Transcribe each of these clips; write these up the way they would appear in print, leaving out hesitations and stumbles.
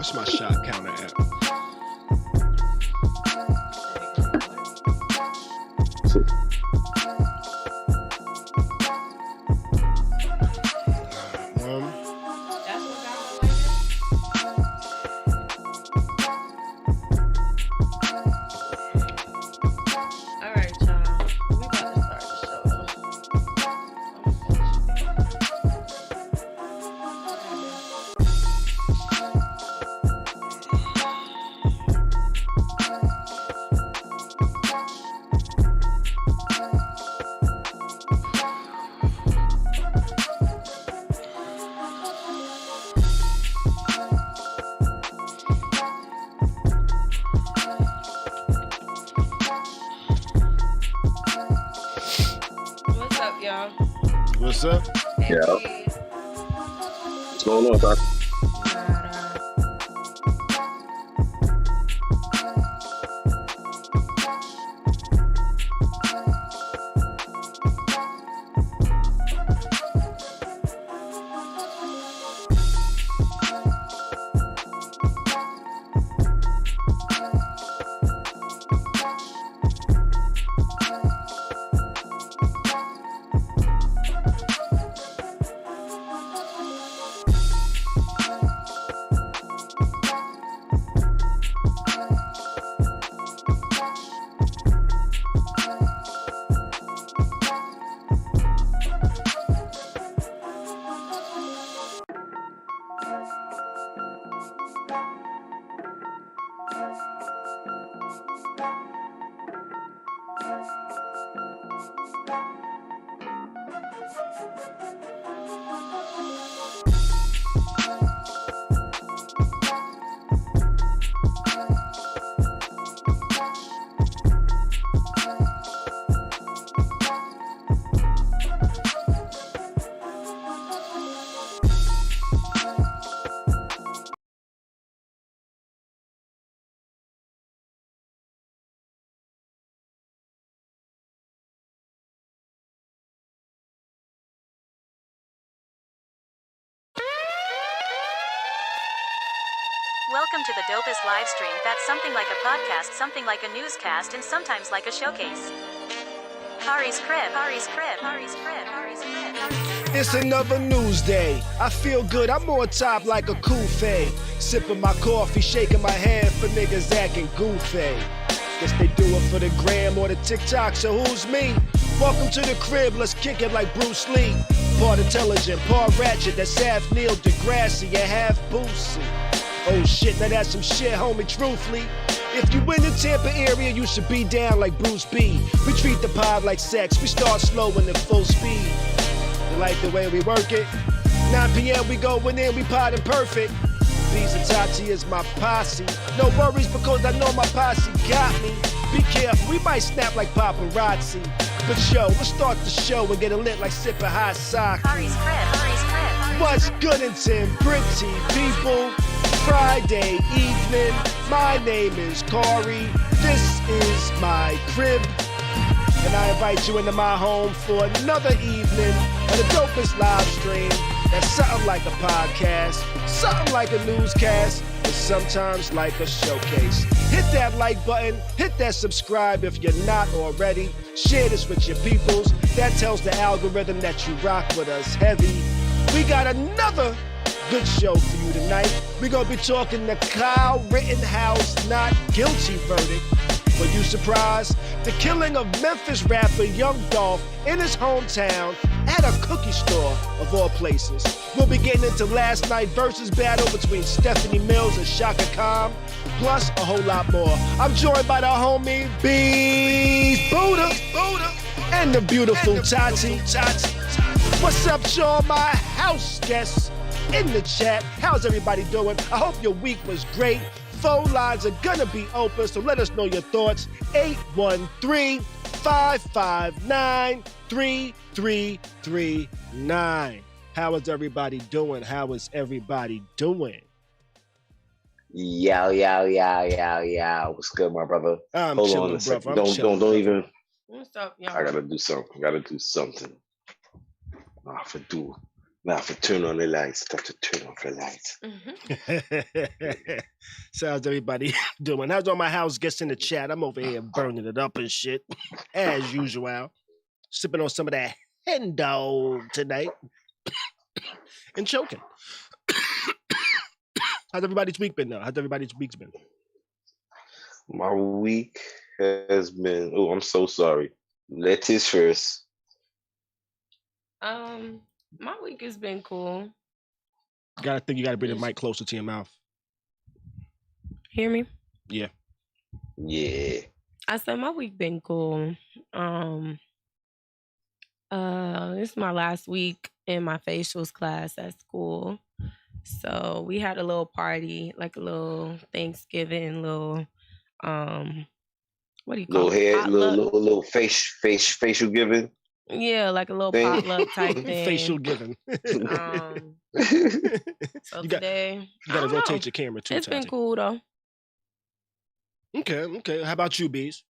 What's my shot counter app? What's up? Yeah. What's going on, Doc? Welcome to the dopest live stream that's something like a podcast, something like a newscast, and sometimes like a showcase. Khary's crib, Khary's crib, Khary's crib, Khary's crib, Khary's crib. It's another news day. I feel good, I'm on top like a kufe. Sipping my coffee, shaking my head for niggas acting goofy. Guess they do it for the gram or the TikTok, so who's me? Welcome to the crib, let's kick it like Bruce Lee. Part intelligent, part ratchet, that's half Neil deGrasse, and half Boosie. Oh shit, now that's some shit, homie, truthfully. If you in the Tampa area, you should be down like Bruce B. We treat the pod like sex, we start slow and at full speed. You like the way we work it? 9 p.m. we going in, we podding perfect. Bees and Tati is my posse. No worries because I know my posse got me. Be careful, we might snap like paparazzi. But yo, let's start the show and get it lit like sipping hot sock. Khary's crib, Khary's crib. What's good in Pretty people? Friday evening, my name is Khary, this is my crib, and I invite you into my home for another evening of the dopest live stream that's something like a podcast, something like a newscast, and sometimes like a showcase. Hit that like button, hit that subscribe if you're not already, share this with your peoples, that tells the algorithm that you rock with us heavy. We got another good show for you tonight. We're gonna be talking the Kyle Rittenhouse not guilty verdict. Were you surprised? The killing of Memphis rapper Young Dolph in his hometown at a cookie store of all places. We'll be getting into last night's Verzuz battle between Stephanie Mills and Chaka, plus a whole lot more. I'm joined by the homie Bees Buddha and the beautiful Tati. What's up, y'all? My house guests in the chat. How's everybody doing? I hope your week was great. Phone lines are gonna be open, so let us know your thoughts. 813-559-3339. How is everybody doing? How is everybody doing? Yow. What's good, my brother? I'm Hold chilling, on a second. brother. Don't even. What's up, y'all? I gotta do something. I gotta do something. I forgot. Now for turn on the lights. Time to turn off the lights. So how's everybody doing? How's all my house guests in the chat? I'm over here burning it up and shit, as usual. Sipping on some of that hen dog tonight and choking. How's everybody's week been, though? How's everybody's week's been? My week has been. Oh, I'm so sorry. Let's first. My week has been cool. You gotta bring the mic closer to your mouth. Hear me? Yeah. Yeah. I said my week been cool. This is my last week in my facials class at school. So we had a little party, like a little Thanksgiving, little what do you call Little it? head, Potluck? little facial giving. Yeah, like a little thing. potluck type thing. Facial giving. So You today You gotta I don't know. rotate your camera too. It's been Tati. cool though. Okay. How about you, Bees?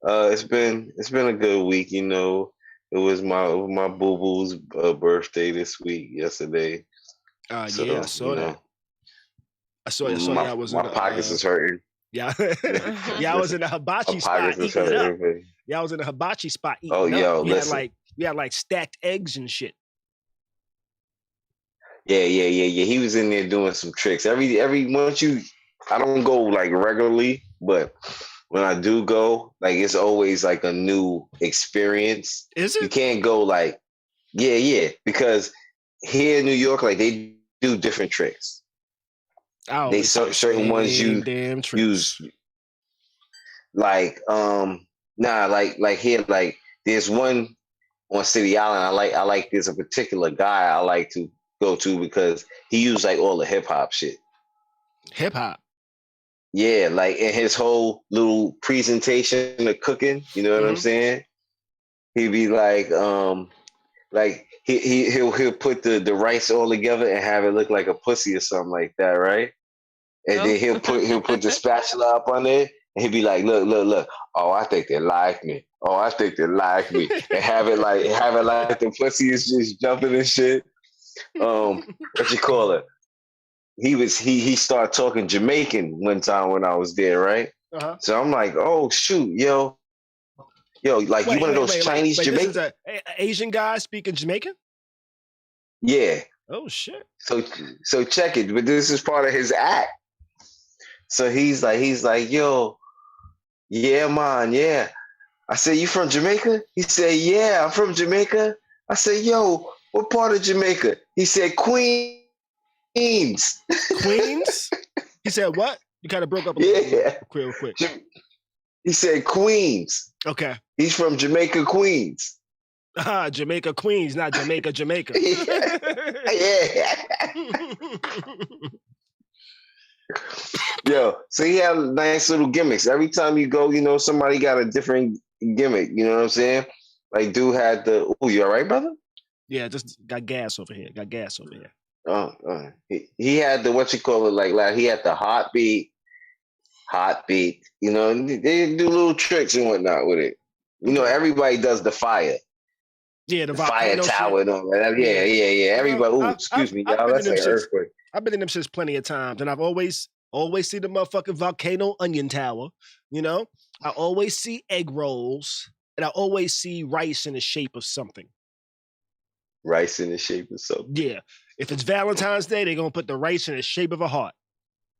It's been a good week. You know, it was my boo boo's birthday this week, yesterday. So, Yeah, I saw that. I saw y'all was my in pockets is hurting. Yeah. Y'all was in the hibachi My spot pockets is eating it up. hurting. Y'all was in the hibachi spot eating Oh, it up. yo, We listen. had like stacked eggs and shit. Yeah. He was in there doing some tricks. I don't go like regularly, but when I do go, like it's always like a new experience. Is You it? can't go like, yeah, because here in New York, like they do different tricks. I always say the certain ones same you damn tricks. use like like here, like there's one on City Island. I like there's a particular guy I like to go to because he used like all the hip hop shit. Hip hop. Yeah, like in his whole little presentation of cooking, you know what I'm saying? He'd be like he'll put the rice all together and have it look like a pussy or something like that, right? And then he'll put the spatula up on it and he'll be like, look. Oh, I think they like me. Oh, I think they like me. And have it like the pussy is just jumping and shit. What you call it? He started talking Jamaican one time when I was there, right? Uh-huh. So I'm like, oh shoot, yo, like you one of those Chinese Jamaican? This is an Asian guy speaking Jamaican? Yeah. Oh shit. So check it, but this is part of his act. So he's like, yo, yeah, man, yeah. I said, you from Jamaica? He said, yeah, I'm from Jamaica. I said, yo, what part of Jamaica? He said, Queens. Queens? He said what? You kind of broke up a Yeah. little real quick. He said Queens. Okay. He's from Jamaica, Queens. Jamaica, Queens, not Jamaica. Yeah. Yo, so he had nice little gimmicks. Every time you go, you know, somebody got a different gimmick. You know what I'm saying? Like, dude had the. Oh, you all right, brother? Yeah, just got gas over here. He had the what you call it, like he had the heartbeat. You know, and they do little tricks and whatnot with it. You know, everybody does the fire. Yeah, the fire tower shit. and all that. Yeah. Everybody. Well, Ooh, excuse me, I've y'all. been That's in like them an shits. earthquake. I've been in them shits plenty of times, and I've always see the motherfucking volcano onion tower. You know, I always see egg rolls, and I always see rice in the shape of something. Rice in the shape of something. Yeah, if it's Valentine's Day, they're gonna put the rice in the shape of a heart.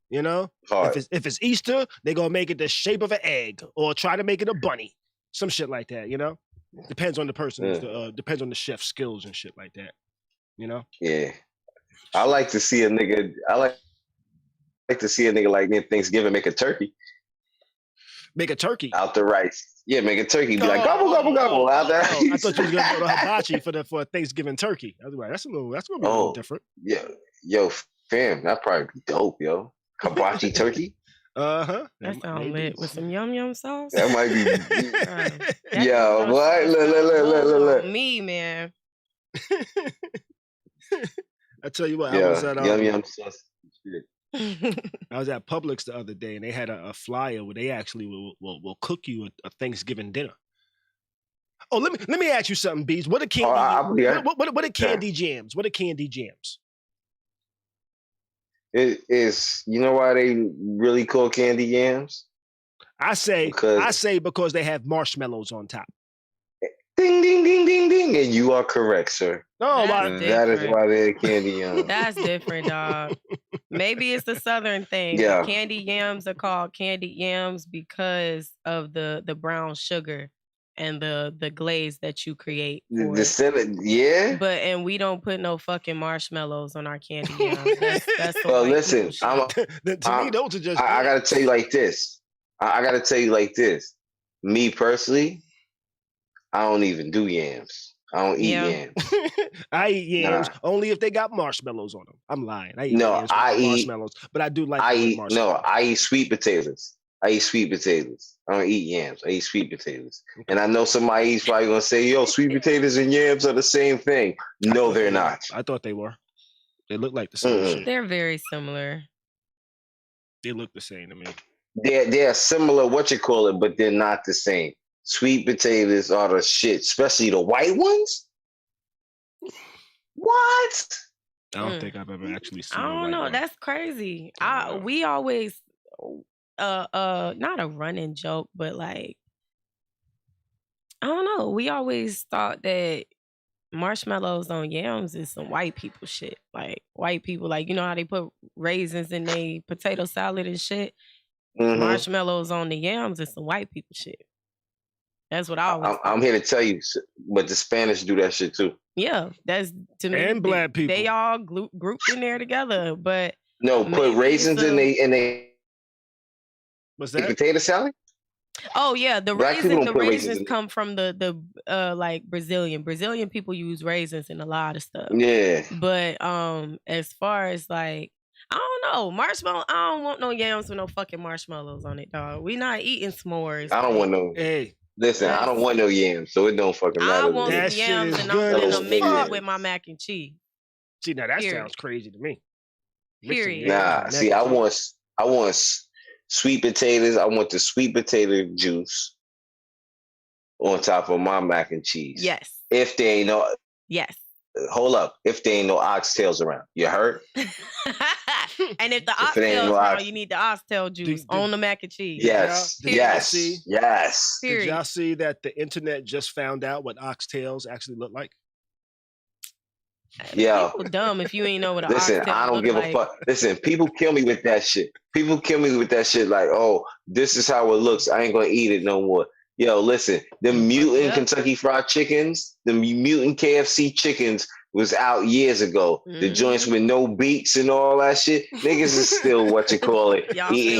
You know, if it's Easter, they're gonna make it the shape of an egg, or try to make it a bunny, some shit like that. You know, depends on the person's, depends on the chef's skills and shit like that. You know. Yeah, I like to see a nigga. I like to see a nigga like me Thanksgiving make a turkey. Make a turkey out the rice. Yeah, make a turkey. Be like gobble out there. I thought you was gonna go to hibachi for a Thanksgiving turkey. I was like, that's gonna be a little different. Yeah, yo, fam, that'd probably be dope, yo. Hibachi turkey. That sounds lit with some yum sauce. That might be. Yo, what? Look. Me, man. I tell you what, yeah, I was at yum sauce. I was at Publix the other day, and they had a flyer where they actually will cook you a Thanksgiving dinner. Oh, let me ask you something, Bees. What are candy? What are candy jams? What are candy jams? It is. You know why they really call candy yams? I say because they have marshmallows on top. Ding ding ding ding ding, and you are correct, sir. Oh, that is why they're candy yams. That's different, dog. Maybe it's the Southern thing. Yeah. Candy yams are called candy yams because of the brown sugar and the glaze that you create. Yeah. And we don't put no fucking marshmallows on our candy yams. That's the well, white listen, to me, those are just. I gotta tell you like this. I gotta tell you like this. Me personally, I don't even do yams. I don't eat yams. I eat yams only if they got marshmallows on them. I'm lying. I eat yams with marshmallows, but I do like marshmallows. No, I eat sweet potatoes. I don't eat yams. I eat sweet potatoes. Okay. And I know somebody's probably gonna say, "Yo, sweet potatoes and yams are the same thing." No, they're not. I thought they were. They look like the same shit. They're very similar. They look the same to me. They're similar, but they're not the same. Sweet potatoes are the shit, especially the white ones. What? I don't think I've ever actually seen. I don't know. One. That's crazy. We always, not a running joke, but like, I don't know. We always thought that marshmallows on yams is some white people shit. Like white people, like you know how they put raisins in their potato salad and shit. Mm-hmm. Marshmallows on the yams is some white people shit. That's what I always. I'm here to tell you, but the Spanish do that shit too. Yeah, that's to me. And black people. They all grouped in there together, but no, put raisins in they. What's that? Potato salad. Oh yeah, the raisins come from the like Brazilian people use raisins in a lot of stuff. Yeah. But as far as like I don't know, marshmallow. I don't want no yams with no fucking marshmallows on it, dog. We not eating s'mores. I don't want no. Hey, listen, I don't want no yams, so it don't fucking matter. I want some yams, and I'm gonna mix it with my mac and cheese. See, now that sounds crazy to me. Period. Nah, see, I want sweet potatoes. I want the sweet potato juice on top of my mac and cheese. Yes. If they ain't no. Yes. Hold up. If there ain't no oxtails around, you heard? And if the oxtails around, you need the oxtail juice on the mac and cheese. Yes. Yes. Did y'all see that the internet just found out what oxtails actually look like? Yeah. People dumb if you ain't know what an Listen, oxtail I don't give a fuck. Listen, people kill me with that shit. Like, oh, this is how it looks. I ain't gonna eat it no more. Yo, listen, the mutant Kentucky Fried Chickens, the mutant KFC chickens was out years ago. Mm-hmm. The joints with no beaks and all that shit. Niggas is still eating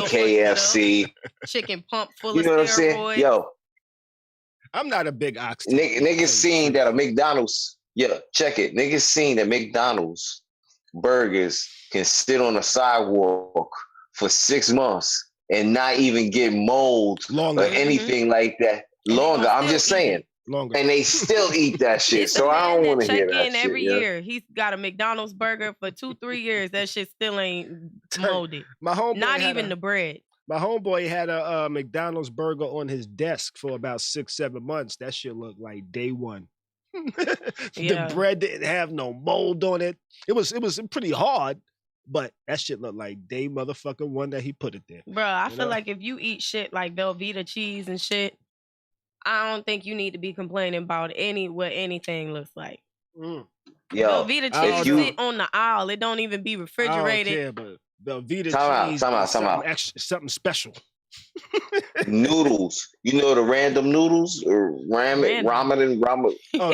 KFC. Chicken pump full of steroids. You know what I'm saying? Yo. I'm not a big oxtail. Niggas seen that a McDonald's, check it. Niggas seen that McDonald's burgers can sit on a sidewalk for 6 months and not even get mold or anything like that. Longer. I'm just saying. Longer. And they still eat that shit. So I don't want to hear that shit. Every year. He's got a McDonald's burger for 2-3 years. That shit still ain't molded. Not even the bread. My homeboy had a McDonald's burger on his desk for about 6-7 months. That shit looked like day one. The bread didn't have no mold on it. It was pretty hard. But that shit looked like day motherfucking one that he put it there. Bro, I feel like if you eat shit like Velveeta cheese and shit, I don't think you need to be complaining about what anything looks like. Yo, Velveeta cheese sit on the aisle. It don't even be refrigerated. I don't care, but Velveeta cheese is something special. Noodles. You know the random noodles or ramen,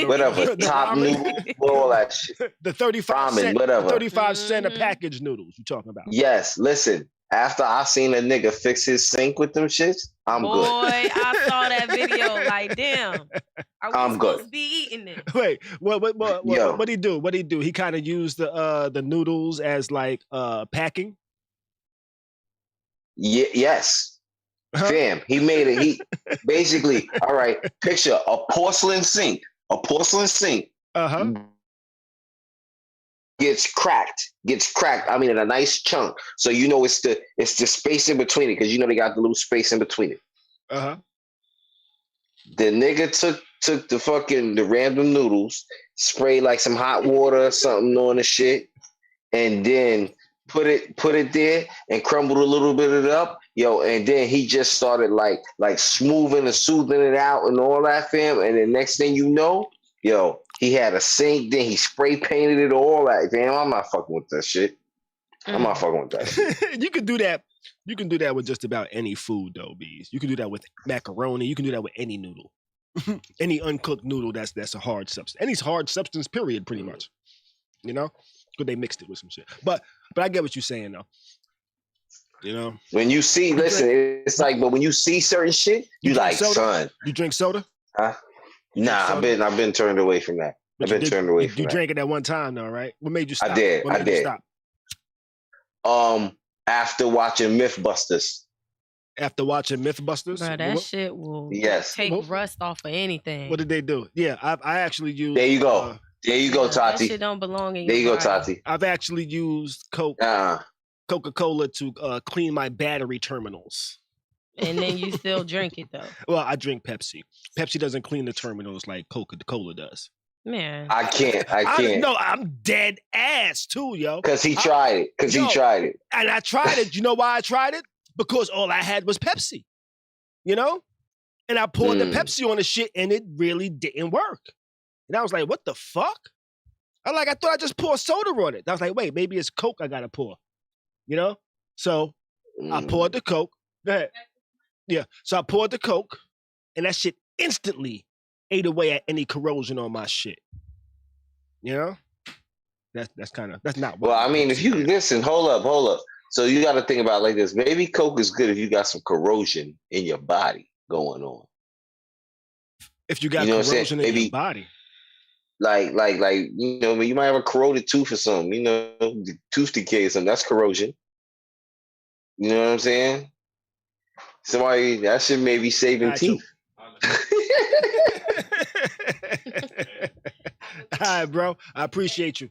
whatever. Top noodles, all that shit. The 35 cent, whatever. 35 cent a package noodles you talking about. Yes, listen. After I seen a nigga fix his sink with them shits, I'm good. Boy, I saw that video. Like, damn. I'm supposed to be eating it? Wait, what he do? What he do? He kind of used the noodles as like packing. Yes. Fam, he made it. He basically, all right, picture a porcelain sink. Gets cracked. I mean, in a nice chunk. So you know it's the space in between it because you know they got the little space in between it. The nigga took the random noodles, sprayed like some hot water or something on the shit, and then put it there and crumbled a little bit of it up, yo, and then he just started like smoothing and soothing it out and all that, fam. And the next thing you know, yo, he had a sink, then he spray painted it, all that, fam. I'm not fucking with that shit. I'm not fucking with that shit. You can do that. You can do that with just about any food, though, Bees. You can do that with macaroni. You can do that with any noodle. Any uncooked noodle that's a hard substance. Any hard substance, period, pretty much. You know? Because they mixed it with some shit. But I get what you're saying, though. You know? When you see, listen, it's like, but when you see certain shit, you like, soda? son. You drink soda? Huh? Nah, I've been turned away from that. But I've been turned away from that. You drank it at one time, though, right? What made you stop? I did. What made you stop? After watching Mythbusters. After watching Mythbusters? Bro, that shit will take rust off of anything. What did they do? Yeah, I actually used... There you go. There you go, Tati. That shit don't belong in there your you go, body. Tati. I've actually used Coca-Cola to clean my battery terminals. And then you still drink it, though. Well, I drink Pepsi. Pepsi doesn't clean the terminals like Coca-Cola does. Man. I can't. No, I'm dead ass too, yo. Because he tried it. And I tried it. You know why I tried it? Because all I had was Pepsi. You know? And I poured the Pepsi on the shit and it really didn't work. And I was like, what the fuck? I thought I just poured soda on it. I was like, wait, maybe it's Coke I gotta pour. You know? So I poured the Coke. Go ahead. Yeah. So I poured the Coke and that shit instantly ate away at any corrosion on my shit. You know? That's not what. Well, I mean, if you listen, hold up. So you got to think about it like this. Maybe Coke is good if you got some corrosion in your body going on. If you got corrosion in your body. Like, you know, you might have a corroded tooth or something, you know, tooth decay or something, that's corrosion. You know what I'm saying? Somebody, that shit may be saving teeth. All right, bro. I appreciate you.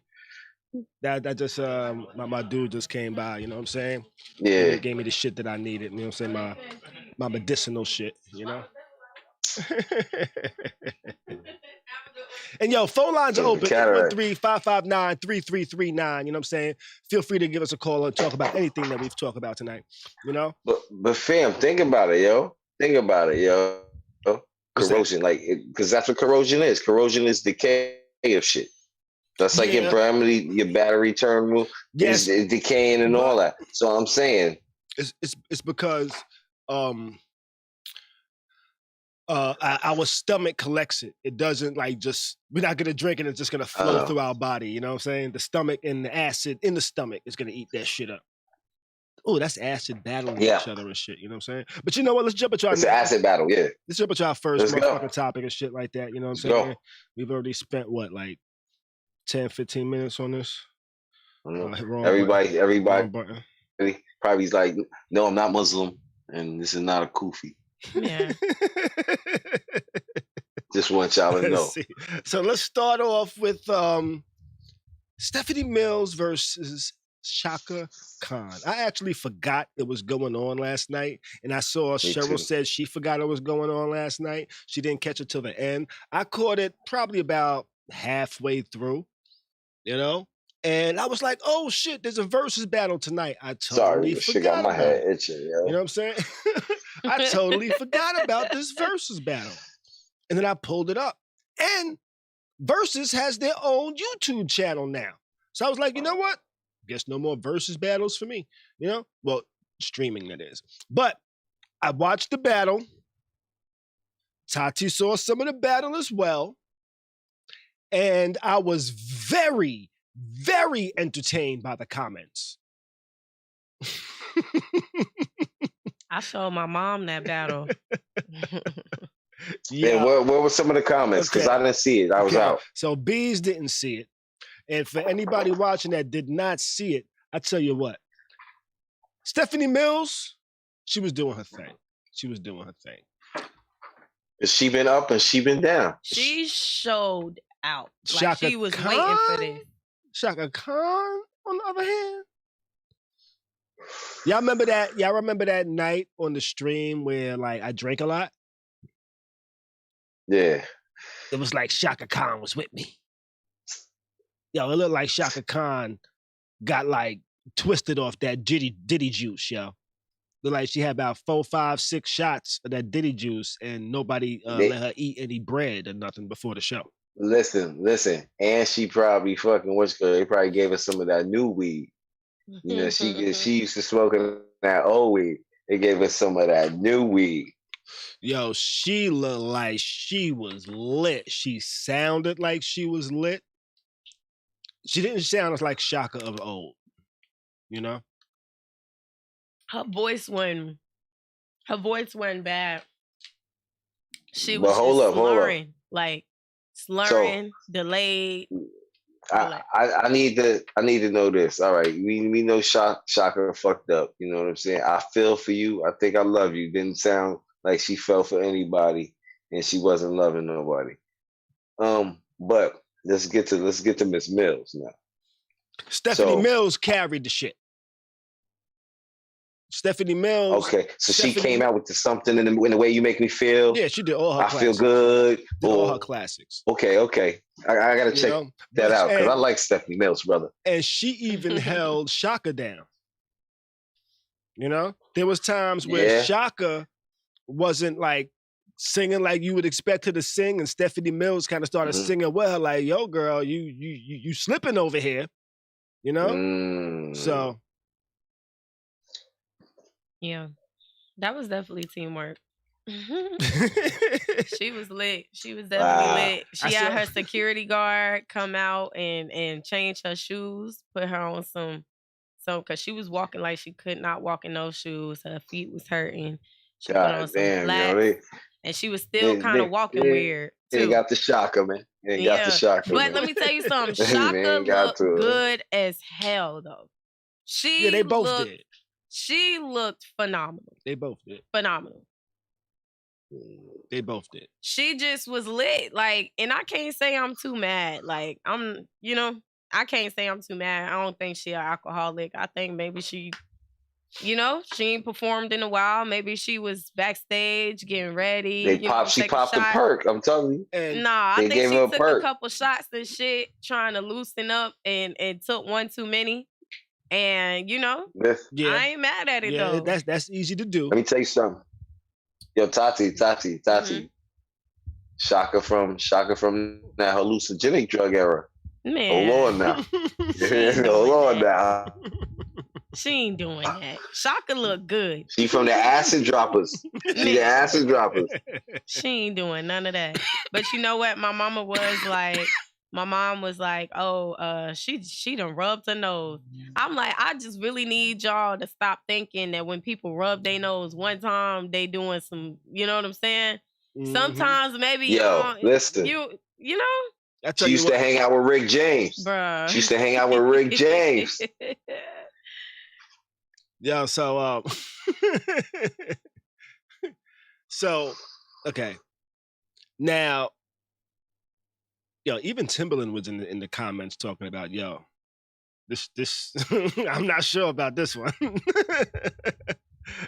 That just my dude just came by, you know what I'm saying? Yeah. He gave me the shit that I needed, you know what I'm saying? My medicinal shit, you know? And yo, phone lines are open, 813-559-3339, you know what I'm saying? Feel free to give us a call and talk about anything that we've talked about tonight, you know? But fam, think about it, yo. Corrosion, because that's what corrosion is. Corrosion is decay of shit. That's like your battery terminal is decaying and all that. So I'm saying it's because our stomach collects it. It doesn't we're not gonna drink it, it's just gonna flow through our body. You know what I'm saying? The stomach and the acid in the stomach is gonna eat that shit up. Oh, that's acid battling each other and shit. You know what I'm saying? But you know what? Let's jump into our acid battle. Yeah. Let's jump into our first motherfucking topic and shit like that. You know what I'm saying? We've already spent 10, 15 minutes on this. Everybody probably's like, no, I'm not Muslim, and this is not a kufi. Yeah. Just want y'all to know. So let's start off with Stephanie Mills versus Chaka Khan. I actually forgot it was going on last night, and I saw Cheryl said she forgot it was going on last night. She didn't catch it till the end. I caught it probably about halfway through, you know, and I was like, "Oh shit, there's a versus battle tonight." I totally forgot. Got my head itching, yo. You know what I'm saying? I totally forgot about this versus battle, and then I pulled it up, and Verzuz has their own YouTube channel now. So I was like, you know what? Guess no more versus battles for me, you know? Well, streaming that is. But I watched the battle. Tati saw some of the battle as well. And I was very, very entertained by the comments. I showed my mom that battle. Yeah, what were some of the comments? Because I didn't see it. I was out. So Bees didn't see it. And for anybody watching that did not see it, I tell you what, Stephanie Mills, she was doing her thing. Has she been up and she been down? She showed out. Chaka she was Khan? waiting for this. Chaka Khan, on the other hand. Y'all remember that? Y'all remember that night on the stream where I drank a lot? Yeah. It was like Chaka Khan was with me. Yo, it looked like Chaka Khan got like twisted off that Diddy juice, yo. Looked like she had about 4, 5, 6 shots of that Diddy juice, and nobody let her eat any bread or nothing before the show. Listen, and she probably fucking they probably gave her some of that new weed. You know, she used to smoking that old weed. They gave her some of that new weed. Yo, she looked like she was lit. She sounded like she was lit. She didn't sound like Chaka of old, you know? Her voice wasn't bad. She was slurring, like slurring, delayed. I need to know this. All right, we know Chaka fucked up. You know what I'm saying? I feel for you. I think I love you. Didn't sound like she fell for anybody, and she wasn't loving nobody. But let's get to Miss Mills now. Stephanie Mills carried the shit. Stephanie Mills. Okay, so she came out with something in the way you make me feel. Yeah, she did all her classics. I feel good. Did all her classics. Okay. I gotta check that out because I like Stephanie Mills, brother. And she even held Chaka down. You know, there was times where Chaka wasn't like singing like you would expect her to sing, and Stephanie Mills kind of started singing with her, like, "Yo, girl, you slipping over here," you know. So, yeah, that was definitely teamwork. She was lit. She was definitely lit. She had her security guard come out and change her shoes, put her on some because she was walking like she could not walk in those shoes. Her feet was hurting. She put on some flats, and she was still kind of walking weird. Too. They got the Chaka, man. They got the Chaka. But let me tell you something. Chaka looked good as hell, though. They both did. She looked phenomenal. They both did. Phenomenal. They both did. She just was lit. Like, and I can't say I'm too mad. Like, I can't say I'm too mad. I don't think she an alcoholic. I think maybe she, she ain't performed in a while. Maybe she was backstage getting ready. She popped a perk. I'm telling you. I think she took a couple shots and shit, trying to loosen up and took one too many. And I ain't mad at it though. That's easy to do. Let me tell you something. Yo, Tati. Chaka from that hallucinogenic drug era. Man. Hold on now. Hold on now. She ain't doing that. Chaka look good. She from the acid droppers. She the acid droppers. She ain't doing none of that. But you know what? My mom was like, oh, she done rubbed her nose. I'm like, I just really need y'all to stop thinking that when people rub their nose one time, they doing some, you know what I'm saying? Mm-hmm. Sometimes maybe listen. you know? She used to hang out with Rick James. Bruh. She used to hang out with Rick James. Yo, so okay. Now, even Timberland was in the comments talking about, this I'm not sure about this one.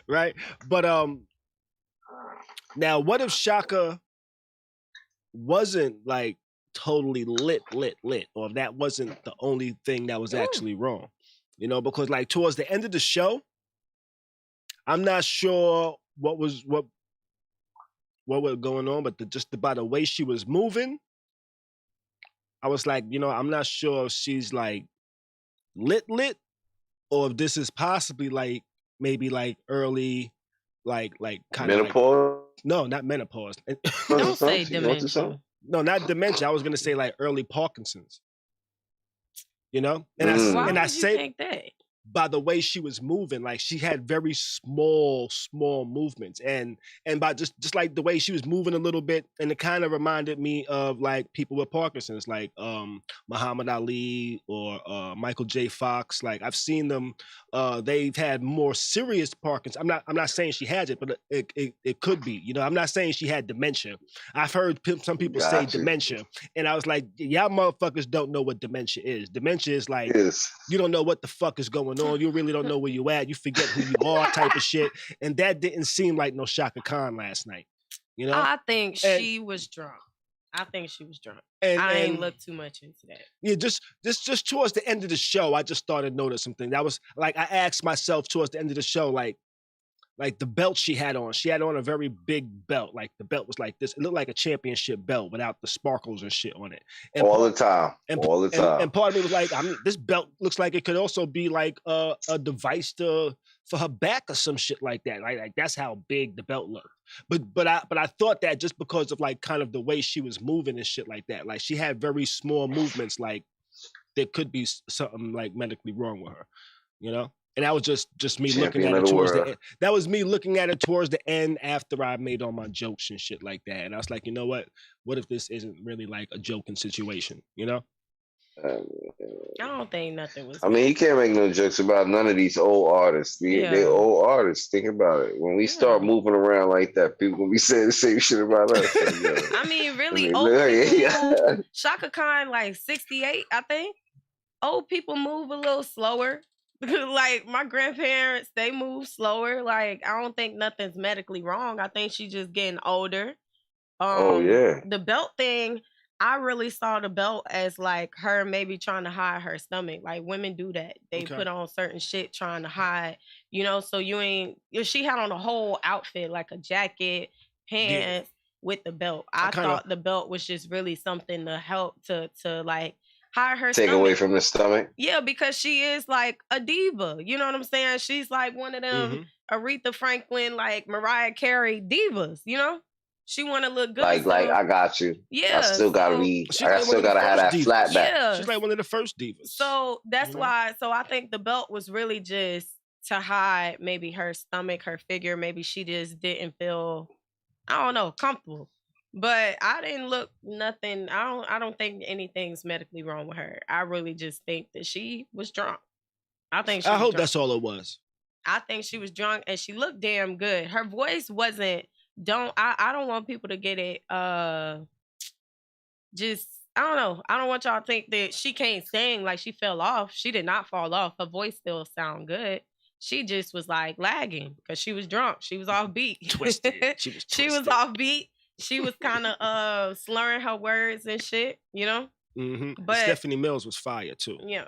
Right? But now what if Chaka wasn't like totally lit, or if that wasn't the only thing that was actually wrong? Because like towards the end of the show, I'm not sure what was going on, but just by the way she was moving, I was like, I'm not sure if she's like lit, or if this is possibly like maybe like early, like kind of menopause. No, not menopause. Don't say dementia. No, not dementia. I was gonna say like early Parkinson's. And I say think that? By the way she was moving, like she had very small movements, and by just like the way she was moving a little bit, and it kind of reminded me of like people with Parkinson's, like Muhammad Ali or Michael J. Fox. Like I've seen them. They've had more serious Parkinson's. I'm not saying she has it, but it could be. I'm not saying she had dementia. I've heard some people say dementia, and I was like, y'all motherfuckers don't know what dementia is. Dementia is like you don't know what the fuck is going on. You really don't know where you at. You forget who you are, type of shit. And that didn't seem like no Chaka Khan last night. You know, I think she was drunk. I ain't looked too much into that. Yeah, just towards the end of the show, I just started noticing something. That was like I asked myself towards the end of the show, like the belt she had on. She had on a very big belt. Like the belt was like this. It looked like a championship belt without the sparkles and shit on it. And all the time. And part of me was like, this belt looks like it could also be like a device for her back or some shit like that. Like that's how big the belt looked. But I thought that just because of like kind of the way she was moving and shit like that. Like she had very small movements. Like there could be something like medically wrong with her, you know. And that was just me looking at it towards the end. That was me looking at it towards the end after I made all my jokes and shit like that. And I was like, you know what? What if this isn't really like a joking situation, you know? I don't think nothing was. I mean, he can't make no jokes about none of these old artists. They old artists. Think about it. When we start moving around like that, people gonna be saying the same shit about us. I mean, really, old people. Chaka Khan, like 68, I think. Old people move a little slower. Like my grandparents, they move slower. Like I don't think nothing's medically wrong. I think she's just getting older. The belt thing, I really saw the belt as like her maybe trying to hide her stomach. Like women do that. They put on certain shit trying to hide, you know, so she had on a whole outfit, like a jacket, pants with the belt. I thought the belt was just really something to help to like hide her take stomach. Away from the stomach. Yeah, because she is like a diva. You know what I'm saying? She's like one of them Aretha Franklin, like Mariah Carey divas, you know? She want to look good. Like I got you. Yeah. I still gotta I still gotta have that flat back. Yeah. She's like one of the first divas. So that's why. So I think the belt was really just to hide maybe her stomach, her figure. Maybe she just didn't feel, I don't know, comfortable. But I didn't look nothing. I don't think anything's medically wrong with her. I really just think that she was drunk. I hope that's all it was. I think she was drunk and she looked damn good. Her voice wasn't. I don't want people to get it. Just I don't know. I don't want y'all to think that she can't sing, like she fell off. She did not fall off. Her voice still sound good. She just was like lagging because she was drunk. She was off beat. Twisted. She was twisted. She was off beat. She was kind of slurring her words and shit, you know? Mm-hmm. But Stephanie Mills was fire, too. Yeah.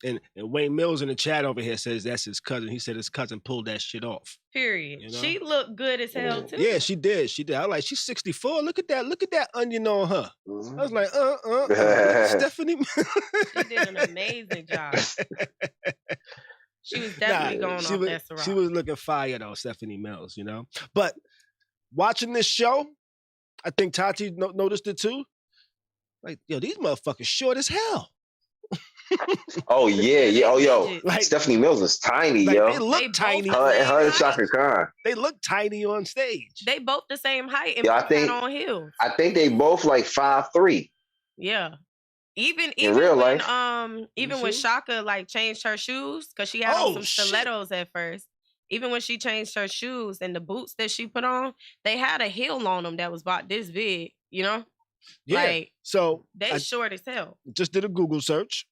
And Wayne Mills in the chat over here says that's his cousin. He said his cousin pulled that shit off. Period. You know? She looked good as hell, too. Yeah, she did. I was like, she's 64. Look at that onion on her. I was like, Stephanie Mills. She did an amazing job. She was definitely going off that Ciroc. She was looking fire, though, Stephanie Mills, you know? But watching this show, I think Tati noticed it too. Like, yo, these motherfuckers short as hell. Oh yeah. Oh yo, like, Stephanie Mills is tiny, yo. They look tiny. Her and Chaka Khan. They look tiny on stage. They both the same height and both on heels. I think they both like 5'3". Yeah. Even in real life. Even when Chaka like changed her shoes, because she had on some stilettos at first. Even when she changed her shoes and the boots that she put on, they had a heel on them that was about this big, you know? Yeah. Like, so they short as hell. Just did a Google search.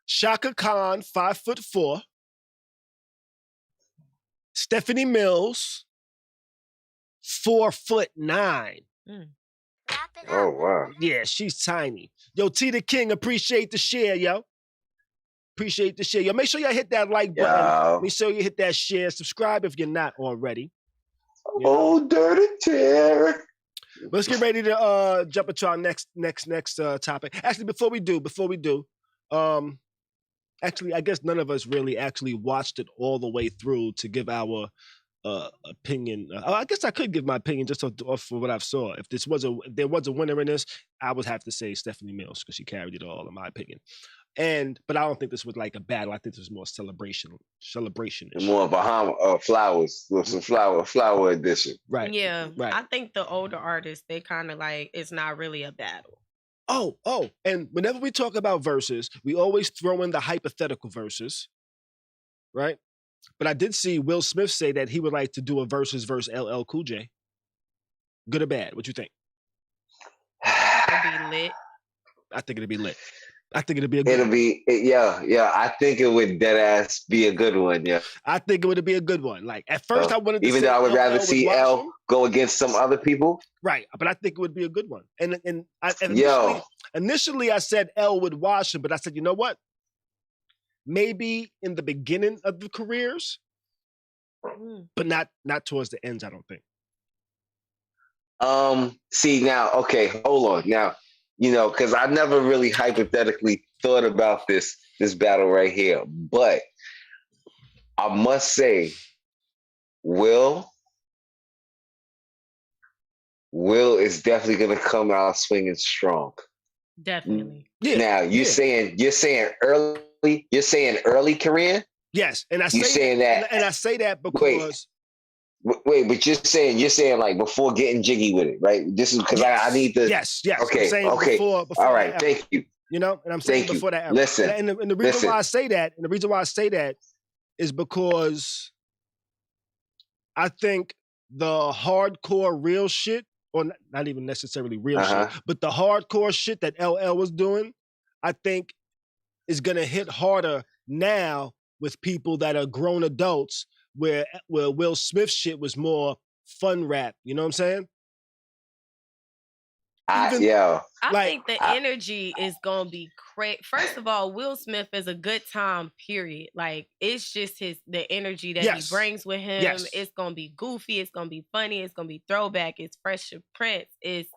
Chaka Khan, 5'4". Stephanie Mills, 4'9". Oh wow. Yeah, she's tiny. Yo, T the King, appreciate the share, yo. Appreciate the share. Yo, make sure y'all hit that like button. Make sure you hit that share. Subscribe if you're not already. Oh, dirty tear. Let's get ready to jump into our next topic. Actually, before we do, actually, I guess none of us really actually watched it all the way through to give our opinion. I guess I could give my opinion just off for what I saw. If there was a winner in this, I would have to say Stephanie Mills because she carried it all, in my opinion. But I don't think this was like a battle. I think this was more celebration. More Bahama flowers with some flower edition. Right. Yeah. Right. I think the older artists, they kind of like, it's not really a battle. Oh, and whenever we talk about verses, we always throw in the hypothetical verses, right? But I did see Will Smith say that he would like to do a versus LL Cool J. Good or bad? What you think? It'd be lit. I think it'd be lit. I think it'll be a good It'll one. be yeah. I think it would dead ass be a good one. Yeah. I think it would be a good one. Like at first, I wanted to even say though I would rather LL see would watch L him. go against some other people. Right, but I think it would be a good one. And Yo. initially I said L would watch him, but I said, you know what? Maybe in the beginning of the careers, but not towards the ends, I don't think. See now, okay, hold on. Now, because I never really hypothetically thought about this battle right here, but I must say, Will is definitely gonna come out swinging strong. Definitely. Yeah. Now you're saying early career. Yes, and I You saying that, and I say that because wait, but you're saying like before getting jiggy with it, right? This is because I need to. Yes. Okay. I'm saying Okay. Before All right. that Thank you. You know, and I'm saying Thank before you. that era. Listen. And the reason why I say that, is because I think the hardcore real shit, or not even necessarily real shit, but the hardcore shit that LL was doing, I think is gonna hit harder now with people that are grown adults, where Will Smith shit was more fun rap. You know what I'm saying? I think the energy is gonna be crazy. First of all, Will Smith is a good time, period. Like, it's just the energy that he brings with him. Yes. It's gonna be goofy, it's gonna be funny, it's gonna be throwback, it's Fresh Prince, it's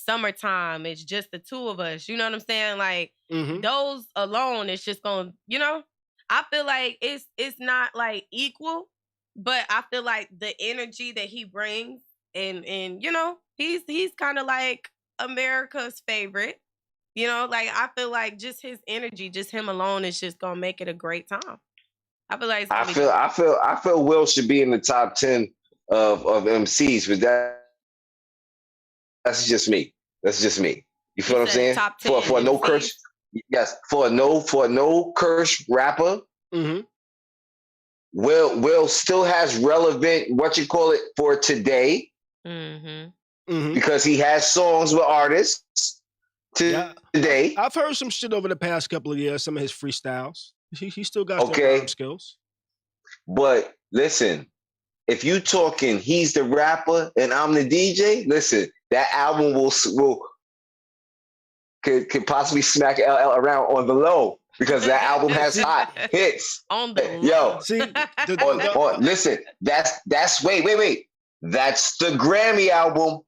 summertime, it's just the two of us. You know what I'm saying? Like, those alone, it's just gonna, I feel like it's not like equal, but I feel like the energy that he brings and he's kind of like America's favorite. Like, I feel like just his energy, just him alone, is just gonna make it a great time. I feel like I feel Will should be in the top 10 of MCs, but that's just me. That's just me. You feel what I'm saying? Top 10 for a no curse. Yes, for a no curse rapper. Will still has relevant for today. Because he has songs with artists today. I've heard some shit over the past couple of years, some of his freestyles. He still got some rhyme skills. But listen, if you talking he's the rapper and I'm the DJ, listen, that album could possibly smack LL around on the low, because that album has hot hits. On the low. See, listen, that's wait. That's the Grammy album.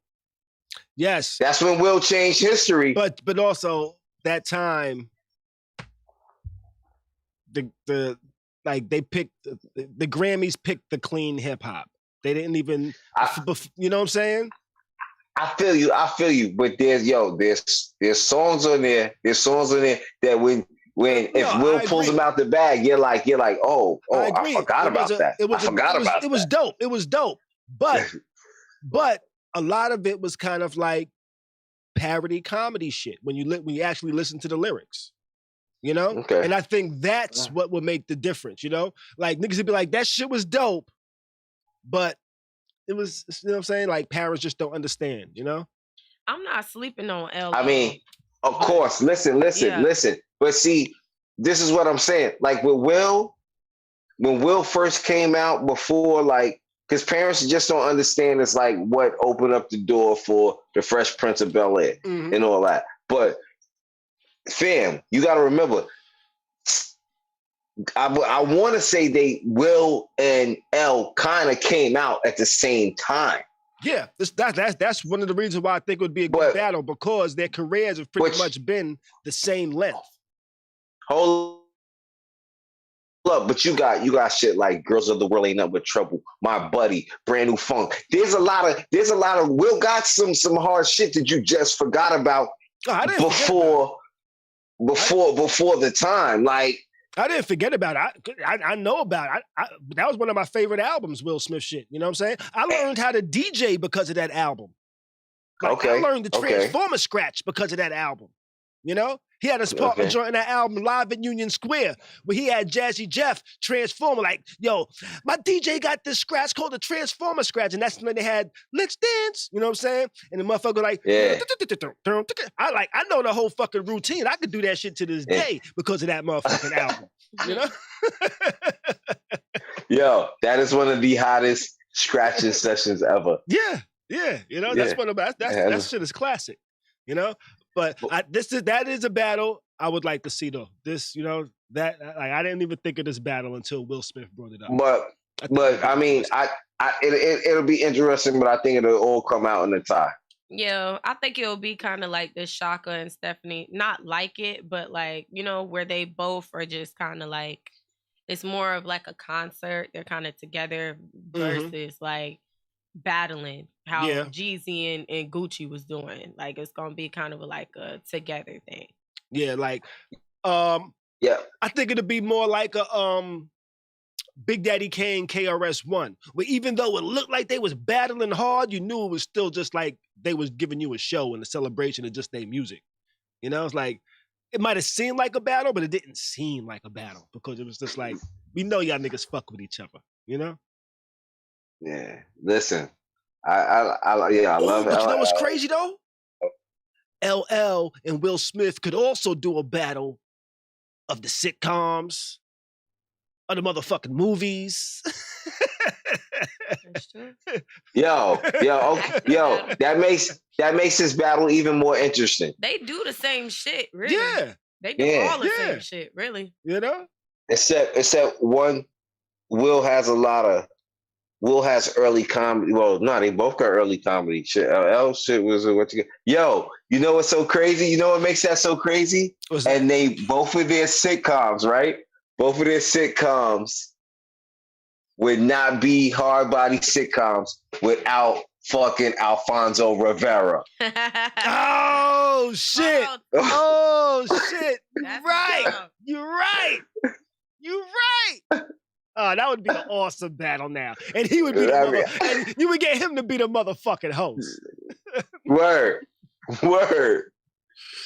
Yes. That's when Will changed history. But also that time, the Grammys picked the clean hip hop. They didn't even, you know what I'm saying? I feel you. But there's songs on there. There's songs on there that when Will pulls them out the bag, you're like, oh, I forgot about that. It was dope. It was dope. But a lot of it was kind of like parody comedy shit when you actually listen to the lyrics, Okay. And I think that's what would make the difference, Like, niggas would be like, that shit was dope, but it was, you know what I'm saying? Like, parents just don't understand, I'm not sleeping on L. I mean, of course, listen. But see, this is what I'm saying. Like with Will, when Will first came out, before, like, his parents just don't understand. It's like what opened up the door for the Fresh Prince of Bel-Air and all that. But fam, you got to remember, I want to say Will and L kind of came out at the same time. Yeah, that's one of the reasons why I think it would be a good battle, because their careers have pretty much been the same length. Hold up, but you got shit like Girls of the World Ain't Nothing But Trouble, My Buddy, Brand New Funk. There's a lot of Will got some hard shit that you just forgot about before the time. Like, I didn't forget about it. I know about it. That was one of my favorite albums, Will Smith shit. You know what I'm saying? I learned how to DJ because of that album. Like, I learned the Transformer scratch because of that album. You know, he had a spot Okay. joint in that album Live in Union Square where he had Jazzy Jeff Transformer. Like, yo, my DJ got this scratch called the Transformer scratch, and that's when they had Let's Dance. You know what I'm saying? And the motherfucker like, Yeah. I know the whole fucking routine. I could do that shit to this day because of that motherfucking album. You know? Yo, that is one of the hottest scratching sessions ever. Yeah. You know, that's one of that shit is classic. You know, but that is a battle I would like to see though. This, you know, that like I didn't even think of this battle until Will Smith brought it up. But I mean, it'll be interesting, but I think it'll all come out in a tie. Yeah, I think it'll be kind of like the Chaka and Stephanie, not like it, but like, you know, where they both are just kind of like, it's more of like a concert. They're kind of together versus like battling how Jeezy and Gucci was doing. Like it's gonna be kind of like a together thing. Yeah, like I think it'll be more like a Big Daddy Kane KRS-One, where even though it looked like they was battling hard, you knew it was still just like they was giving you a show and a celebration of just their music. You know, it's like it might have seemed like a battle, but it didn't seem like a battle because it was just like we know y'all niggas fuck with each other. You know? Yeah. Listen, I love it. But you know what's crazy though? LL and Will Smith could also do a battle of the sitcoms, of the motherfucking movies. That's true. Yo, that makes this battle even more interesting. They do the same shit, really. Yeah. They do all the same shit, really. You know? Except one, Will has early comedy. Well, no, they both got early comedy. Shit, LL shit was what you get. Yo, you know what's so crazy? You know what makes that so crazy? And they both of their sitcoms, right? Both of their sitcoms would not be hard body sitcoms without fucking Alfonso Rivera. Oh shit! Oh shit! You're right. Oh, that would be an awesome battle now, and he would be and you would get him to be the motherfucking host. Word.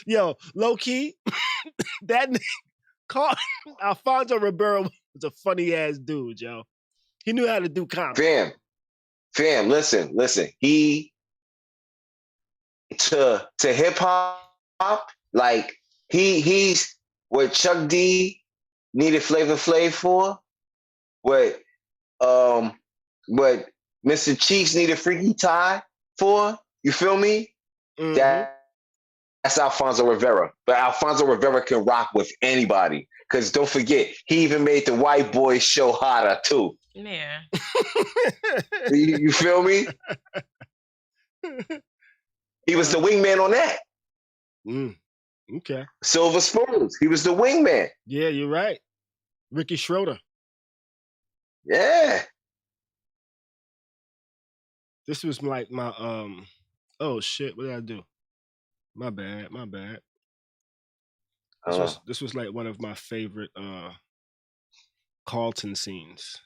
Yo, low key, that Alfonso Rivera was a funny ass dude, yo. He knew how to do comedy. Fam, listen. He to hip hop, like he's what Chuck D needed Flavor Flav for, what Mr. Cheeks needed Freaky Ty for. You feel me? Mm-hmm. That's Alfonso Rivera. But Alfonso Rivera can rock with anybody. Because don't forget, he even made the white boys show hotter too. Yeah. You feel me? He was the wingman on that. Okay. Silver Spoons. He was the wingman. Yeah, you're right. Ricky Schroeder. Yeah. This was like my oh shit, what did I do? My bad. This was like one of my favorite Carlton scenes.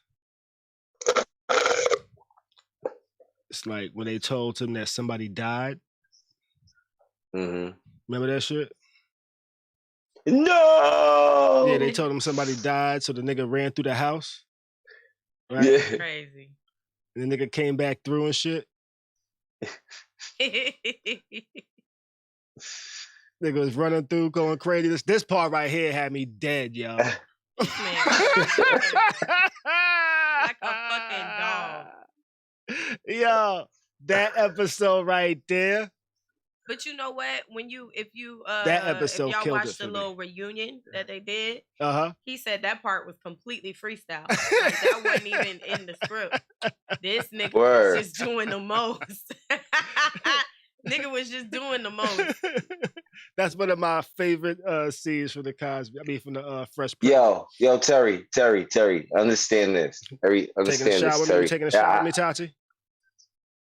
It's like when they told him that somebody died. Mm-hmm. Remember that shit? No! Yeah, they told him somebody died, so the nigga ran through the house. Right? Yeah. Crazy. And the nigga came back through and shit. Nigga was running through, going crazy. This part right here had me dead, yo. Like a fucking dog. Yo, that episode right there. But you know what? If that episode if y'all killed watched the little reunion that they did, he said that part was completely freestyle. Like, that wasn't even in the script. This nigga was just doing the most. Nigga was just doing the most. That's one of my favorite scenes from the Cosby. I mean, from the Fresh Prince. Yo, Terry, understand this. Terry, understand this, Terry. Taking a shot with me, Tati?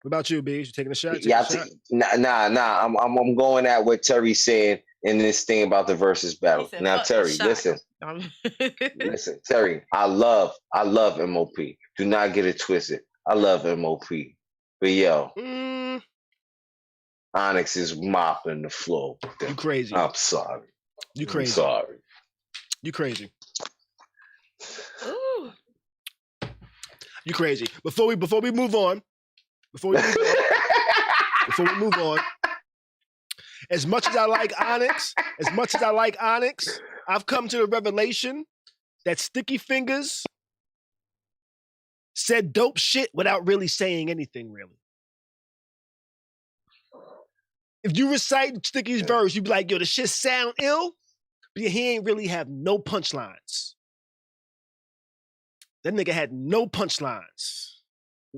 What about you, B? You taking a shot? Nah. I'm going at what Terry's saying in this thing about the versus battle. Said, now, Terry, listen. Listen, Terry, I love MOP. Do not get it twisted. I love MOP. But yo, Onyx is mopping the floor. You crazy. I'm sorry. You crazy. I'm sorry. You crazy. Ooh. You crazy. Before we move on, before we move on, as much as I like Onyx, I've come to the revelation that Sticky Fingers said dope shit without really saying anything, really. If you recite Sticky's verse, you'd be like, yo, the shit sound ill, but he ain't really have no punchlines. That nigga had no punchlines.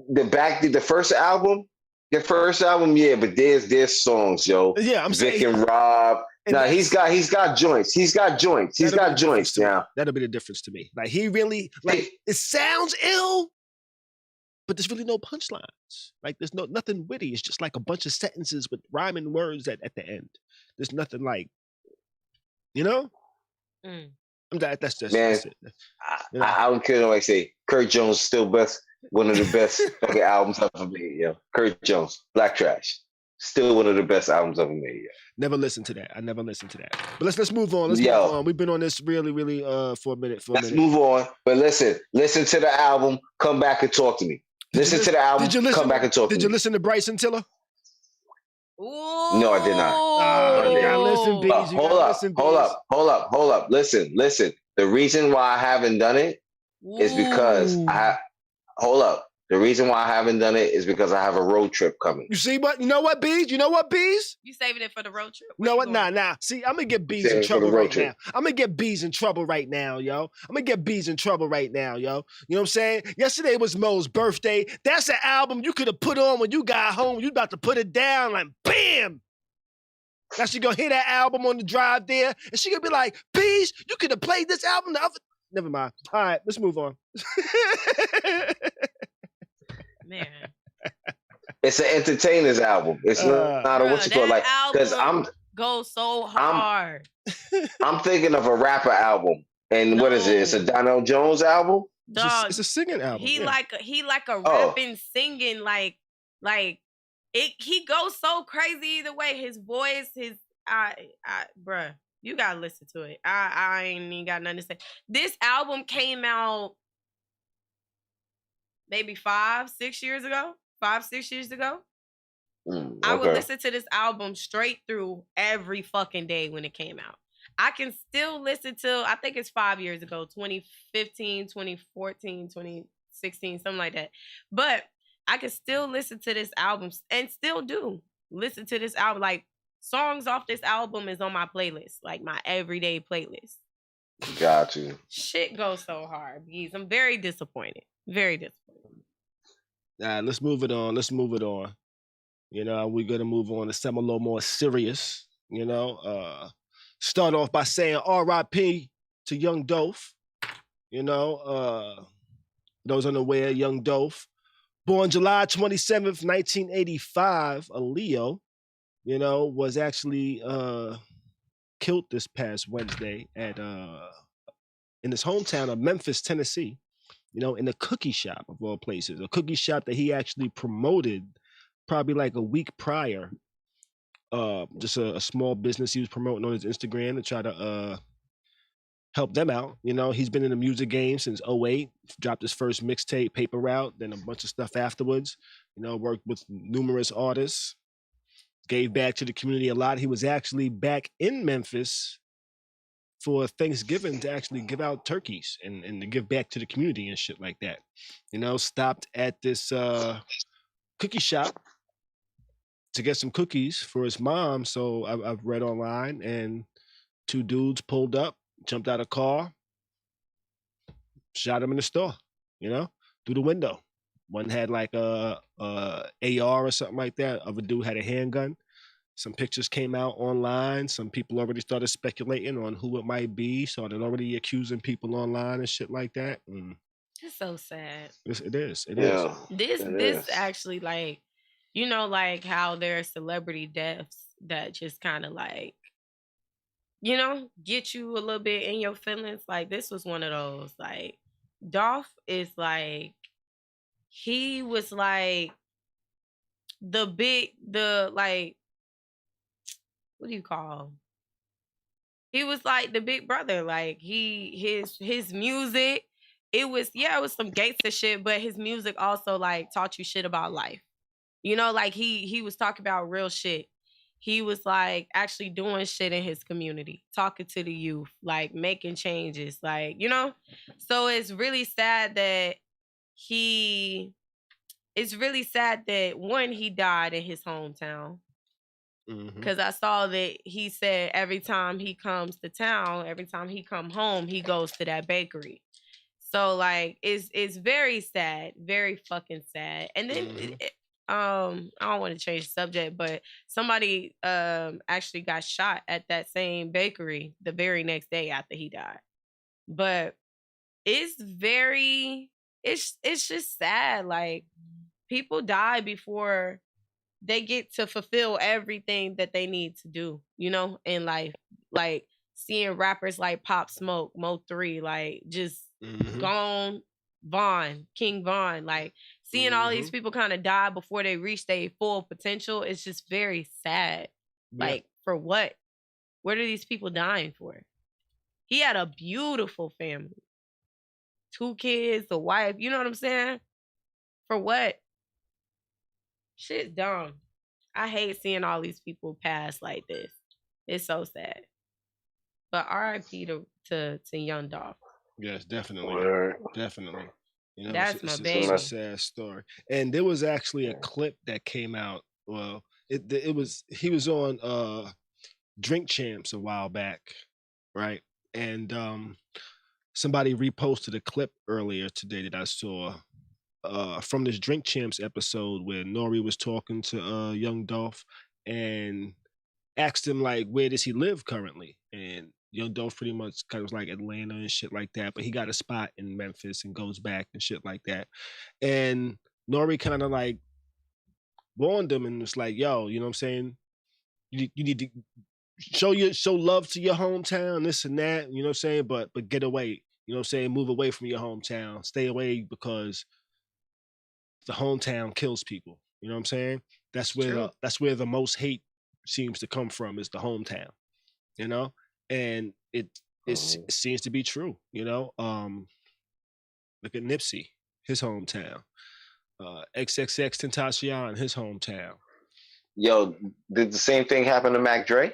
The first album, yeah, but there's songs, yo. Yeah, I'm Vic saying. and Rob. And Nah, he's got joints. He's got joints now. That'll be the difference to me. Like he really, like it sounds ill, but there's really no punchlines. Like there's nothing witty. It's just like a bunch of sentences with rhyming words at the end. There's nothing like, you know? That's just Man, that's it. You know? I don't care what I say. Kurt Jones is still one of the best fucking albums ever made, yo. Kurt Jones, Black Trash. Still one of the best albums ever made, yo. Never listened to that. I never listened to that. But let's move on. Move on. We've been on this really for a minute. Let's move on. But listen to the album. Come back and talk to me. Listen to the album. Come back and talk to me. Did you listen to Bryson Tiller? Ooh. No, I did not. You gotta listen, Bees. Hold up. Listen. The reason why I haven't done it is because The reason why I haven't done it is because I have a road trip coming. You see what? You know what, Bees? You saving it for the road trip? You know what? Nah. See, I'm gonna get Bees in trouble right now. I'm gonna get Bees in trouble right now, yo. You know what I'm saying? Yesterday was Mo's birthday. That's an album you could have put on when you got home. You about to put it down, like, bam! Now she gonna hear that album on the drive there, and she gonna be like, Bees, you could have played this album the other... Never mind. All right, let's move on. Man. It's an entertainer's album. It's not a what you call, like, because I'm go so hard. I'm thinking of a rapper album, and what is it? It's a Donell Jones album. Dog, it's a singing album. He like a rapping, singing, like it. He goes so crazy either way. His voice, bruh, you gotta listen to it. I ain't even got nothing to say. This album came out maybe 5-6 years ago. Okay. I would listen to this album straight through every fucking day when it came out. I can still listen to, I think it's 5 years ago, 2015, 2014, 2016, something like that. But I can still listen to this album and still do listen to this album. Like, songs off this album is on my playlist, like my everyday playlist. Got you. Shit goes so hard, because I'm very disappointed. Very disappointed. Let's move it on. You know, we're gonna move on to something a little more serious. You know, start off by saying R.I.P. to Young Dolph. You know, those unaware, Young Dolph, born July 27th, 1985, a Leo. You know, was actually killed this past Wednesday at in his hometown of Memphis, Tennessee. You know, in a cookie shop of all places, a cookie shop that he actually promoted probably like a week prior. Just a small business he was promoting on his Instagram to try to help them out. You know, he's been in the music game since 2008, dropped his first mixtape, Paper Route, then a bunch of stuff afterwards. You know, worked with numerous artists, gave back to the community a lot. He was actually back in Memphis for Thanksgiving to actually give out turkeys and to give back to the community and shit like that. You know, stopped at this cookie shop to get some cookies for his mom. So I've read online, and two dudes pulled up, jumped out of a car, shot him in the store, you know, through the window. One had like a AR or something like that. Other dude had a handgun. Some pictures came out online. Some people already started speculating on who it might be. Started already accusing people online and shit like that. It's so sad. It is. This actually, like, you know, like how there are celebrity deaths that just kind of like, you know, get you a little bit in your feelings. Like, this was one of those. Like, Dolph is like, he was like what do you call him? He was like the big brother. Like his music, it was some gangster shit, but his music also like taught you shit about life. You know, like he was talking about real shit. He was like actually doing shit in his community, talking to the youth, like making changes, like, you know? So it's really sad that one, he died in his hometown. Because I saw that he said every time he comes to town, every time he come home, he goes to that bakery. So like it's very sad, very fucking sad. And then I don't want to change the subject, but somebody actually got shot at that same bakery the very next day after he died. But it's just sad. Like, people die before they get to fulfill everything that they need to do, you know, in life. Like seeing rappers like Pop Smoke, Mo3, like just gone, King Von, like seeing all these people kind of die before they reach their full potential. It's just very sad. Yeah. Like, for what? What are these people dying for? He had a beautiful family. 2 kids, a wife, you know what I'm saying? For what? Shit's dumb. I hate seeing all these people pass like this. It's so sad. But R.I.P. to Young Dolph. Yes, definitely. Definitely. You know, that's my baby. It's a sad story. And there was actually a clip that came out. Well, he was on Drink Champs a while back, right? And somebody reposted a clip earlier today that I saw from this Drink Champs episode where Nori was talking to Young Dolph and asked him, like, where does he live currently? And Young Dolph pretty much kind of was like Atlanta and shit like that, but he got a spot in Memphis and goes back and shit like that. And Nori kind of like warned him and was like, yo, you know what I'm saying? You need to show love to your hometown, this and that, you know what I'm saying? But get away, you know what I'm saying? Move away from your hometown. Stay away because the hometown kills people. You know what I'm saying? That's where the most hate seems to come from, is the hometown. You know? And it seems to be true, you know? Look at Nipsey, his hometown. XXX Tentacion, his hometown. Yo, did the same thing happen to Mac Dre?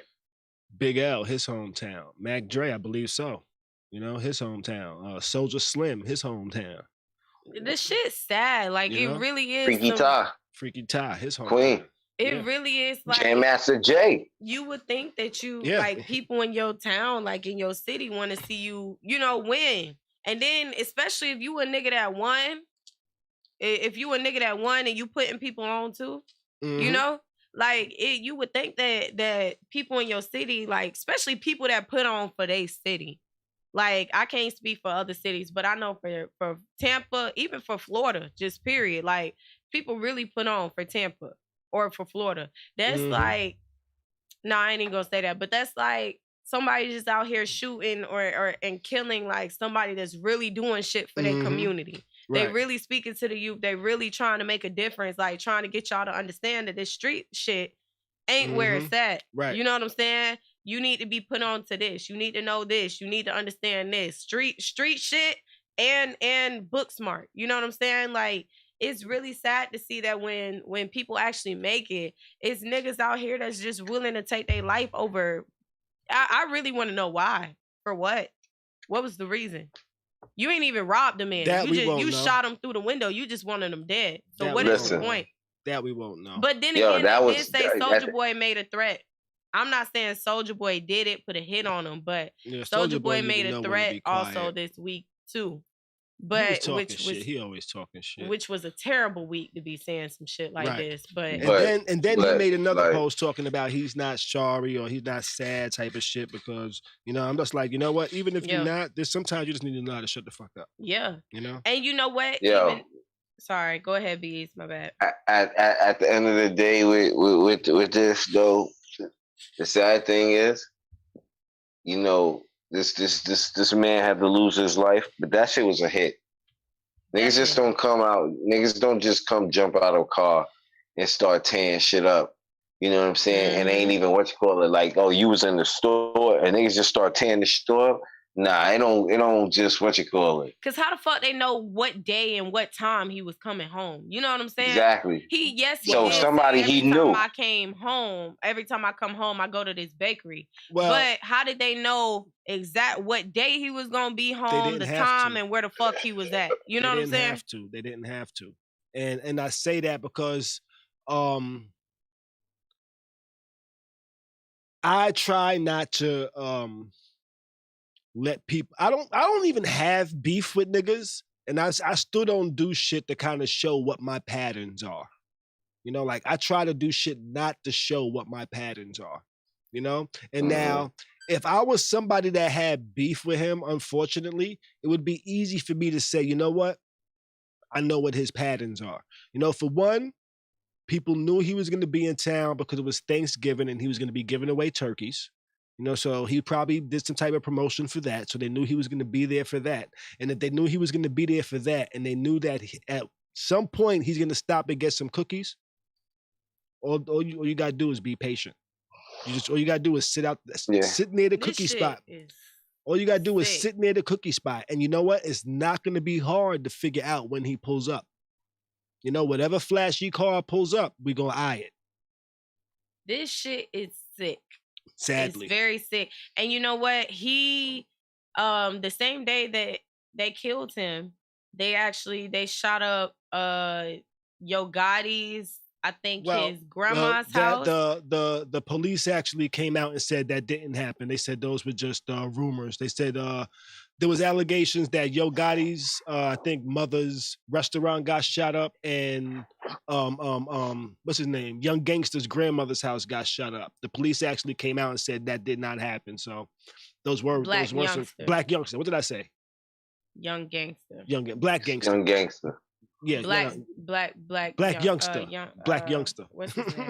Big L, his hometown. Mac Dre, I believe so. You know, his hometown. Soulja Slim, his hometown. This shit's sad. Like, you know? It really is. Freaky Ty, his hometown. Queen. It really is like Jam Master Jay. You would think that like people in your town, like in your city, want to see you, you know, win. And then especially if you a nigga that won, and you putting people on too, you know, like you would think that people in your city, like especially people that put on for their city. Like, I can't speak for other cities, but I know for Tampa, even for Florida, just period. Like, people really put on for Tampa. Or for Florida. That's like, I ain't even gonna say that, but that's like somebody just out here shooting and killing like somebody that's really doing shit for their community. Right. They really speaking to the youth. They really trying to make a difference, like trying to get y'all to understand that this street shit ain't where it's at. Right. You know what I'm saying? You need to be put on to this. You need to know this. You need to understand this. Street shit and book smart. You know what I'm saying? Like, it's really sad to see that when people actually make it, it's niggas out here that's just willing to take their life over. I really want to know why. For what? What was the reason? You ain't even robbed the man. You shot him through the window. You just wanted him dead. So what is the point? That we won't know. But then again, they did say Soulja Boy made a threat. I'm not saying Soulja Boy did it, put a hit on him, but Soulja Boy made a threat also this week too. But he always talking shit. Which was a terrible week to be saying some shit like this. But and then he made another post talking about he's not sorry or he's not sad type of shit because, you know, I'm just like, you know what? Even if you're not, there's sometimes you just need to know how to shut the fuck up. Yeah. You know? And you know what? Sorry, go ahead, Bees. My bad. At the end of the day with this though, the sad thing is, you know, this man had to lose his life, but that shit was a hit. Niggas just don't come out. Niggas don't just come jump out of a car and start tearing shit up You know what I'm saying? And they ain't Mhm. even what you call it, like, oh, you was in the store and niggas just start tearing the store up. Nah, it don't just what you call it. Cause how the fuck they know what day and what time he was coming home? You know what I'm saying? Exactly. He So did somebody say every he time knew. I came home, every time I come home, I go to this bakery. Well, But how did they know exact what day he was gonna be home, didn't the have time, to. and where the fuck he was at? You know They what I'm didn't saying? have to. They didn't have to. And I say that because I try not to let people I don't even have beef with niggas, and I still don't do shit to kind of show what my patterns are. You know, like I try to do shit not to show what my patterns are. You know? And now if I was somebody that had beef with him, unfortunately, it would be easy for me to say, you know what? I know what his patterns are. You know, for one, people knew he was going to be in town because it was Thanksgiving and he was going to be giving away turkeys. You know, so he probably did some type of promotion for that. So they knew he was going to be there for that. And if they knew he was going to be there for that, and they knew that at some point he's going to stop and get some cookies, all you got to do is be patient. All you got to do is sit near the This cookie shit spot. is All you got to do is sick. sit near the cookie spot. And you know what? It's not going to be hard to figure out when he pulls up. You know, whatever flashy car pulls up, we're going to eye it. This shit is sick. Sadly. It's very sick. And you know what? He, the same day that they killed him, they shot up Yo Gotti's, I think his grandma's house. The police actually came out and said that didn't happen. They said those were just rumors. They said there was allegations that Yo Gotti's, I think mother's restaurant got shot up, and what's his name? Young Gangster's grandmother's house got shot up. The police actually came out and said that did not happen. So those were Black some Youngster. Black Youngster. What did I say? Young Gangster. Black Gangster. Young Gangster. Yeah, Black Youngster. Black Youngster. What's his name?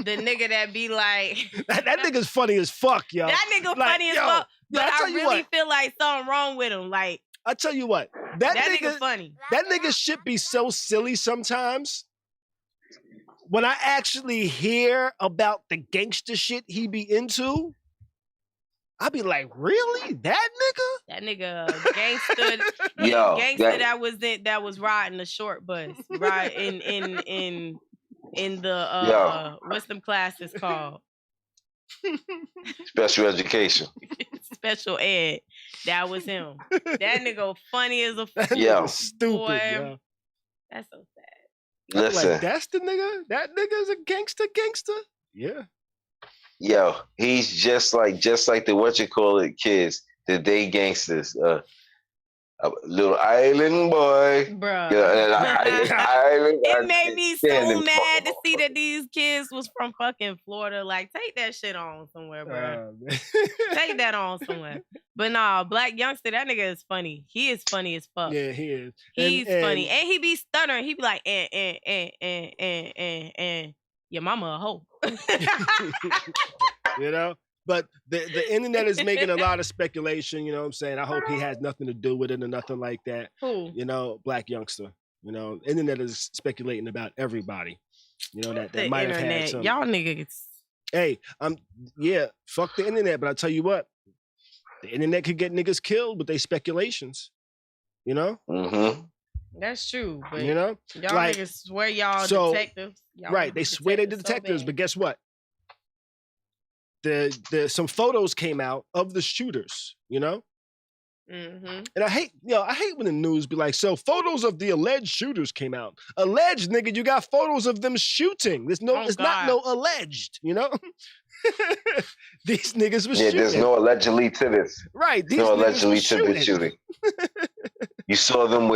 The nigga that be like that nigga's funny as fuck, yo. That nigga funny as fuck. But I really feel like something wrong with him. Like, I tell you what, that nigga funny. That nigga shit be so silly sometimes. When I actually hear about the gangster shit he be into, I be like, really? That nigga? That nigga gangster. Yo, gangster that was riding the short bus. Right in the what's them classes called? Special education. Special ed. That was him. That nigga funny as a fool. Yo. Stupid, boy. yo. That's so sad. Listen. Like, that's the nigga? That nigga's a gangster? Yeah. Yo, he's just like the what you call it kids, the day gangsters. Little island boy. Bruh. It made me so mad to see that these kids was from fucking Florida. Like, take that shit on somewhere, bro. Take that on somewhere. But nah, Black Youngster, that nigga is funny. He is funny as fuck. Yeah, he is. He's funny. And he be stuttering. He be like, your mama a hoe. You know? But the internet is making a lot of speculation, you know what I'm saying? I hope he has nothing to do with it or nothing like that. Who? You know, Black Youngster. You know, internet is speculating about everybody. You know, that might have had some. Y'all niggas. Hey, fuck the internet, but I tell you what, the internet could get niggas killed with their speculations. You know? Mm-hmm. That's true. But you know? Y'all like, niggas swear y'all detectives. Y'all right, they swear they're detectives, but guess what? Some photos came out of the shooters, you know? Mm-hmm. And I hate when the news be like, so photos of the alleged shooters came out. Alleged, nigga, you got photos of them shooting. It's not no alleged, you know? These niggas was shooting. Yeah, there's no allegedly to this. Right. These no niggas allegedly to this shooting. You saw them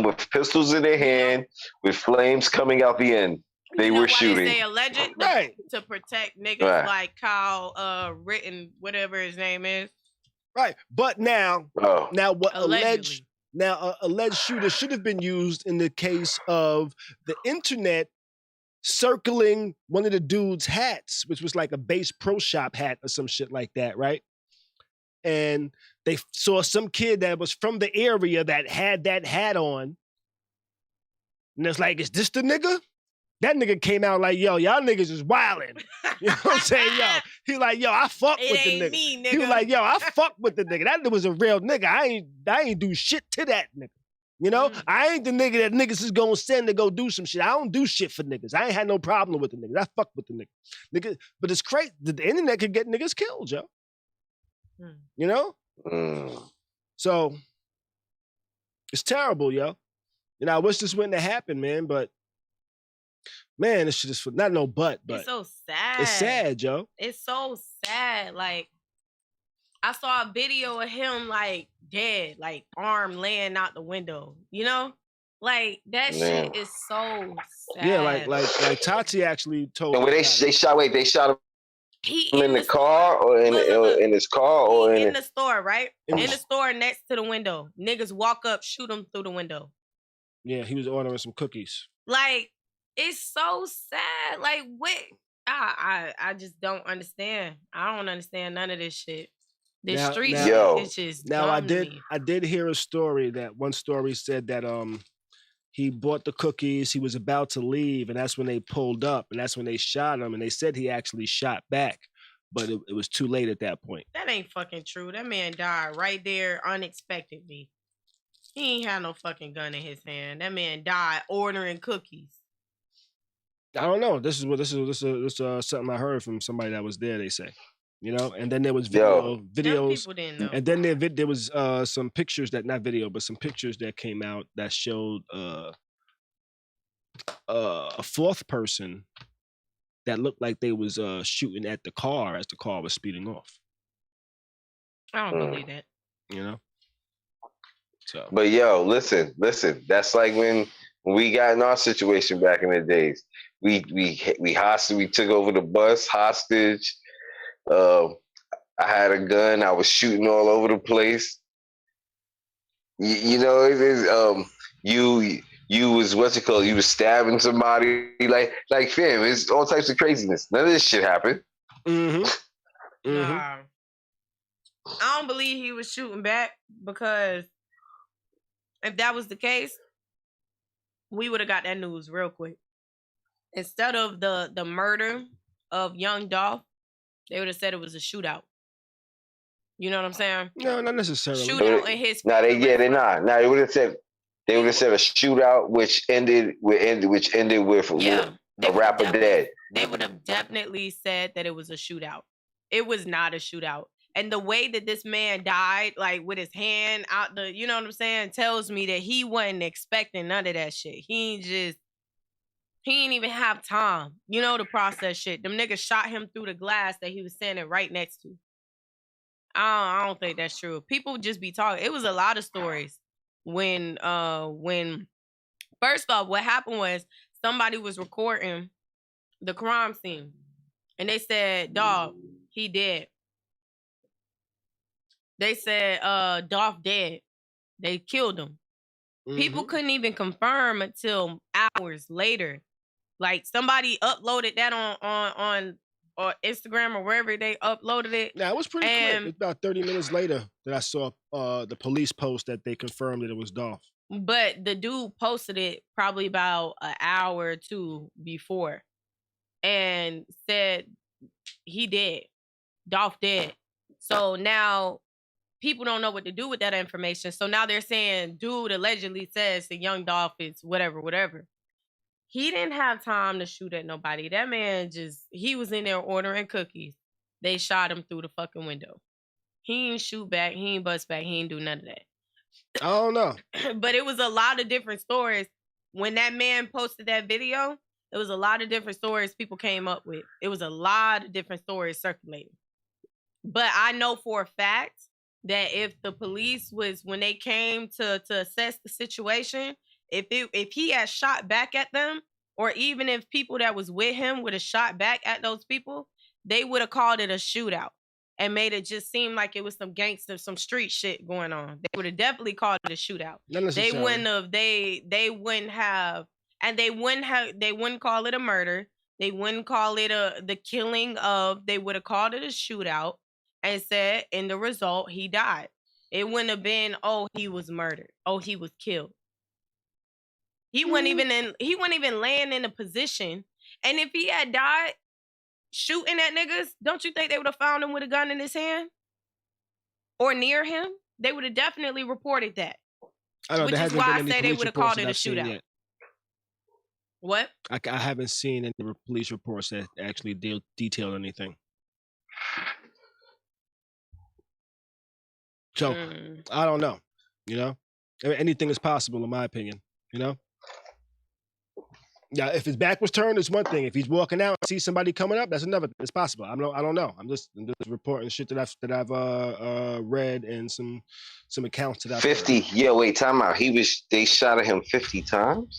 with pistols in their hand, with flames coming out the end. They were shooting. They say alleged, right, to protect niggas like Kyle Rittenhouse, whatever his name is. Right, but now what allegedly. Alleged shooter should have been used in the case of the internet circling one of the dude's hats, which was like a Bass Pro Shop hat or some shit like that, right? And they saw some kid that was from the area that had that hat on, and it's like, is this the nigga That nigga came out like, yo, y'all niggas is wildin'. You know what I'm saying? Yo, he like, yo, I fuck It with the ain't nigga. me, nigga. He was like, yo, I fuck with the nigga. That nigga was a real nigga. I ain't do shit to that nigga. You know, I ain't the nigga that niggas is gonna send to go do some shit. I don't do shit for niggas. I ain't had no problem with the niggas. I fuck with the nigga. But it's crazy. The internet could get niggas killed, yo. You know? So it's terrible, yo. You know, I wish this wouldn't have happened, man, but man, this shit is not no but it's so sad. It's sad, yo. It's so sad. Like, I saw a video of him like dead, like arm laying out the window. You know, like that shit is so sad. Yeah, like Tati actually told. And when they shot him in the car or in his car or in the store, right? In the store next to the window. Niggas walk up, shoot him through the window. Yeah, he was ordering some cookies. Like, it's so sad. Like, what? I just don't understand. I don't understand none of this shit. The street is just now I dumb did hear a story that one story said that he bought the cookies, he was about to leave, and that's when they pulled up, and that's when they shot him, and they said he actually shot back, but it was too late at that point. That ain't fucking true. That man died right there unexpectedly. He ain't had no fucking gun in his hand. That man died ordering cookies. I don't know. This is something I heard from somebody that was there. They say, you know, and then there was videos, people didn't know. And then there was some pictures not video, but some pictures that came out that showed a fourth person that looked like they was shooting at the car as the car was speeding off. I don't believe that. You know. So. But yo, listen. That's like when we got in our situation back in the days. We took over the bus hostage. I had a gun. I was shooting all over the place. You know, it is. You was what's it called? You was stabbing somebody. Like fam, it's all types of craziness. None of this shit happened. Nah. I don't believe he was shooting back, because if that was the case, we would have got that news real quick. Instead of the murder of Young Dolph, they would have said it was a shootout. You know what I'm saying? No, not necessarily. Shootout in his. They're not. Now they would have said a shootout, which ended with a rapper dead. They would have definitely said that it was a shootout. It was not a shootout. And the way that this man died, like with his hand out the, you know what I'm saying, tells me that he wasn't expecting none of that shit. He ain't even have time, you know, to process shit. Them niggas shot him through the glass that he was standing right next to. I don't think that's true. People just be talking. It was a lot of stories when first off, what happened was somebody was recording the crime scene, and they said, "Dog, he dead." They said, Dolph dead. They killed him. Mm-hmm. People couldn't even confirm until hours later. Like, somebody uploaded that on Instagram or wherever they uploaded it. Yeah, it was pretty quick. It was about 30 minutes later that I saw the police post that they confirmed that it was Dolph. But the dude posted it probably about an hour or two before and said he dead. Dolph dead. So now people don't know what to do with that information. So now they're saying, dude allegedly says the Young Dolph is whatever. He didn't have time to shoot at nobody. That man he was in there ordering cookies. They shot him through the fucking window. He ain't shoot back. He ain't bust back. He ain't do none of that. I don't know. But it was a lot of different stories. When that man posted that video, it was a lot of different stories people came up with. It was a lot of different stories circulating. But I know for a fact that if the police when they came to assess the situation, if he had shot back at them, or even if people that was with him would have shot back at those people, they would have called it a shootout and made it just seem like it was some gangster, some street shit going on. They would have definitely called it a shootout. They wouldn't have, and they wouldn't call it a murder. They wouldn't call it the killing of, they would have called it a shootout and said in the result, he died. It wouldn't have been, oh, he was murdered. Oh, he was killed. He wasn't even laying in a position. And if he had died shooting at niggas, don't you think they would have found him with a gun in his hand? Or near him? They would have definitely reported that. I know, which is why I say they would have called it a shootout. What? I haven't seen any police reports that actually detail anything. So, I don't know, you know? I mean, anything is possible in my opinion, you know? Yeah, if his back was turned, it's one thing. If he's walking out and sees somebody coming up, that's another thing. It's possible. I don't know. I'm just reporting shit that I've read and some accounts that I've 50. heard. Yeah, wait, time out. They shot at him 50 times?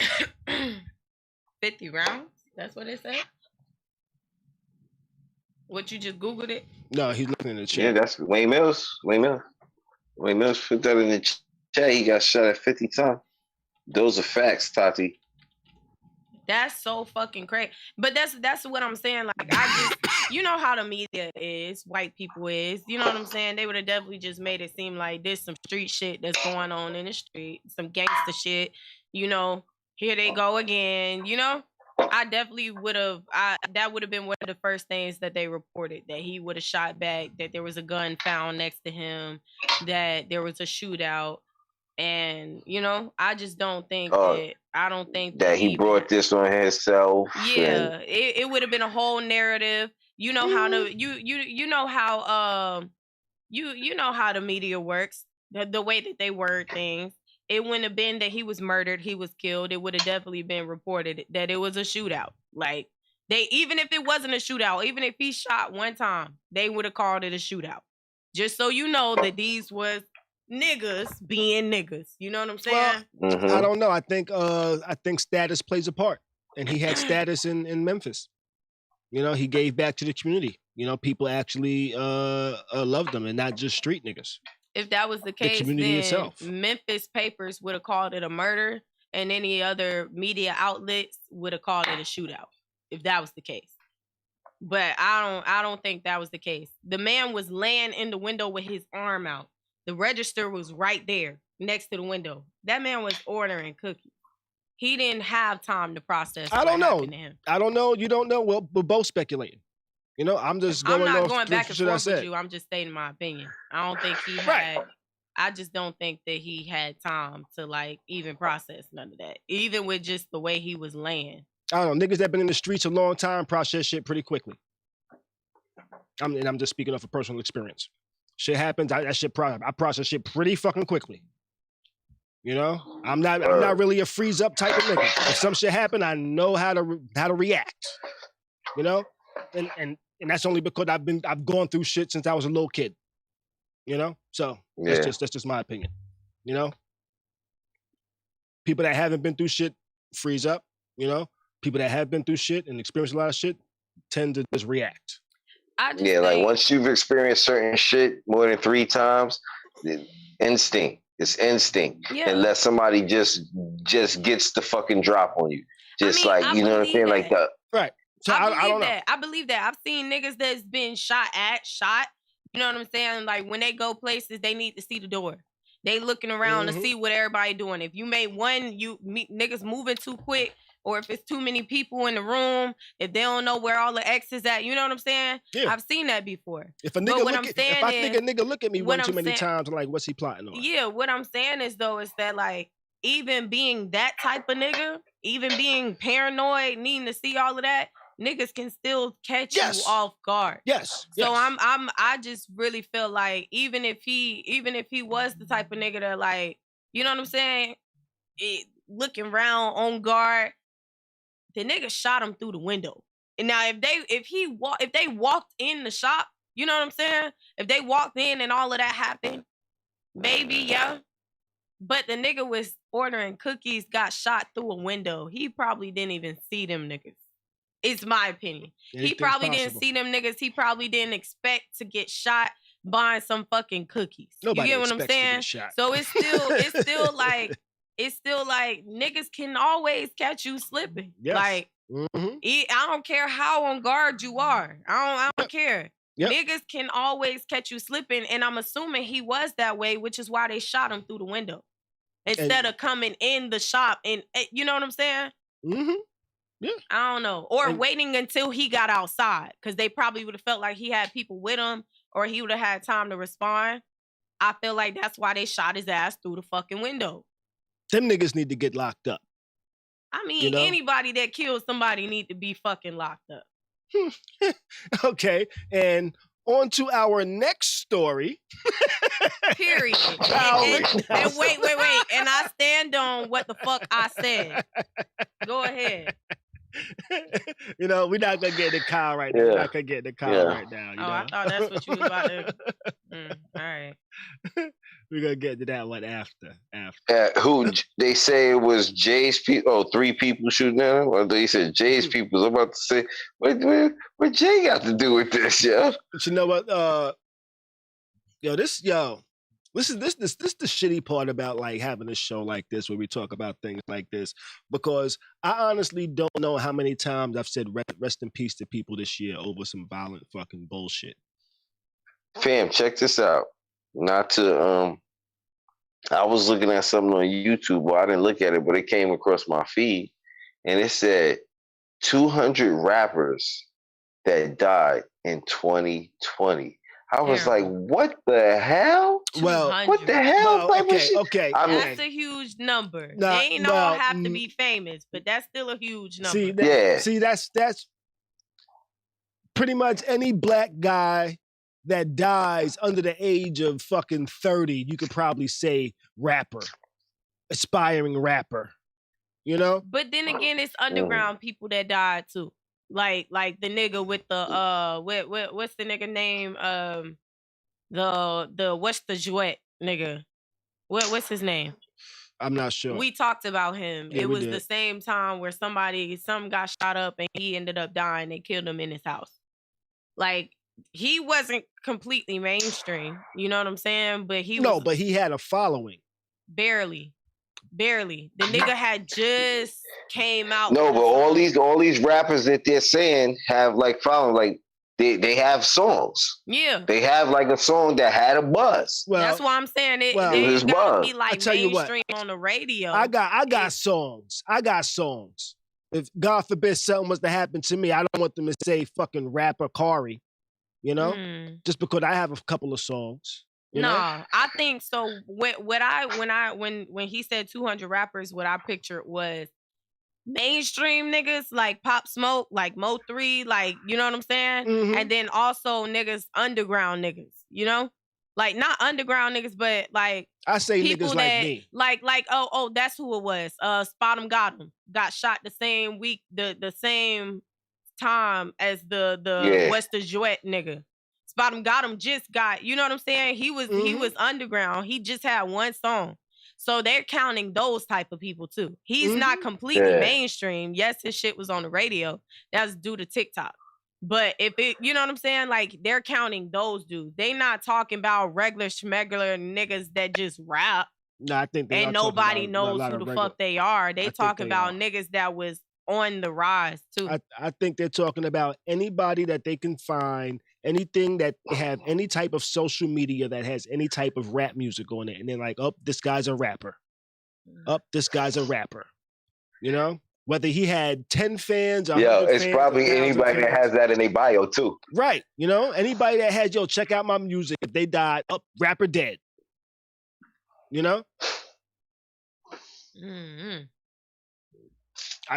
50 rounds? That's what it said? What, you just Googled it? No, he's looking in the chat. Yeah, that's Wayne Mills. Wayne Mills put that in the chat. He got shot at 50 times. Those are facts, Tati. That's so fucking crazy. But that's what I'm saying. Like, I just, you know how the media is, white people is. You know what I'm saying? They would have definitely just made it seem like there's some street shit that's going on in the street, some gangster shit. You know, here they go again. You know, I definitely would have. That would have been one of the first things that they reported, that he would have shot back, that there was a gun found next to him, that there was a shootout. And you know, I just don't think that he brought this on himself. Yeah, it would have been a whole narrative. You know how you know how you know how the media works, the way that they word things. It wouldn't have been that he was murdered, he was killed. It would have definitely been reported that it was a shootout. Like, even if it wasn't a shootout, even if he shot one time, they would have called it a shootout. Just so you know that these was niggas being niggas. You know what I'm saying? Well, I don't know. I think status plays a part. And he had status in Memphis. You know, he gave back to the community. You know, people actually loved him, and not just street niggas. If that was the case, the community then itself. Memphis papers would have called it a murder, and any other media outlets would have called it a shootout. If that was the case. But I don't think that was the case. The man was laying in the window with his arm out. The register was right there next to the window. That man was ordering cookies. He didn't have time to process. I don't know. To him. I don't know. You don't know. Well, we're both speculating. You know, I'm just going. I'm not going back and forth with you. I'm just stating my opinion. I don't think he had. I just don't think that he had time to like even process none of that. Even with just the way he was laying. I don't know. Niggas that been in the streets a long time process shit pretty quickly. I'm just speaking off of personal experience. Shit happens. I process shit pretty fucking quickly. You know, I'm not really a freeze up type of nigga. If some shit happen, I know how to react. You know, and that's only because I've gone through shit since I was a little kid. You know, so that's just my opinion. You know, people that haven't been through shit freeze up. You know, people that have been through shit and experienced a lot of shit tend to just react. Like once you've experienced certain shit more than 3 times, instinct. It's instinct. Yeah. Unless somebody just gets the fucking drop on you. Just like, you know what I'm saying? Like that. Right. So I don't know. I believe that. I've seen niggas that's been shot. You know what I'm saying? Like when they go places, they need to see the door. They looking around to see what everybody doing. If you made niggas moving too quick, or if it's too many people in the room, if they don't know where all the X is at, you know what I'm saying? Yeah. I've seen that before. If I think a nigga look at me one too many times, I'm like, what's he plotting on? Yeah, what I'm saying is that like, even being that type of nigga, even being paranoid, needing to see all of that, niggas can still catch you off guard. Yes. So I just really feel like even if he was the type of nigga that, like, you know what I'm saying, looking around on guard, the nigga shot him through the window. And now if they walked in the shop, you know what I'm saying? If they walked in and all of that happened, maybe, yeah. But the nigga was ordering cookies, got shot through a window. He probably didn't even see them niggas. It's my opinion. He probably didn't see them niggas. He probably didn't expect to get shot buying some fucking cookies. Nobody you get what I'm saying? So it's still like niggas can always catch you slipping. Yes. Like I don't care how on guard you are. I don't care. Yep. Niggas can always catch you slipping, and I'm assuming he was that way, which is why they shot him through the window. instead of coming in the shop and you know what I'm saying? Mm-hmm. Yeah. I don't know. Or waiting until he got outside because they probably would have felt like he had people with him or he would have had time to respond. I feel like that's why they shot his ass through the fucking window. Them niggas need to get locked up. I mean, anybody that kills somebody need to be fucking locked up. Okay, and on to our next story. Period. And wait. And I stand on what the fuck I said. Go ahead. We're not gonna get into Kyle right now. We're not gonna get into Kyle right now. I thought that's what you was about to. All right. We're gonna get to that one after. Who they say it was Jay's people? Oh, 3 people shooting at him. Or they said Jay's people. I'm about to say, what Jay got to do with this, yo? But you know what? This is the shitty part about like having a show like this where we talk about things like this, because I honestly don't know how many times I've said rest in peace to people this year over some violent fucking bullshit. Fam, check this out. Not to I was looking at something on YouTube. Well, I didn't look at it, but it came across my feed, and it said 200 rappers that died in 2020. I was like, what the hell? Well, what the hell? Okay. That's a huge number. They ain't all have to be famous, but that's still a huge number. See, that's pretty much any black guy that dies under the age of fucking 30, you could probably say rapper, aspiring rapper, But then again, it's underground people that died too. Like the nigga with the what's the nigga name? The what's the Jouet nigga? What's his name? I'm not sure. We talked about him. Yeah, it was the same time where some got shot up and he ended up dying. They killed him in his house. Like, he wasn't completely mainstream. You know what I'm saying? But but he had a following. Barely. The nigga had just came out. No, but all these rappers that they're saying have like following, like they have songs. Yeah. They have like a song that had a buzz. Well, that's why I'm saying they gotta be like mainstream on the radio. I got songs. If God forbid something was to happen to me, I don't want them to say fucking rapper Khary. Just because I have a couple of songs. I think so. When he said 200 rappers, what I pictured was mainstream niggas like Pop Smoke, like Mo 3, like, you know what I'm saying? Mm-hmm. And then also niggas, underground niggas, Like, not underground niggas, but like I say people niggas that, like me. Like that's who it was. Spot got him. Got shot the same week, the same time as the Western Jouet nigga. Spot got him just got, you know what I'm saying? He was underground. He just had one song. So they're counting those type of people too. He's not completely mainstream. Yes, his shit was on the radio. That's due to TikTok. But if it, you know what I'm saying? Like, they're counting those dudes. They not talking about regular schmegular niggas that just rap. No, I think and nobody knows who the fuck they are. They talk about niggas that was on the rise too. I think they're talking about anybody that they can find, anything that have any type of social media that has any type of rap music on it. And they're like, oh, this guy's a rapper. This guy's a rapper. Whether he had 10 fans or it's probably anybody that has that in their bio too. Right. Anybody that has, check out my music. If they died, rapper dead. Mm-hmm.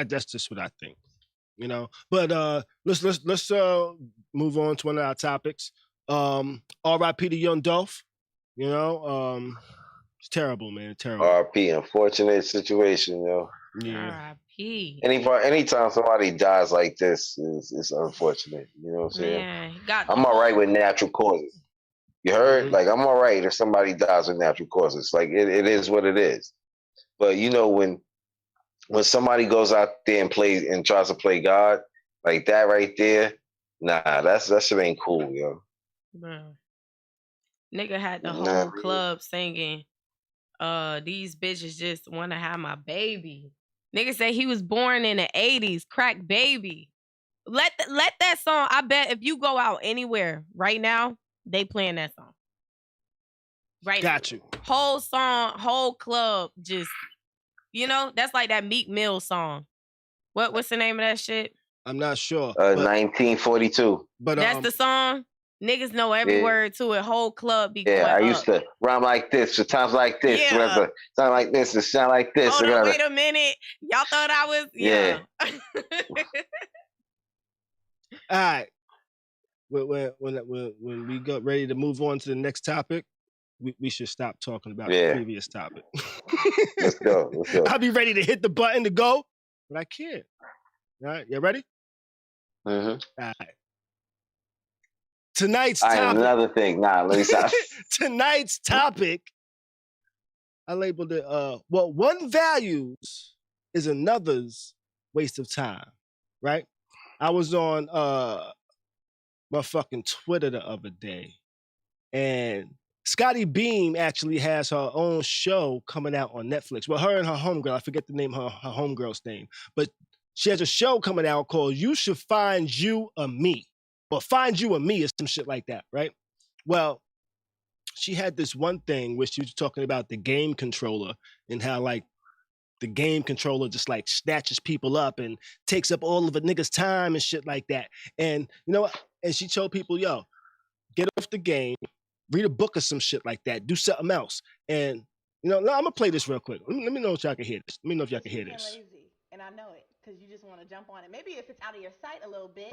That's just what I think. But let's move on to one of our topics. R.I.P. to Young Dolph. It's terrible, man. Terrible. R.I.P. Unfortunate situation, Yeah. R.I.P. Anytime somebody dies like this is unfortunate. You know what I'm saying? Yeah, I'm all right with natural causes. You heard? Mm-hmm. Like, I'm all right if somebody dies with natural causes. Like, it is what it is. But when somebody goes out there and tries to play God like that right there, nah, that shit ain't cool, yo. Bro. Nigga had the whole club singing, these bitches just want to have my baby. Nigga said he was born in the 80s, crack baby. Let that song, I bet if you go out anywhere right now, they playing that song. right Got now. you. Whole song, whole club, just that's like that Meek Mill song. What's the name of that shit? I'm not sure. 1942. But That's the song. Niggas know every word to it. Whole club be going I up. used to rhyme like this for times like this. Yeah. Sound like this and sound like this. Hold on, wait a minute. Y'all thought I was All right. When we got ready to move on to the next topic, we should stop talking about the previous topic. Let's go. I'll be ready to hit the button to go, but I can't. All right, you ready? Mm-hmm. All right. Tonight's topic. Another thing. Nah, let me stop. Tonight's topic, I labeled it, what one values is another's waste of time, right? I was on my fucking Twitter the other day, and Scotty Beam actually has her own show coming out on Netflix. Well, her and her homegirl, I forget the name, her homegirl's name, but she has a show coming out called You Should Find You a Me, or Find You a Me, or some shit like that, right? Well, she had this one thing where she was talking about the game controller and how like the game controller just like snatches people up and takes up all of a nigga's time and shit like that. And you know what? And she told people, yo, get off the game, read a book or some shit like that, do something else. And I'm gonna play this real quick. Let me know if y'all can hear this. Let me know if y'all can hear this. Lazy, and I know it, because you just want to jump on it. Maybe if it's out of your sight a little bit,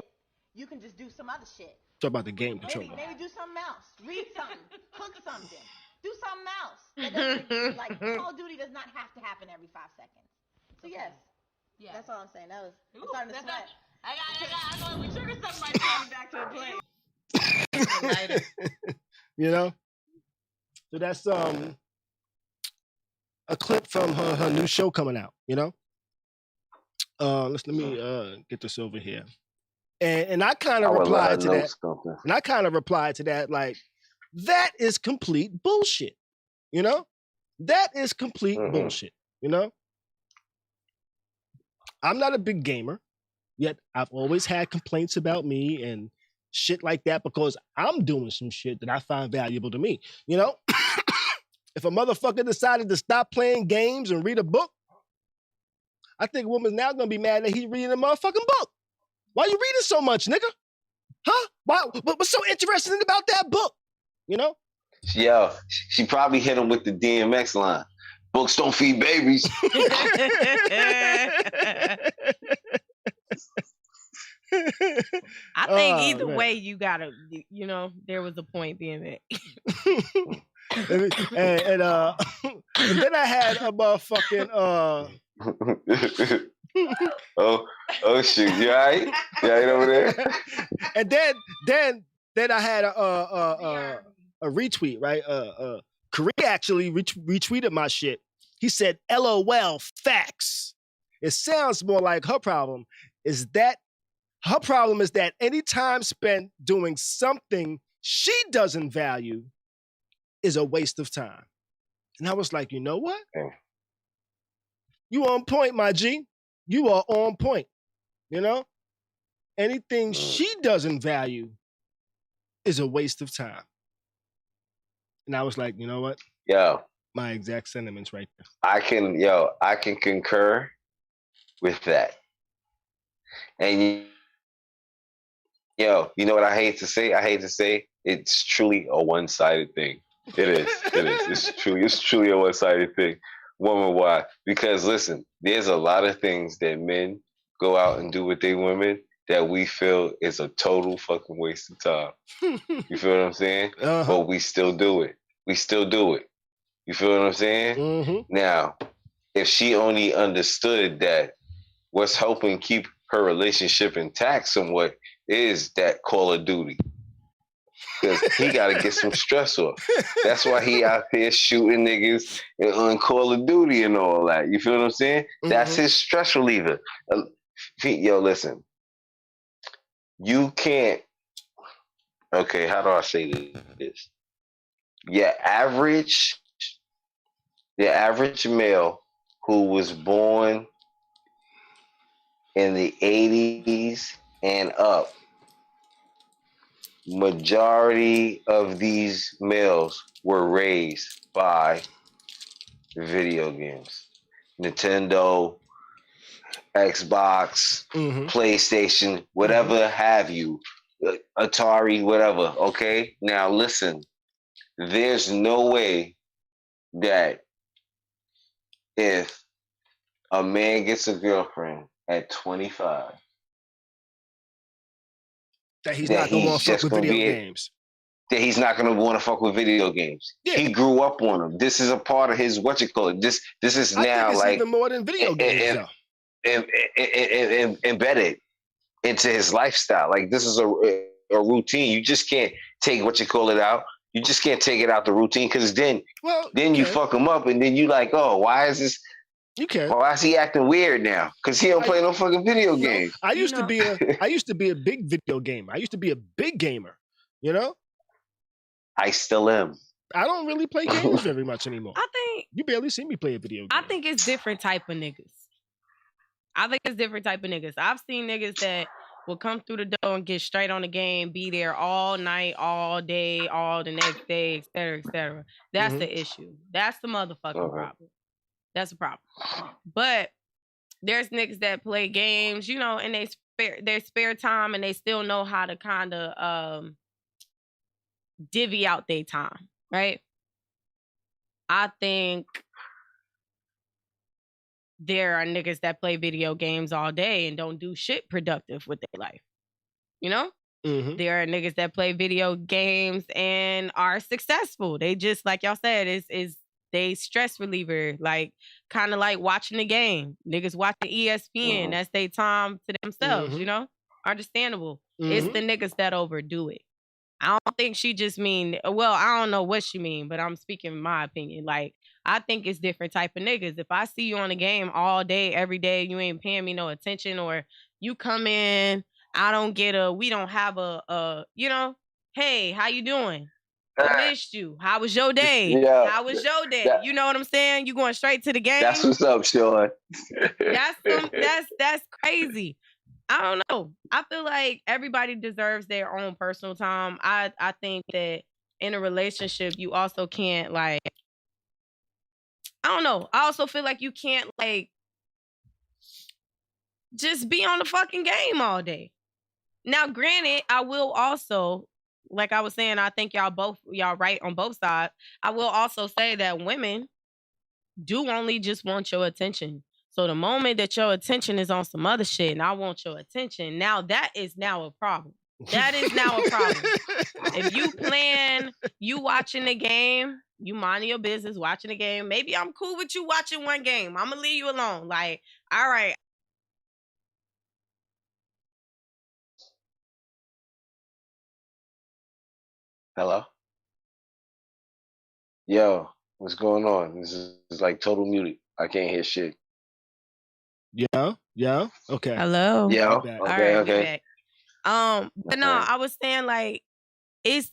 you can just do some other shit. Talk about the game controller. Maybe do something else. Read something. Cook something. Do something else. That doesn't, like, Call of Duty does not have to happen every 5 seconds. So yes, that's all I'm saying. That was I'm starting to sweat. I know we triggered something by coming back to a place. So that's a clip from her new show coming out. Let me get this over here. And I kind of replied to that. And I kind of replied to that like, that is complete bullshit. That is complete bullshit. I'm not a big gamer, yet I've always had complaints about me and shit like that because I'm doing some shit that I find valuable to me. If a motherfucker decided to stop playing games and read a book, I think a woman's now gonna be mad that he's reading a motherfucking book. Why you reading so much, nigga? Huh? What's so interesting about that book? Yo, she probably hit him with the DMX line. Books don't feed babies. I think either way you gotta, there was a point being made. and then I had a motherfucking oh shoot, you all right? You all right over there? And then I had a retweet, right? Khary actually retweeted my shit. He said, LOL, facts. It sounds more like her problem is that any time spent doing something she doesn't value is a waste of time. And I was like, you know what? You on point, my G. You are on point. Anything she doesn't value is a waste of time. And I was like, you know what? Yo. My exact sentiments right there. I can concur with that. And you know what I hate to say? I hate to say it's truly a one-sided thing. It is. It's truly a one-sided thing. Woman, why? Because listen, there's a lot of things that men go out and do with their women that we feel is a total fucking waste of time. You feel what I'm saying? But we still do it. You feel what I'm saying? Mm-hmm. Now, if she only understood that what's helping keep her relationship intact somewhat is that Call of Duty. Because he got to get some stress off. That's why he out there shooting niggas on Call of Duty and all that. You feel what I'm saying? Mm-hmm. That's his stress reliever. Yo, listen. You can't... Okay, how do I say this? Your average male who was born in the 80s and up majority of these males were raised by video games. Nintendo, Xbox, PlayStation, whatever have you, Atari, whatever. Okay, now listen, there's no way that if a man gets a girlfriend at 25, that he's not going to want to fuck with video games. That he's not going to want to fuck with video games. Yeah. He grew up on them. This is a part of his This is now I think it's like even more than video games, embedded into his lifestyle. Like this is a routine. You just can't take it out. You just can't take it out the routine because then you fuck him up and then you like, oh, why is this? You can. Why is he acting weird now? Because he don't play no fucking video games. I used to be a big video gamer. I used to be a big gamer. You know. I still am. I don't really play games very much anymore. I think you barely see me play a video game. I think it's different type of niggas. I've seen niggas that will come through the door and get straight on the game, be there all night, all day, all the next day, et cetera, et cetera. That's the issue. That's the motherfucking problem. That's the problem. But there's niggas that play games, you know, in their spare time, and they still know how to kind of divvy out their time, right? I think there are niggas that play video games all day and don't do shit productive with their life. You know? There are niggas that play video games and are successful. They just, like y'all said, is they stress reliever, like kind of like watching the game. Niggas watching ESPN, that's their time to themselves, you know? Understandable. It's the niggas that overdo it. I don't think she just mean, well, I don't know what she mean, but I'm speaking my opinion. Like, I think it's different type of niggas. If I see you on the game all day, every day, you ain't paying me no attention, or you come in, we don't have you know, hey, how you doing? I missed you. How was your day? Yeah. How was your day? You know what I'm saying? You going straight to the game? That's what's up, Sean. That's crazy. I don't know. I feel like everybody deserves their own personal time. I think that in a relationship, you also can't, like, I don't know. I also feel like you can't, like, just be on the fucking game all day. Now, granted, I will also, like I was saying, I think y'all right on both sides. I will also say that women do only just want your attention. So the moment that your attention is on some other shit and I want your attention, now that is now a problem. That is now a problem. If you watching the game, you minding your business, watching the game. Maybe I'm cool with you watching one game. I'm going to leave you alone. Like, all right. Hello? Yo, what's going on? This is like total muted. I can't hear shit. Yeah. Okay. Hello. Yeah. Okay. All right, okay. But no, I was saying, like, it's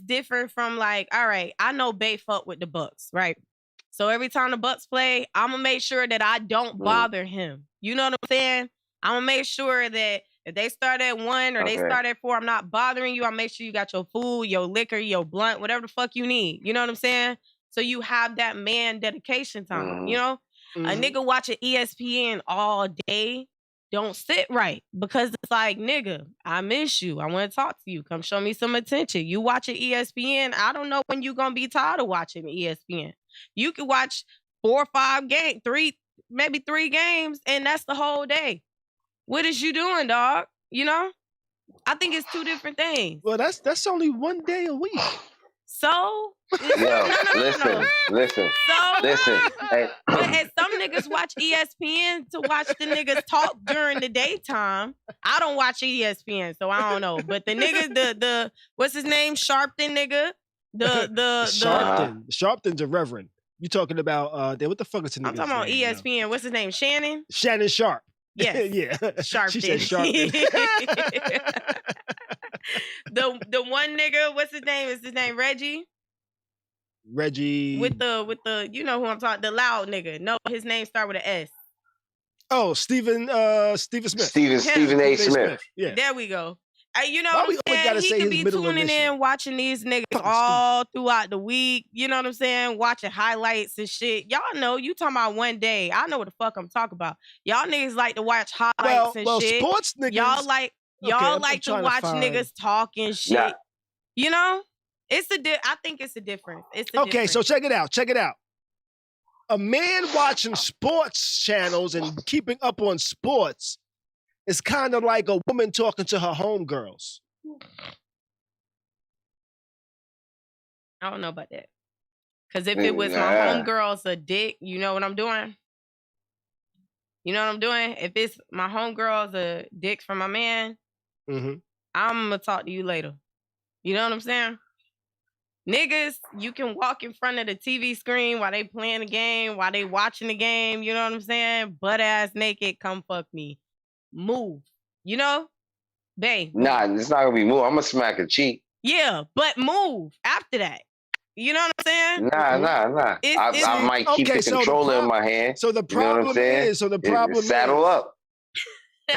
different from, like, all right, I know Bay fuck with the Bucks, right? So every time the Bucks play, I'm gonna make sure that I don't bother him. You know what I'm saying? I'm gonna make sure that if they start at 1 or they start at 4, I'm not bothering you. I'll make sure you got your food, your liquor, your blunt, whatever the fuck you need. You know what I'm saying? So you have that man dedication time, you know? A nigga watching ESPN all day don't sit right, because it's like, nigga, I miss you. I want to talk to you. Come show me some attention. You watching ESPN. I don't know when you gonna be tired of watching ESPN. You can watch 4 or 5 games, 3 games, and that's the whole day. What is you doing, dog? You know? I think it's 2 different things. Well, that's only 1 day a week. So, yo, listen. Hey. But some niggas watch ESPN to watch the niggas talk during the daytime. I don't watch ESPN, so I don't know. But the nigga, the what's his name, Sharpton nigga, Sharpton's a reverend. You talking about what the fuck is his name? I'm talking about ESPN. You know? What's his name? Shannon Sharp. Yes. Yeah. Sharpton. She said Sharpton. The one nigga, what's his name? Is his name Reggie? With the you know who I'm talking, the loud nigga. No, his name start with an S. Oh, Stephen Smith. Stephen A. Smith. Yeah. There we go. You know Why what we I'm always saying? gotta He say could his be middle tuning initial? in, watching these niggas Fucking all throughout the week. You know what I'm saying? Watching highlights and shit. Y'all know, you talking about one day. I know what the fuck I'm talking about. Y'all niggas like to watch highlights and Well, shit. sports niggas. Y'all like I'm to trying watch find- niggas talking shit. Nah. You know? I think it's a difference. Okay, so check it out. Check it out. A man watching sports channels and keeping up on sports is kind of like a woman talking to her homegirls. I don't know about that. Because if it was my homegirl's a dick, you know what I'm doing? You know what I'm doing? If it's my homegirl's a dick for my man, I'm going to talk to you later. You know what I'm saying? Niggas, you can walk in front of the TV screen while they playing the game, while they watching the game, you know what I'm saying? Butt ass naked, come fuck me. Move. You know? Babe. Nah, it's not gonna be move. I'm gonna smack a cheek. Yeah, but move after that. You know what I'm saying? Nah. I might keep the controller in my hand. So the You know what I'm problem saying? is, saddle up.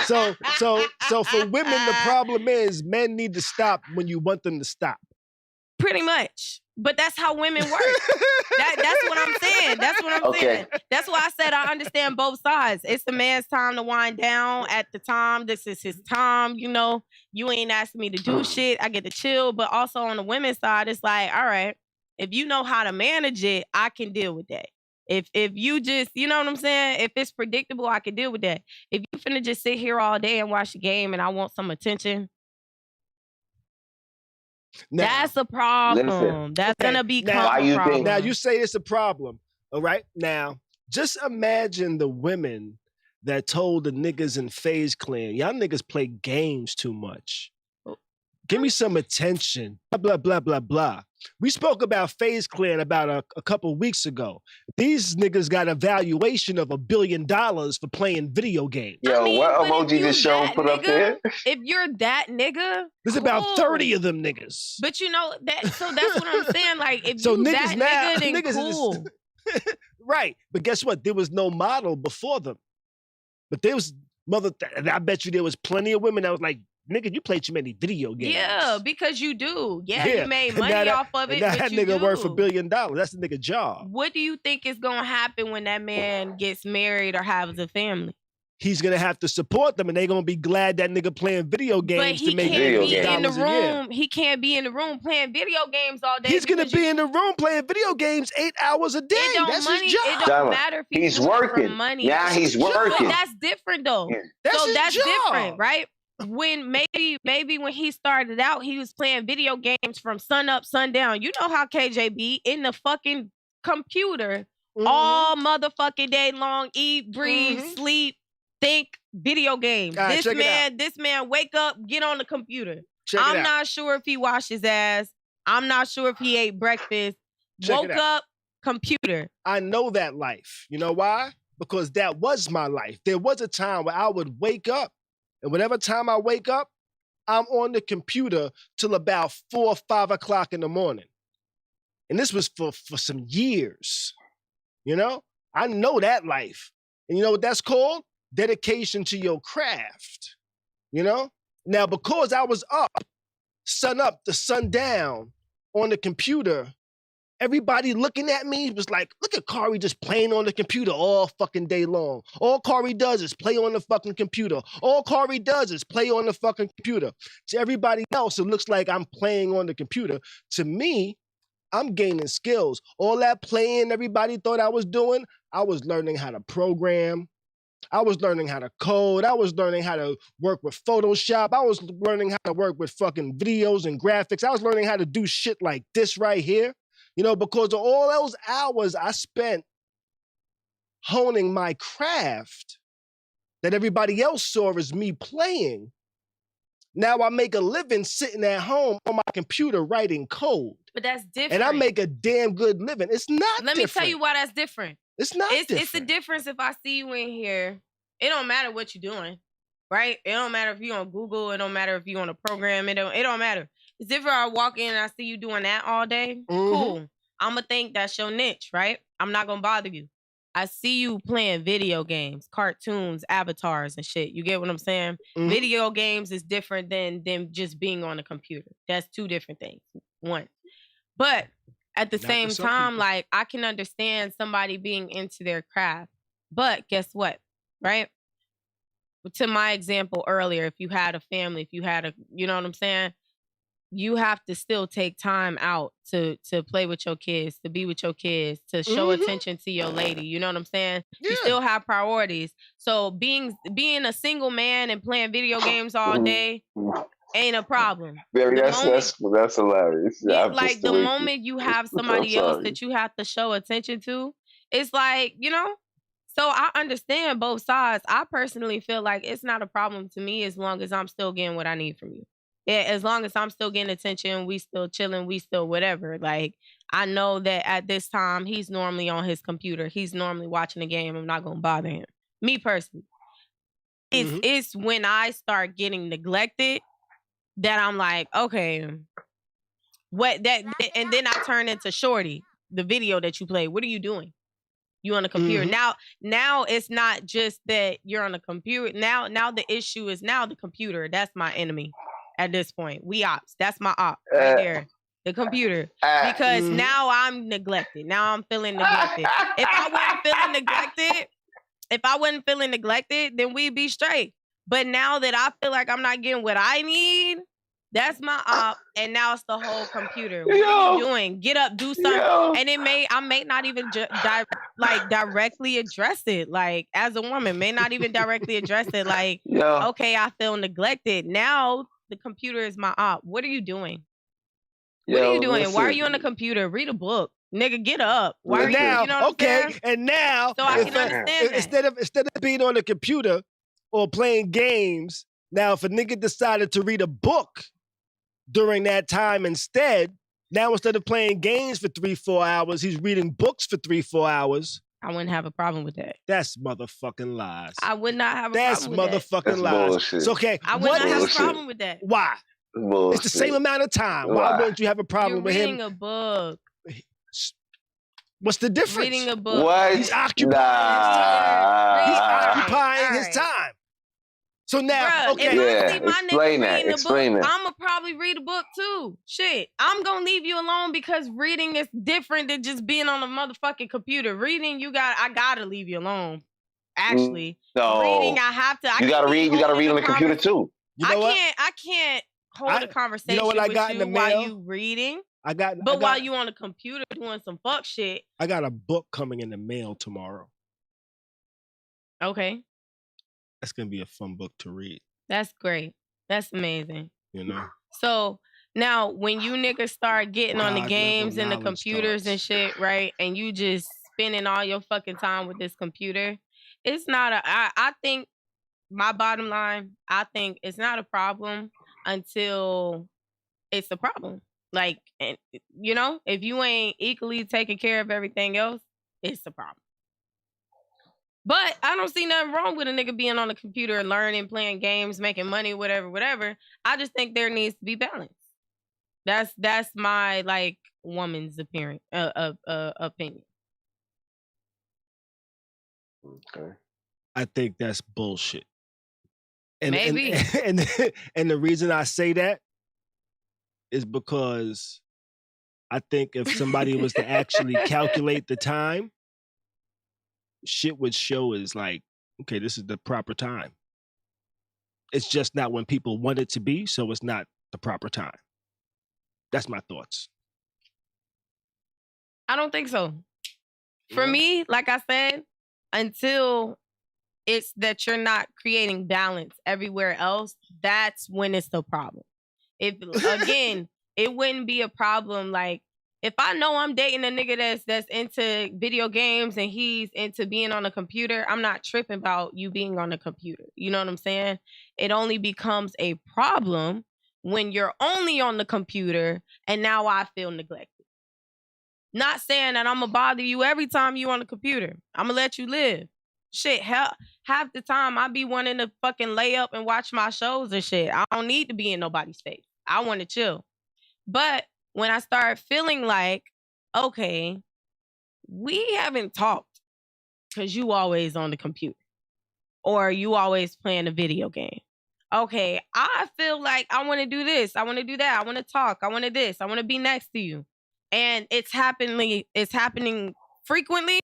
So for women, the problem is men need to stop when you want them to stop. Pretty much. But that's how women work. That's what I'm saying. That's what I'm saying. That's why I said I understand both sides. It's the man's time to wind down at the time. This is his time, you know. You ain't asking me to do shit. I get to chill. But also on the women's side, it's like, all right, if you know how to manage it, I can deal with that. If you just, you know what I'm saying? If it's predictable, I can deal with that. If you finna just sit here all day and watch the game and I want some attention, that's a problem. Listen, that's gonna become a problem. Now you say it's a problem, all right? Now, just imagine the women that told the niggas in FaZe Clan, y'all niggas play games too much. Give me some attention. Blah, blah, blah, blah, blah. We spoke about FaZe Clan about a couple weeks ago. These niggas got a valuation of $1 billion for playing video games. Yo, what emoji did Sean put up there? If you're that nigga, there's about 30 of them niggas. But you know that. So that's what I'm saying. Like, if so you niggas that now, nigga, then cool. Right, but guess what? There was no model before them. But there was I bet you there was plenty of women that was like, nigga, you play too many video games. Yeah, because you do. Yeah, you made money off of it. Now but that you nigga do. worth $1 billion. That's the nigga job. What do you think is gonna happen when that man gets married or has a family? He's gonna have to support them, and they're gonna be glad that nigga playing video games to make $1 billion a year. He can't be in the room playing video games all day. He's gonna be in the room playing video games 8 hours a day. That's his job. It don't matter if he's working. For money. Now he's working. That's different though. Yeah. That's different, right? When maybe when he started out, he was playing video games from sun up, sundown. You know how KJ be in the fucking computer all motherfucking day long, eat, breathe, sleep, think, video games. Right, this man wake up, get on the computer. Check I'm not sure if he washed his ass. I'm not sure if he ate breakfast. Woke up, computer. I know that life. You know why? Because that was my life. There was a time where I would wake up, and whatever time I wake up, I'm on the computer till about 4 or 5 o'clock in the morning. And this was for some years. You know? I know that life. And you know what that's called? Dedication to your craft. You know? Now, because I was up to sundown on the computer, everybody looking at me was like, look at Khary just playing on the computer all fucking day long. All Khary does is play on the fucking computer. All Khary does is play on the fucking computer. To everybody else, it looks like I'm playing on the computer. To me, I'm gaining skills. All that playing everybody thought I was doing, I was learning how to program. I was learning how to code. I was learning how to work with Photoshop. I was learning how to work with fucking videos and graphics. I was learning how to do shit like this right here. You know, because of all those hours I spent honing my craft that everybody else saw as me playing, now I make a living sitting at home on my computer writing code. But that's different. And I make a damn good living. It's not Let different. me tell you why that's different. It's not different. It's a difference if I see you in here. It don't matter what you're doing, right? It don't matter if you're on Google. It don't matter if you're on a program. It don't matter. It's different. I walk in and I see you doing that all day. Cool. I'm going to think that's your niche, right? I'm not going to bother you. I see you playing video games, cartoons, avatars, and shit. You get what I'm saying? Mhm. Video games is different than just being on a computer. That's two different things. One. But at the Not to same some time, people. like, I can understand somebody being into their craft. But guess what? Right? To my example earlier, if you had a family, if you had a, you know what I'm saying? You have to still take time out to play with your kids, to be with your kids, to show Mhm. attention to your lady. You know what I'm saying? You Yeah. still have priorities. So being a single man and playing video games all day ain't a problem. Barry, The that's hilarious. Yeah, I'm like just the with you. moment you have I'm somebody else sorry. that you have to show attention to, it's like, you know. So I understand both sides. I personally feel like it's not a problem to me as long as I'm still getting what I need from you. Yeah, as long as I'm still getting attention, we still chilling, we still whatever. Like, I know that at this time he's normally on his computer. He's normally watching a game. I'm not gonna bother him. Me personally. Mhm. It's when I start getting neglected that I'm like, okay, what that, and then I turn into Shorty, the video that you play. What are you doing? You on the computer. Mhm. Now it's not just that you're on the computer. Now the issue is now the computer. That's my enemy at this point. We ops. That's my op right there. The computer. Because now I'm neglected. Now I'm feeling neglected. If I wasn't feeling neglected, then we'd be straight. But now that I feel like I'm not getting what I need, that's my op, and now it's the whole computer. What are you doing? Get up, do something. And I may not even directly address it. Like, as a woman, may not even directly address it. Like, okay, I feel neglected. Now the computer is my op. What are you doing? What are you doing? Listen. Why are you on the computer? Read a book. Nigga, get up. Why are And you, now, you know what okay, I'm saying? and now, So I can understand that. instead of being on the computer or playing games, now if a nigga decided to read a book during that time instead, now instead of playing games for 3-4 hours, he's reading books for 3-4 hours. I wouldn't have a problem with that. That's motherfucking lies. I would not have a That's problem with that. motherfucking That's lies. bullshit. So, okay, I would not have a problem with that. Why? Bullshit. It's the same amount of time. Why wouldn't you have a problem You're with reading him? a book. What's the difference? Reading a book. What? He's occupying his Alright. time. So now, Bruh, okay. if I see my explain nigga that, reading a explain book, that. I'ma probably read a book too. Shit. I'm gonna leave you alone because reading is different than just being on a motherfucking computer. Reading, I gotta leave you alone. Actually. No. Reading, I have to. You gotta read on the computer too. You know what? I can't hold a conversation you know what I with got you in the while mail? you reading. But While you on the computer doing some fuck shit. I got a book coming in the mail tomorrow. Okay. That's gonna be a fun book to read. That's great. That's amazing. You know? So now when you niggas start getting on the God games level and the knowledge computers starts. and shit, right? And you just spending all your fucking time with this computer, it's not I think my bottom line, I think it's not a problem until it's a problem. Like, and, you know, if you ain't equally taking care of everything else, it's a problem. But I don't see nothing wrong with a nigga being on the computer, learning, playing games, making money, whatever. I just think there needs to be balance. That's my, like, woman's opinion. Okay. I think that's bullshit. And, Maybe. And the reason I say that is because I think if somebody was to actually calculate the time, shit would show is like, okay, this is the proper time. It's just not when people want it to be, so it's not the proper time. That's my thoughts. I don't think so. For me, like I said, until it's that you're not creating balance everywhere else, that's when it's the problem. If, again, it wouldn't be a problem. Like, if I know I'm dating a nigga that's into video games and he's into being on a computer, I'm not tripping about you being on a computer. You know what I'm saying? It only becomes a problem when you're only on the computer and now I feel neglected. Not saying that I'm gonna bother you every time you on the computer. I'm gonna let you live. Shit, half the time I be wanting to fucking lay up and watch my shows and shit. I don't need to be in nobody's face. I want to chill. But when I start feeling like, okay, we haven't talked because you always on the computer or you always playing a video game. Okay, I feel like I want to do this. I want to do that. I want to talk. I want to this. I want to be next to you. And it's happening frequently.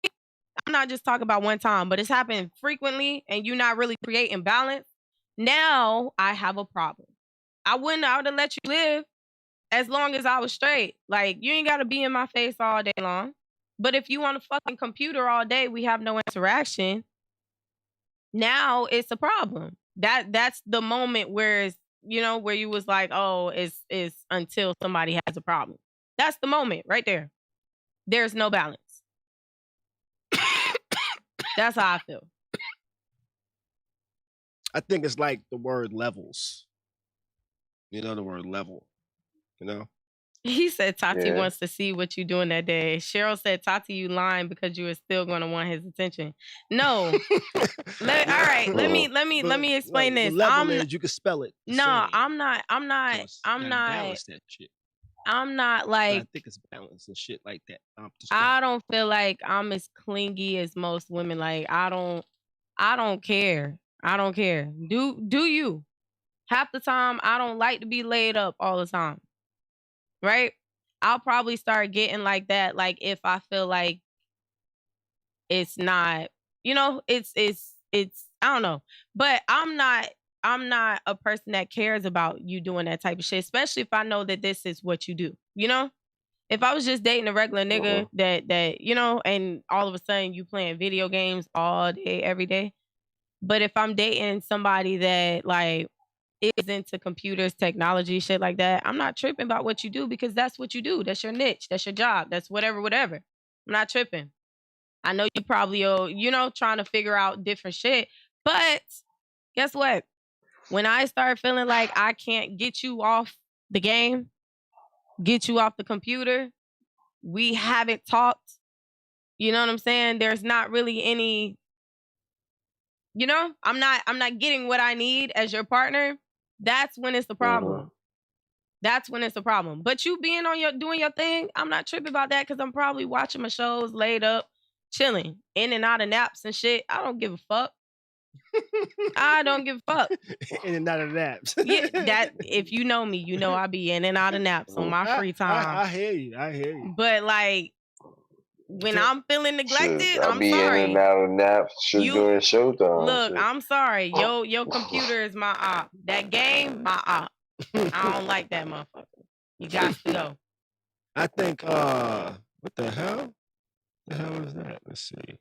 I'm not just talking about one time, but it's happening frequently and you're not really creating balance. Now I have a problem. I would have let you live as long as I was straight. Like, you ain't got to be in my face all day long. But if you on a fucking computer all day, we have no interaction. Now it's a problem. That's the moment where it's, where you was like, oh, it's until somebody has a problem. That's the moment right there. There's no balance. That's how I feel. I think it's like the word levels. The word level. He said Tati wants to see what you doing that day. Cheryl said, Tati, you lying because you are still going to want his attention. No. All right. Let me explain this. Level is, you can spell it. No, same. I'm not balance that shit. I'm not like, I think it's balance and shit like that. I don't feel like I'm as clingy as most women. Like, I don't care. I don't care. Do you? Half the time, I don't like to be laid up all the time. Right? I'll probably start getting like that. Like, if I feel like it's not, it's I don't know. But I'm not a person that cares about you doing that type of shit, especially if I know that this is what you do. If I was just dating a regular nigga that and all of a sudden you playing video games all day, every day. But if I'm dating somebody that like is into computers, technology, shit like that, I'm not tripping about what you do because that's what you do. That's your niche. That's your job. That's whatever. I'm not tripping. I know you probably are, trying to figure out different shit. But guess what? When I start feeling like I can't get you off the game, get you off the computer, we haven't talked, you know what I'm saying? There's not really any, I'm not getting what I need as your partner. That's when it's the problem. That's when it's a problem. But you being doing your thing, I'm not tripping about that because I'm probably watching my shows laid up, chilling, in and out of naps and shit. I don't give a fuck. I don't give a fuck. In and out of naps. Yeah, that if you know me, I be in and out of naps on my free time. I hear you. But like when I'm feeling neglected, I'm be sorry. in and out of naps during showtime. Look, I'm sorry. Your computer is my op. That game, my op. I don't like that motherfucker. You got to go. I think what the hell? The hell is that? Let's see.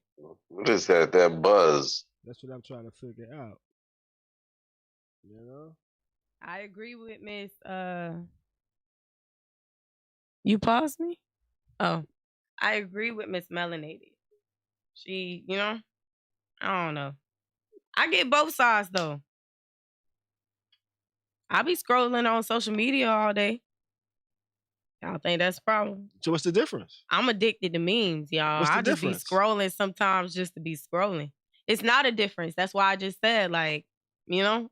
What is that? That buzz. That's what I'm trying to figure out. I agree with Miss you paused me? Oh. I agree with Miss Melanated. She, I don't know. I get both sides though. I be scrolling on social media all day. Y'all think that's a problem? So what's the difference? I'm addicted to memes, y'all. What's the I just difference? be scrolling sometimes just to be scrolling. It's not a difference. That's why I just said, like,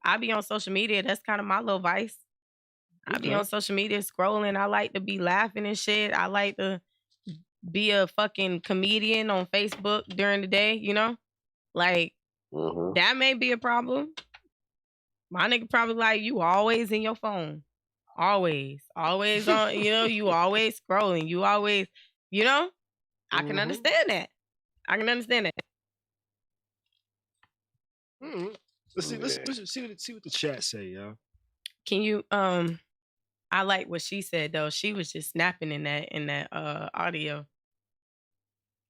I be on social media. That's kind of my little vice. I be on social media scrolling. I like to be laughing and shit. I like to be a fucking comedian on Facebook during the day, Like, that may be a problem. My nigga probably like, you always in your phone. Always on, you always scrolling. You always, I can understand that. Let's see what the chat say, y'all. Can you, I like what she said though. She was just snapping in that audio.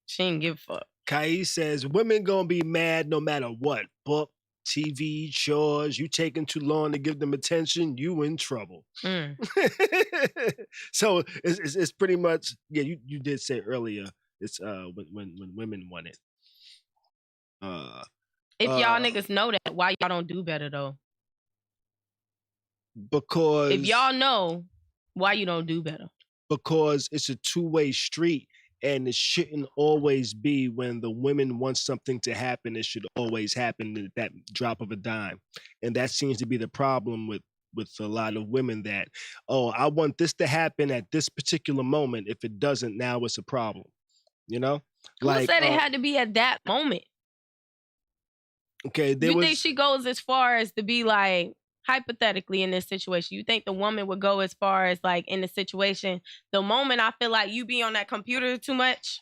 She didn't give a fuck. Kai says women gonna be mad no matter what. Book, TV, chores. You taking too long to give them attention, you in trouble. So it's pretty much You did say earlier it's when women want it. If y'all niggas know that, why y'all don't do better though? Because if y'all know, why you don't do better? Because it's a two-way street, and it shouldn't always be when the women want something to happen. It should always happen at that drop of a dime, and that seems to be the problem with a lot of women. That I want this to happen at this particular moment. If it doesn't, now it's a problem. Who said it had to be at that moment? Okay, you think she goes as far as to be like, hypothetically in this situation, you think the woman would go as far as like in the situation, the moment I feel like you be on that computer too much,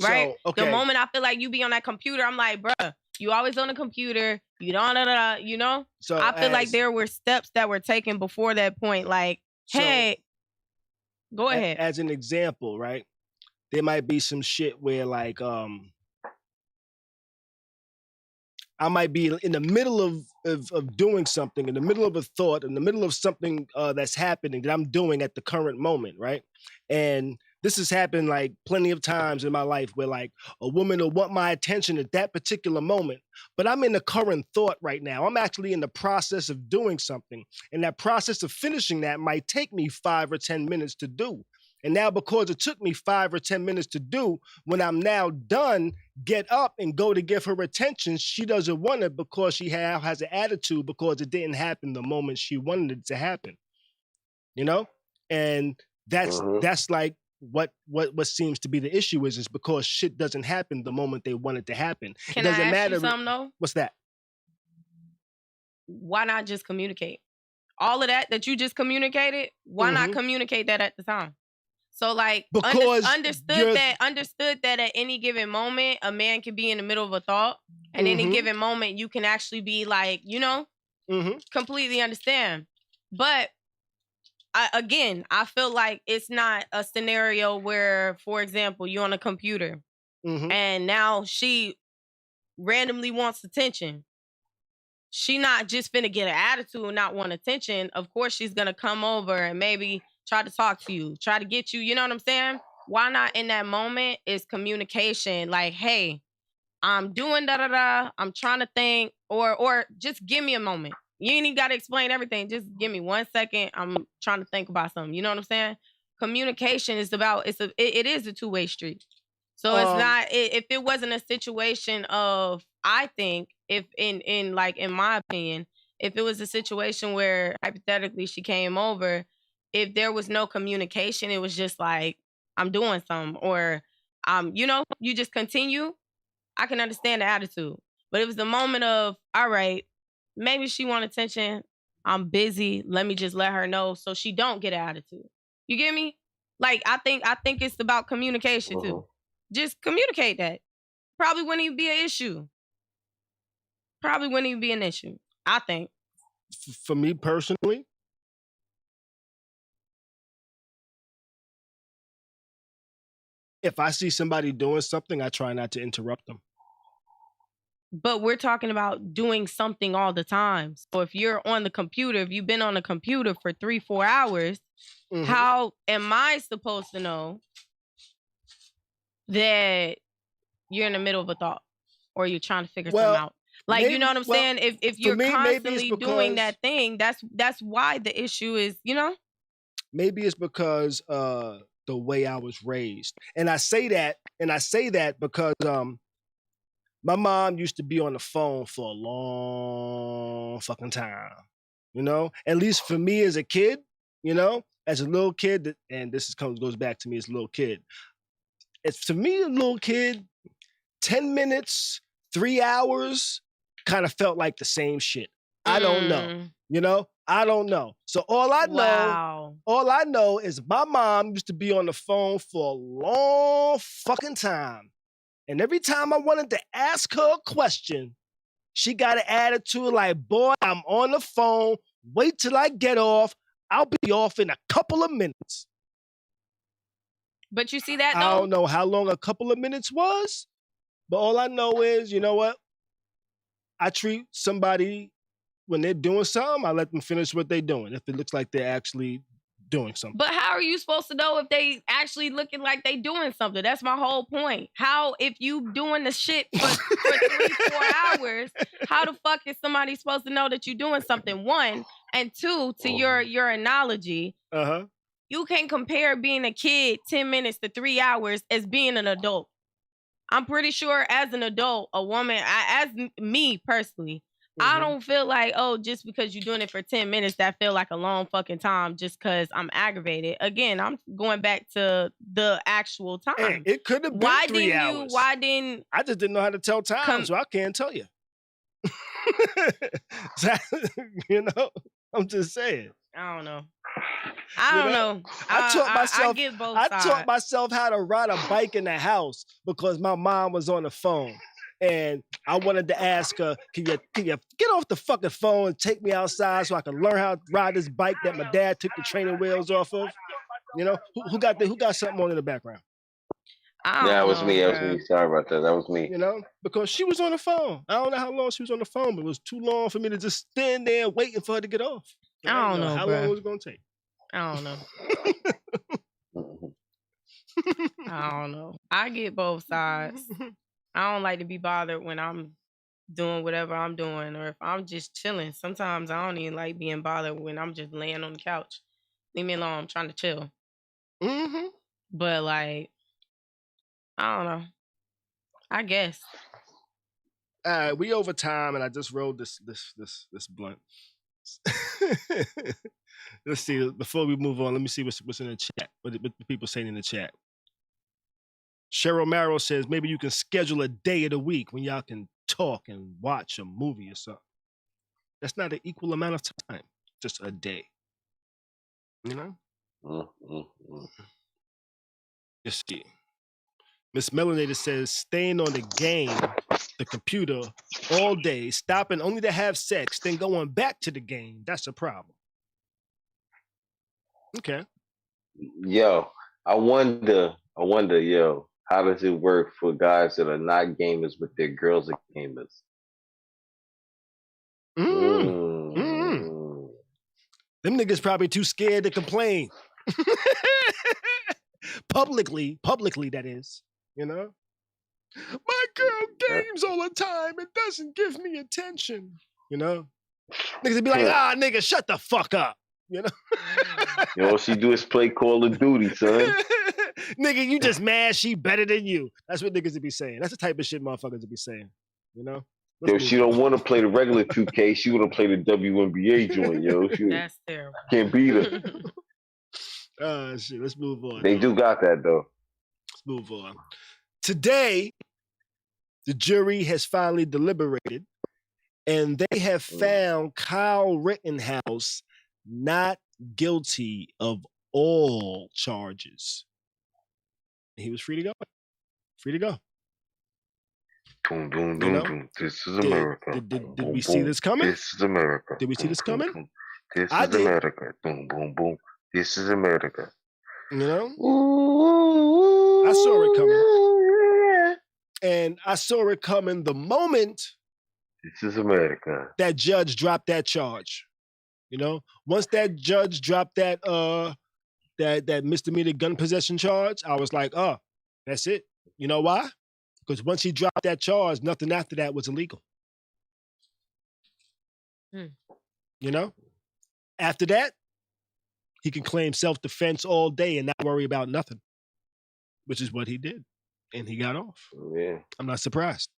right? So, okay. The moment I feel like you be on that computer, I'm like, bruh, you always on the computer, you don't, you know? So I feel like there were steps that were taken before that point, like, hey, go ahead. As an example, right? There might be some shit where like I might be in the middle of doing something, in the middle of a thought, in the middle of something that's happening that I'm doing at the current moment, right? And this has happened like plenty of times in my life where like a woman will want my attention at that particular moment, but I'm in the current thought right now. I'm actually in the process of doing something, and that process of finishing that might take me 5 or 10 minutes to do. And now because it took me 5 or 10 minutes to do, when I'm now done, get up and go to give her attention, she doesn't want it because she has an attitude because it didn't happen the moment she wanted it to happen. You know? And that's like what seems to be the issue is because shit doesn't happen the moment they want it to happen. Can it doesn't I ask matter. You something though? What's that? Why not just communicate? All of that you just communicated, why not communicate that at the time? So like understood that at any given moment a man can be in the middle of a thought. At any given moment you can actually be like, you know, completely understand. But I feel like it's not a scenario where, for example, you're on a computer and now she randomly wants attention. She not just finna get an attitude and not want attention. Of course she's gonna come over and maybe try to talk to you, try to get you, you know what I'm saying? Why not in that moment is communication, like, hey, I'm doing da-da-da, I'm trying to think, or just give me a moment. You ain't even gotta explain everything, just give me 1 second, I'm trying to think about something, you know what I'm saying? Communication is about, it is a two-way street. So it's not, if it wasn't a situation of, I think, if in my opinion, if it was a situation where hypothetically she came over, if there was no communication, it was just like, I'm doing something, or you know, you just continue, I can understand the attitude. But it was the moment of, all right, maybe she want attention, I'm busy, let me just let her know so she don't get an attitude. You get me? Like, I think it's about communication too. Just communicate that. Probably wouldn't even be an issue. Probably wouldn't even be an issue, I think. For me personally, if I see somebody doing something, I try not to interrupt them. But we're talking about doing something all the time. So if you're on the computer, if you've been on the computer for 3-4 hours, how am I supposed to know that you're in the middle of a thought or you're trying to figure something out? Like, maybe, you know what I'm saying? If you're constantly doing that thing, that's why the issue is, you know? Maybe it's because the way I was raised. And I say that because my mom used to be on the phone for a long fucking time. You know? At least for me as a kid, you know, as a little kid, and this goes back to me as a little kid. It's to me, a little kid, 10 minutes, 3 hours, kind of felt like the same shit. I don't know. You know? I don't know. So all I know is my mom used to be on the phone for a long fucking time. And every time I wanted to ask her a question, she got an attitude like, boy, I'm on the phone. Wait till I get off. I'll be off in a couple of minutes. But you see that, though? I don't know how long a couple of minutes was, but all I know is, you know what? I treat somebody, when they're doing something, I let them finish what they're doing, if it looks like they're actually doing something. But how are you supposed to know if they actually looking like they doing something? That's my whole point. How, if you doing the shit for 3-4 hours, how the fuck is somebody supposed to know that you're doing something? One, and two, to your analogy, you can compare being a kid 10 minutes to 3 hours as being an adult. I'm pretty sure as an adult, a woman, as me personally, I don't feel like, oh, just because you're doing it for 10 minutes, that feel like a long fucking time just because I'm aggravated. Again, I'm going back to the actual time. Hey, it could have been 3 hours. Why didn't... I just didn't know how to tell time, so I can't tell you. You know, I'm just saying. I don't know. I don't know. I taught myself. I get both I sides. taught myself how to ride a bike in the house because my mom was on the phone, and I wanted to ask her, "Can you get off the fucking phone and take me outside so I can learn how to ride this bike that my dad took the training wheels off of?" You know, who got something on in the background? That was me. That was me. Sorry about that. That was me. You know, because she was on the phone. I don't know how long she was on the phone, but it was too long for me to just stand there waiting for her to get off. I don't know how long it was going to take. I don't know. I don't know. I get both sides. I don't like to be bothered when I'm doing whatever I'm doing, or if I'm just chilling. Sometimes I don't even like being bothered when I'm just laying on the couch. Leave me alone. I'm trying to chill. Mm-hmm. But like, I don't know. I guess. All right, we over time, and I just rolled this blunt. Let's see. Before we move on, let me see what's in the chat. What the people saying in the chat. Cheryl Marrow says maybe you can schedule a day of the week when y'all can talk and watch a movie or something. That's not an equal amount of time. Just a day. You know? Let's see. Miss Melanated says staying on the game, the computer, all day, stopping only to have sex, then going back to the game. That's a problem. Okay. Yo, I wonder, yo, how does it work for guys that are not gamers but their girls are gamers? Them niggas probably too scared to complain. Publicly, that is, you know? My girl games all the time and doesn't give me attention, you know? Niggas would be like, nigga, shut the fuck up, you know? All she do is play Call of Duty, son. Nigga, you just mad she better than you. That's what niggas would be saying. That's the type of shit motherfuckers would be saying, you know? Yo, she don't want to play the regular 2K. She want to play the WNBA joint, yo. That's terrible. Can't beat her. Shit, let's move on. They do got that, though. Let's move on. Today, the jury has finally deliberated, and they have found Kyle Rittenhouse not guilty of all charges. He was free to go. Free to go. Boom, boom, boom, boom. This is America. Did we see this coming? This is America. Did we see this coming? This is America. Boom, boom, boom. This is America. You know? I saw it coming. And I saw it coming the moment this is America. That judge dropped that charge. You know? Once that judge dropped that that misdemeanor gun possession charge, I was like, oh, that's it. You know why? Because once he dropped that charge, nothing after that was illegal. You know? After that, he can claim self-defense all day and not worry about nothing, which is what he did. And he got off. Yeah. I'm not surprised.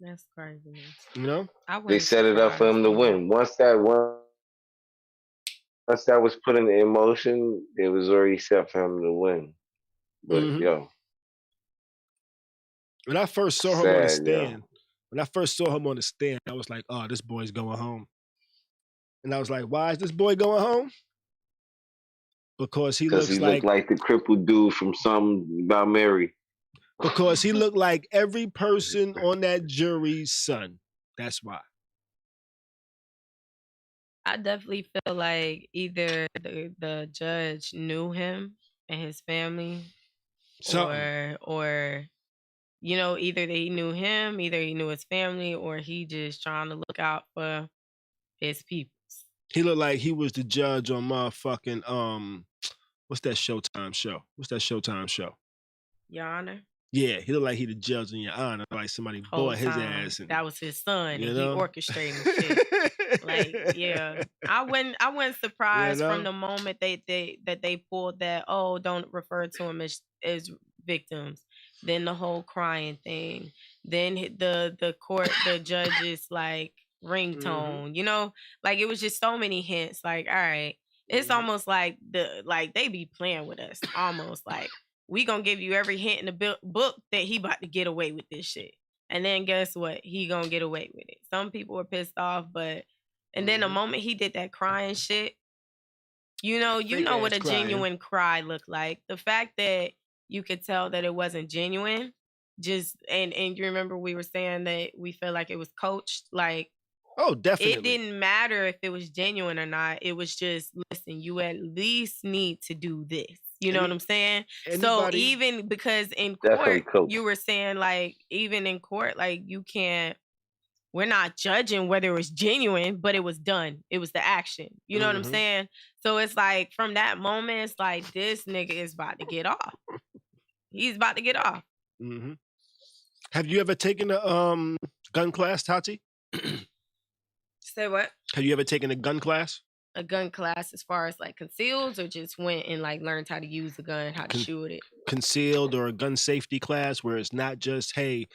That's crazy. You know? They set it up for him to win. Once that was put in motion, it was already set for him to win. But yo. When I first saw him on the stand, I was like, oh, this boy's going home. And I was like, why is this boy going home? Because he looked like the crippled dude from Something About Mary. Because he looked like every person on that jury's son. That's why. I definitely feel like either the judge knew him and his family, or you know, either he knew him, either he knew his family, or he just trying to look out for his people. He looked like he was the judge on motherfucking what's that Showtime show? Your Honor. Yeah, he looked like he the judge in Your Honor, like somebody bought his ass. And, that was his son, and know? he orchestrating shit. Like, yeah, I wasn't surprised from the moment they pulled that. Oh, don't refer to him as victims. Then the whole crying thing. Then the court, the judge's like ringtone. You know, like it was just so many hints. Like, all right, it's almost like they be playing with us. Almost like we gonna give you every hint in the book that he about to get away with this shit. And then guess what? He gonna get away with it. Some people were pissed off, but and then the moment he did that crying shit, you know what a genuine cry looked like. The fact that you could tell that it wasn't genuine, just and you remember we were saying that we felt like it was coached, like. Oh, definitely. It didn't matter if it was genuine or not. It was just, listen, you at least need to do this. You know what I'm saying? So even because in court, you were saying like, even in court, like you can't, we're not judging whether it was genuine, but it was done. It was the action. You know what I'm saying? So it's like, from that moment, it's like, this nigga is about to get off. He's about to get off. Mm-hmm. Have you ever taken a gun class, Tati? Say what? Have you ever taken a gun class? A gun class as far as like concealed, or just went and like learned how to use the gun, how to shoot it? Concealed, or a gun safety class where it's not just, hey,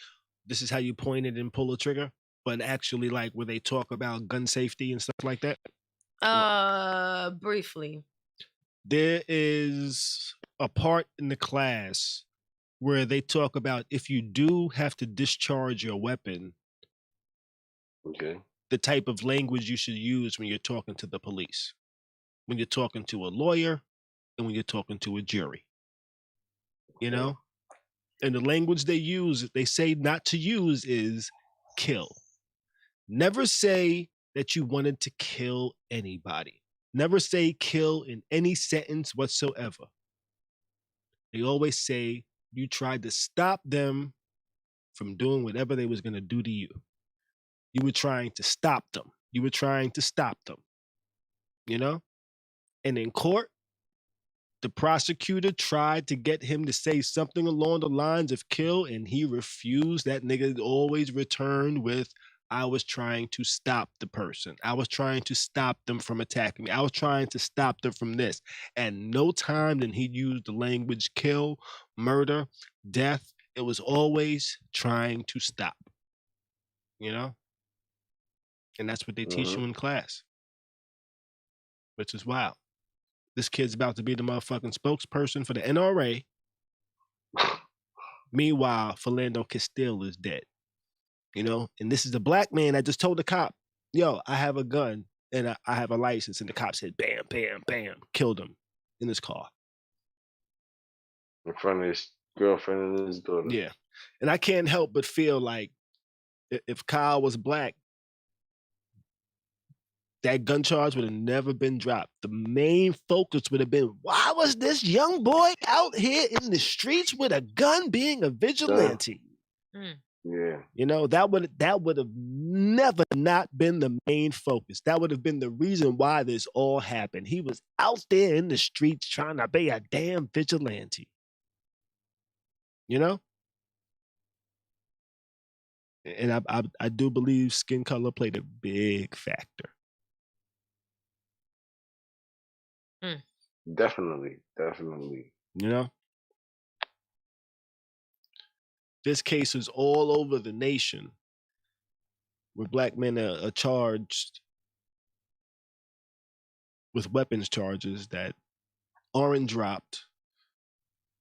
this is how you point it and pull a trigger, but actually like where they talk about gun safety and stuff like that? Briefly. There is a part in the class where they talk about if you do have to discharge your weapon, the type of language you should use when you're talking to the police, when you're talking to a lawyer, and when you're talking to a jury. You know? And the language they use, they say not to use, is kill. Never say that you wanted to kill anybody. Never say kill in any sentence whatsoever. They always say you tried to stop them from doing whatever they was going to do to you. You were trying to stop them. You were trying to stop them. You know? And in court, the prosecutor tried to get him to say something along the lines of kill, and he refused. That nigga always returned with, I was trying to stop the person. I was trying to stop them from attacking me. I was trying to stop them from this. And no time did he use the language kill, murder, death. It was always trying to stop. You know? And that's what they teach you in class. Which is wild. This kid's about to be the motherfucking spokesperson for the NRA. Meanwhile, Philando Castile is dead. You know? And this is a black man that just told the cop, yo, I have a gun and I have a license. And the cop said, bam, bam, bam, killed him in his car. In front of his girlfriend and his daughter. Yeah. And I can't help but feel like if Kyle was black, that gun charge would have never been dropped. The main focus would have been, why was this young boy out here in the streets with a gun being a vigilante? Yeah. You know, that would have never not been the main focus. That would have been the reason why this all happened. He was out there in the streets trying to be a damn vigilante. You know? And I do believe skin color played a big factor. Definitely. You know? This case is all over the nation where black men are charged with weapons charges that aren't dropped.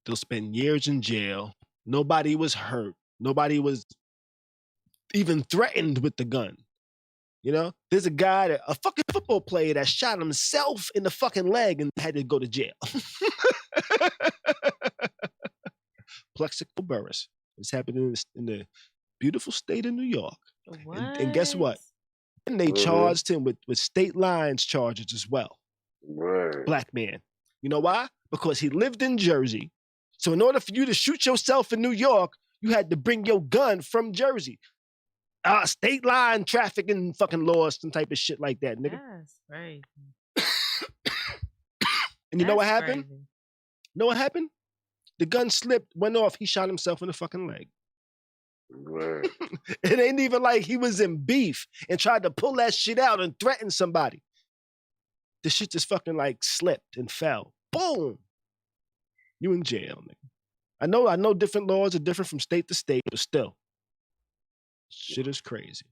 They'll spend years in jail. Nobody was hurt. Nobody was even threatened with the gun. You know, there's a fucking football player that shot himself in the fucking leg and had to go to jail. Plexico Burris. It's happening in the beautiful state of New York. And guess what? And they charged him with state lines charges as well. Black man. You know why? Because he lived in Jersey. So in order for you to shoot yourself in New York, you had to bring your gun from Jersey. State line trafficking fucking laws, some type of shit like that, nigga. That's right. And you know what happened? Know what happened? The gun slipped, went off. He shot himself in the fucking leg. It ain't even like he was in beef and tried to pull that shit out and threaten somebody. The shit just fucking like slipped and fell. Boom. You in jail, nigga. I know different laws are different from state to state, but still. Shit is crazy.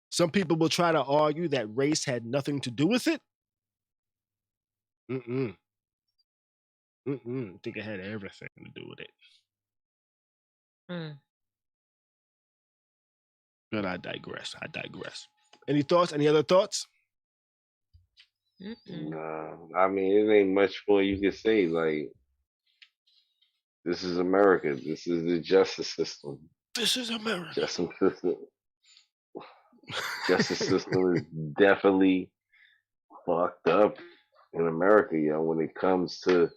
Some people will try to argue that race had nothing to do with it. I think it had everything to do with it. But I digress. Any thoughts? Any other thoughts? Nah, I mean, it ain't much more you can say. Like, this is America. This is the justice system. This is America. Justice system is definitely fucked up in America, yo. When it comes to,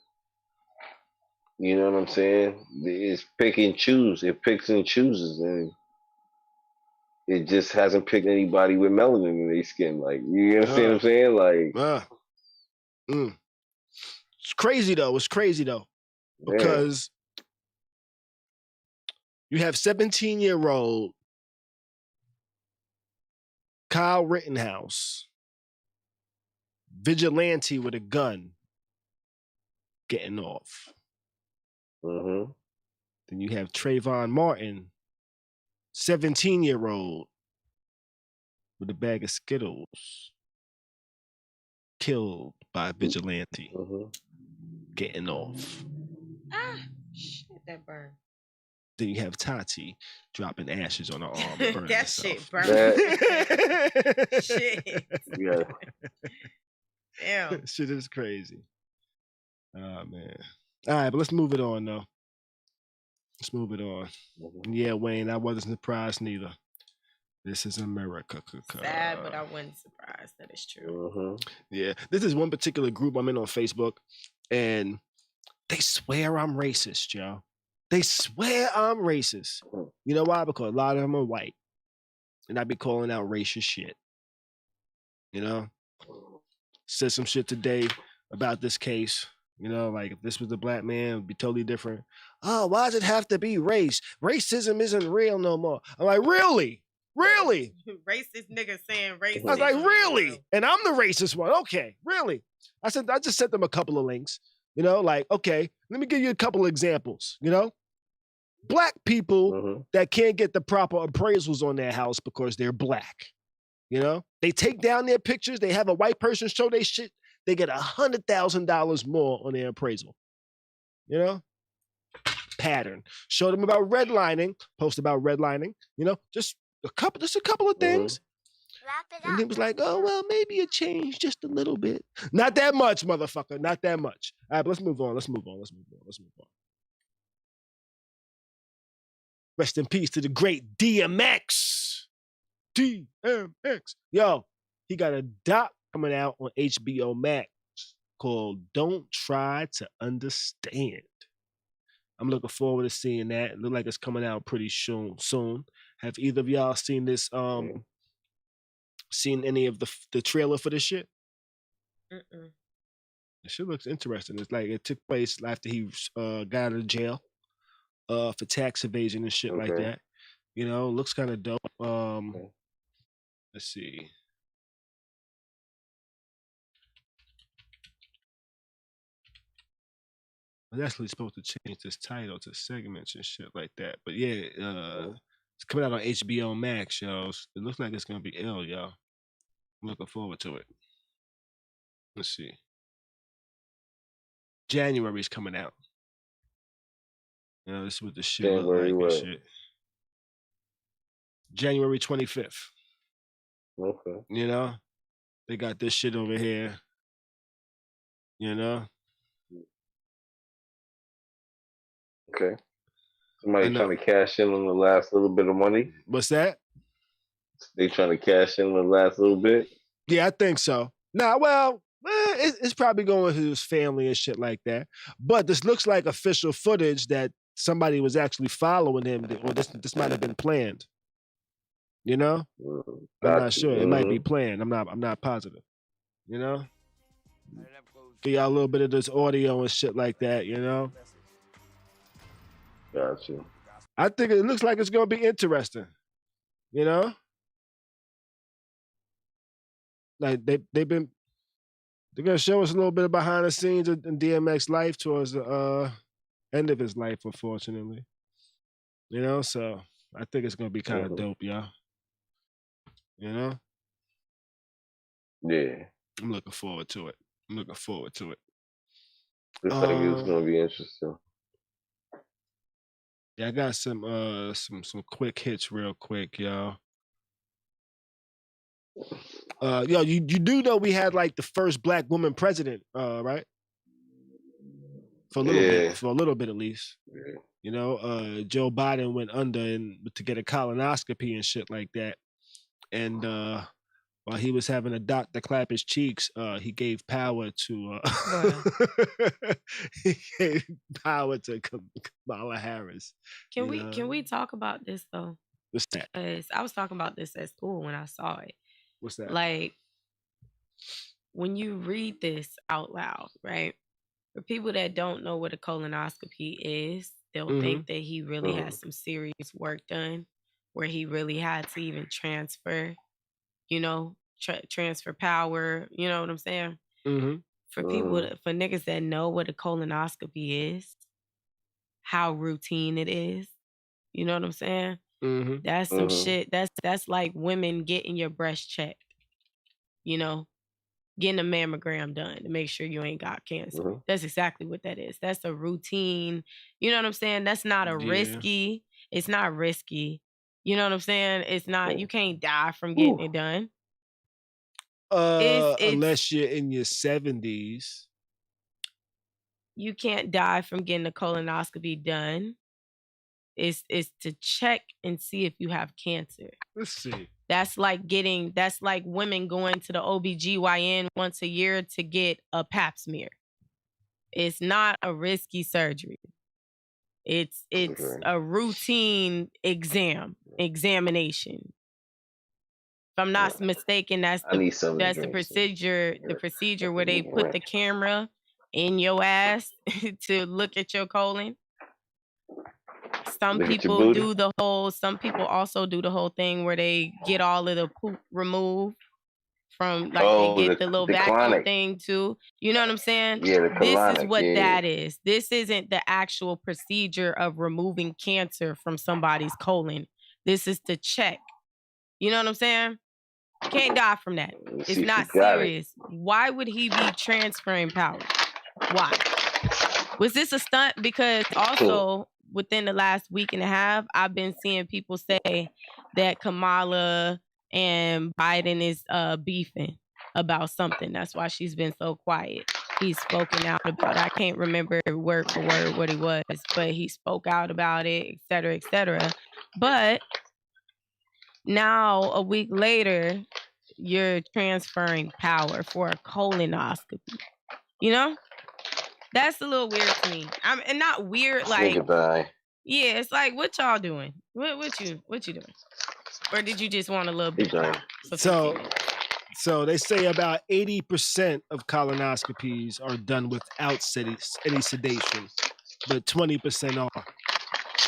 you know what I'm saying? It's pick and choose. It picks and chooses, and it just hasn't picked anybody with melanin in their skin. Like, you understand what I'm saying? Like, it's crazy though. Because you have 17-year-old Kyle Rittenhouse, vigilante with a gun, getting off. Then you have Trayvon Martin, 17-year-old with a bag of Skittles, killed by a vigilante, getting off. Shit, that burn. Then you have Tati dropping ashes on her arm. That shit burned. Shit. Yeah. Damn. Shit is crazy. Oh, man. All right, but let's move it on, though. Yeah, Wayne, I wasn't surprised neither. This is America. Sad, but I wasn't surprised that it's true. Yeah, this is one particular group I'm in on Facebook, and they swear I'm racist, yo. They swear I'm racist. You know why? Because a lot of them are white, and I be calling out racist shit. You know? Said some shit today about this case. You know, like if this was a black man, it would be totally different. Oh, why does it have to be race? Racism isn't real no more. I'm like, really? Really? Racist nigga saying racism. I was like, really? And I'm the racist one. Okay, really? I just sent them a couple of links. You know, like, okay, let me give you a couple of examples. You know, black people that can't get the proper appraisals on their house because they're black. You know, they take down their pictures. They have a white person show their shit. They get $100,000 more on their appraisal. You know, pattern. Show them about redlining. Post about redlining. You know, just a couple of things. And he was like, oh, well, maybe it changed just a little bit. Not that much, motherfucker. Not that much. All right, but let's move on. Rest in peace to the great DMX. DMX. Yo, he got a doc coming out on HBO Max called Don't Try to Understand. I'm looking forward to seeing that. It looks like it's coming out pretty soon. Have either of y'all seen this? Seen any of the trailer for this shit? The shit looks interesting. It's like it took place after he got out of jail for tax evasion and shit like that. You know, looks kind of dope. Let's see. I was actually supposed to change this title to segments and shit like that. But yeah, it's coming out on HBO Max, yo. It looks like it's gonna be ill, yo. I'm looking forward to it. Let's see. January's coming out. You know, this is what the shit look like and shit. January 25th. Okay. You know? They got this shit over here. You know? Okay. Somebody trying to cash in on the last little bit of money? What's that? They trying to cash in on the last little bit? Yeah, I think so. Nah, well, it's probably going to his family and shit like that. But this looks like official footage that somebody was actually following him, or this might have been planned. You know? I'm not sure. It might be planned. I'm not positive. You know? Give y'all a little bit of this audio and shit like that, you know? Gotcha. I think it looks like it's gonna be interesting. You know? Like they're gonna show us a little bit of behind the scenes in DMX life towards the end of his life, unfortunately. You know, so I think it's gonna be kind of dope, y'all. You know? Yeah. I'm looking forward to it. Looks like it was gonna be interesting. Yeah, I got some quick hits real quick, y'all. Yo, you do know we had like the first black woman president, right? For a little bit at least. Yeah. You know, Joe Biden went under to get a colonoscopy and shit like that. And while he was having a doctor clap his cheeks, he gave power to he gave power to Kamala Harris. Can we talk about this though? What's that? I was talking about this at school when I saw it. What's that? Like when you read this out loud, right? For people that don't know what a colonoscopy is, they'll think that he really had some serious work done, where he really had to even transfer, you know, transfer power. You know what I'm saying? For people, for niggas that know what a colonoscopy is, how routine it is. You know what I'm saying? That's some shit. That's like women getting your breast checked. You know, getting a mammogram done to make sure you ain't got cancer. That's exactly what that is. That's a routine. You know what I'm saying? That's not a risky. It's not risky. You know what I'm saying? It's not. You can't die from getting it done. Unless you're in your 70s. You can't die from getting a colonoscopy done. It's to check and see if you have cancer. Let's see. That's like women going to the OBGYN once a year to get a pap smear. It's not a risky surgery. It's a routine examination. If I'm not mistaken, that's the procedure. The procedure where they put the camera in your ass to look at your colon. Some people do the whole. Some people also do the whole thing where they get all of the poop removed from, like they get the little vacuum thing too. You know what I'm saying? Yeah, this is what that is. This isn't the actual procedure of removing cancer from somebody's colon. This is to check. You know what I'm saying? You can't die from that. It's not serious. Why would he be transferring power? Why? Was this a stunt? Because also within the last week and a half, I've been seeing people say that Kamala and Biden is beefing about something. That's why she's been so quiet. He's spoken out about it. I can't remember word for word what it was, but he spoke out about it, et cetera, et cetera. But now, a week later, you're transferring power for a colonoscopy. You know? That's a little weird to me. And not weird like yeah, it's like, what y'all doing? What you doing? Or did you just want a little bit? So they say about 80% of colonoscopies are done without any sedation, but 20% are.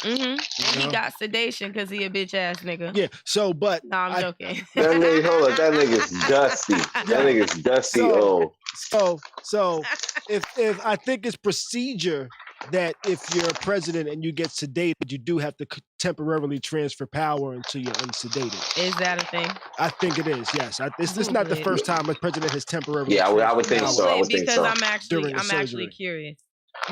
And he got sedation because he a bitch ass nigga. Yeah. So, but no, I'm joking. That nigga's dusty. That nigga's dusty old. So if I think it's procedure that if you're a president and you get sedated, you do have to temporarily transfer power until you're unsedated. Is that a thing? I think it is. Yes. This is not the first time a president has temporarily. Yeah, I would think so. I would think so. I'm actually curious.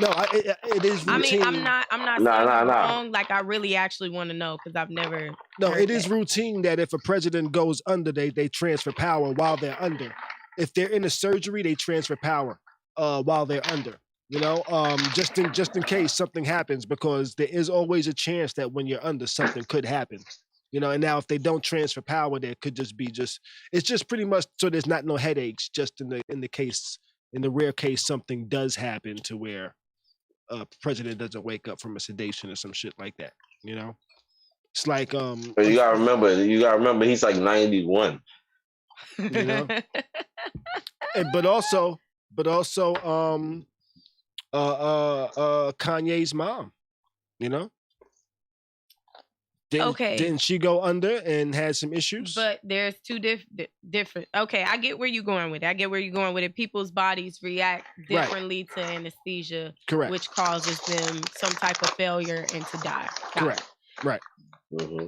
No, it is routine. I mean, I'm not saying wrong. Like, I really actually want to know because I've never. No, it is routine that if a president goes under, they transfer power while they're under. If they're in a surgery, they transfer power while they're under. You know, just in case something happens, because there is always a chance that when you're under, something could happen. You know, and now if they don't transfer power, there could just be it's just pretty much so there's not no headaches. Just in the rare case something does happen to where a president doesn't wake up from a sedation or some shit like that, you know? It's like But you gotta remember he's like 91. You know? but also Kanye's mom, you know? Didn't she go under and had some issues? But there's two different. Okay, I get where you're going with it. People's bodies react differently to anesthesia, correct, which causes them some type of failure and to die. Correct. Right. Mm-hmm.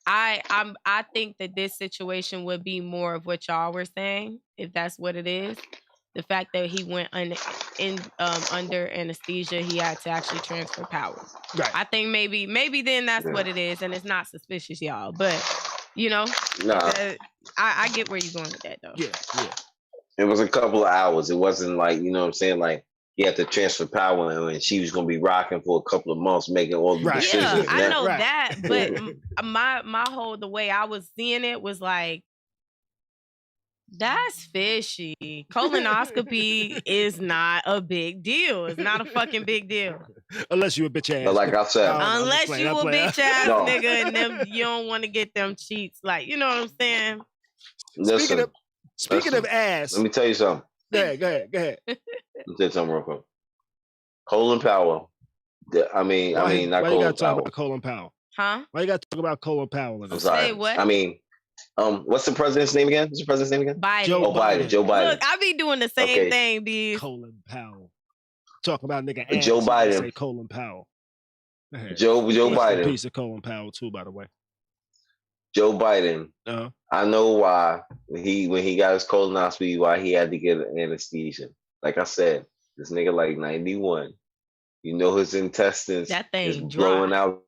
I think that this situation would be more of what y'all were saying, if that's what it is. The fact that he went under, in under anesthesia, he had to actually transfer power. Right. I think maybe then that's what it is, and it's not suspicious, y'all. But I get where you're going with that, though. Yeah. It was a couple of hours. It wasn't like, you know what I'm saying, like he had to transfer power and she was gonna be rocking for a couple of months making all the decisions. Yeah, I know that, but the way I was seeing it was like, that's fishy. Colonoscopy is not a big deal. It's not a fucking big deal. Unless you a bitch ass. But like I said, unless you a bitch ass nigga and them, you don't want to get them cheats. Like, you know what I'm saying? Speaking of ass. Let me tell you something. Go ahead. Let me tell you something real quick. Colin Powell. I mean, not why you gotta talk Powell. about Colin Powell? Huh? Why you gotta talk about Colin Powell? I'm sorry. Say what? I mean, what's the president's name again? Biden. Joe Biden. Look, I be doing the same thing, B. Colin Powell. Talk about nigga ass. Joe Biden. Say Colin Powell. Joe Biden. Piece of Colin Powell too, by the way. Joe Biden. I know why when he got his colonoscopy, why he had to get an anesthesia. Like I said, this nigga like 91. You know his intestines is blowing out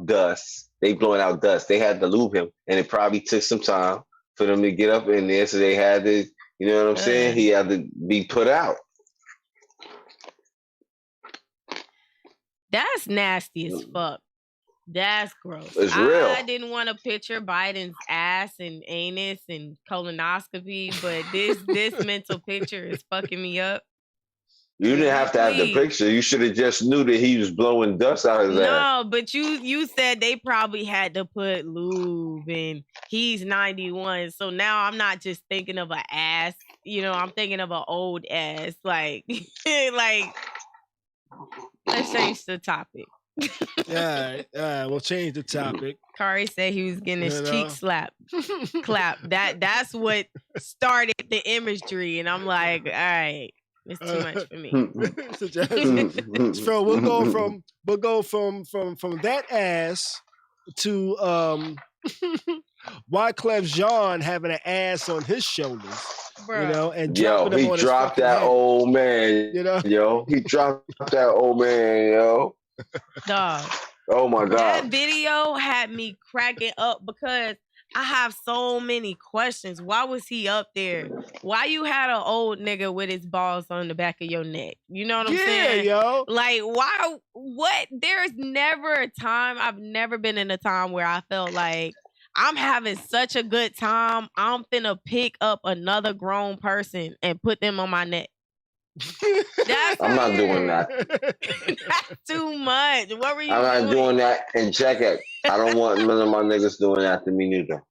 dust. They blowing out dust. They had to lube him, and it probably took some time for them to get up in there. So they had to, you know what I'm saying? He had to be put out. That's nasty as fuck. That's gross. It's real. I didn't want to picture Biden's ass and anus and colonoscopy, but this mental picture is fucking me up. You didn't have to have the picture. You should have just knew that he was blowing dust out of his ass. No, but you said they probably had to put lube, and he's 91. So now I'm not just thinking of an ass. You know, I'm thinking of an old ass. Like, let's change the topic. We'll change the topic. Khary said he was getting his cheek slapped. Clap. That's what started the imagery, and I'm like, all right, it's too much for me. So we'll go from that ass to Wyclef Jean having an ass on his shoulders. Bruh. You know, and he dropped that old man. You know, he dropped that old man. Yo. Dog. Oh my God. That video had me cracking up because I have so many questions. Why was he up there? Why you had an old nigga with his balls on the back of your neck? You know what I'm saying? Yeah, yo. Like, why? What? There's never a time, I've never been in a time where I felt like I'm having such a good time. I'm finna pick up another grown person and put them on my neck. I'm not doing that. That's too much. What were you doing? I'm not doing that. And check it. I don't want none of my niggas doing that to me neither.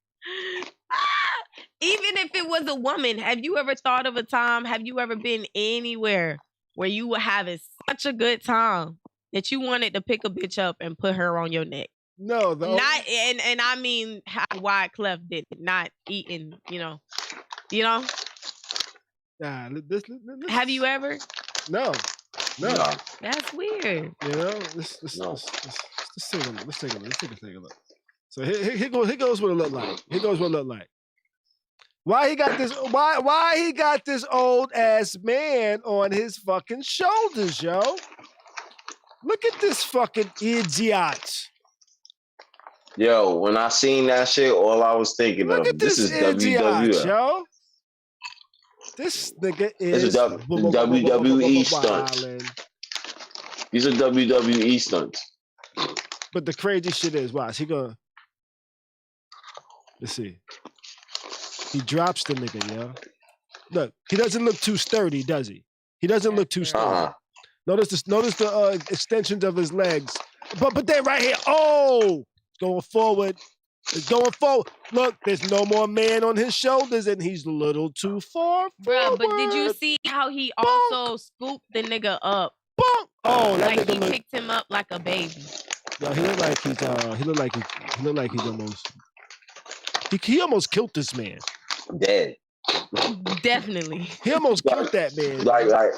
Even if it was a woman, have you ever thought of a time? Have you ever been anywhere where you were having such a good time that you wanted to pick a bitch up and put her on your neck? No, though. Not and I mean how Wyclef did it, not eating. You know. Have you ever? No. That's weird. You know, let's take a look. So here goes what it looked like. Why he got this? Why he got this old ass man on his fucking shoulders, yo? Look at this fucking idiot. Yo, when I seen that shit, all I was thinking of this is WWF. Yo. This nigga is WWE stunts. These are WWE stunts. But the crazy shit is, watch, he gonna. Let's see. He drops the nigga, yo. Look, he doesn't look too sturdy, does he? He doesn't look too sturdy. Notice the extensions of his legs. But then right here, going forward. It's going forward. Look, there's no more man on his shoulders, and he's a little too far forward. Bruh, but did you see how he also scooped the nigga up? Bonk. Oh, that like nigga he picked him up like a baby. No, he looked like he's almost. He almost killed this man. Dead. Definitely. He almost killed that man. Like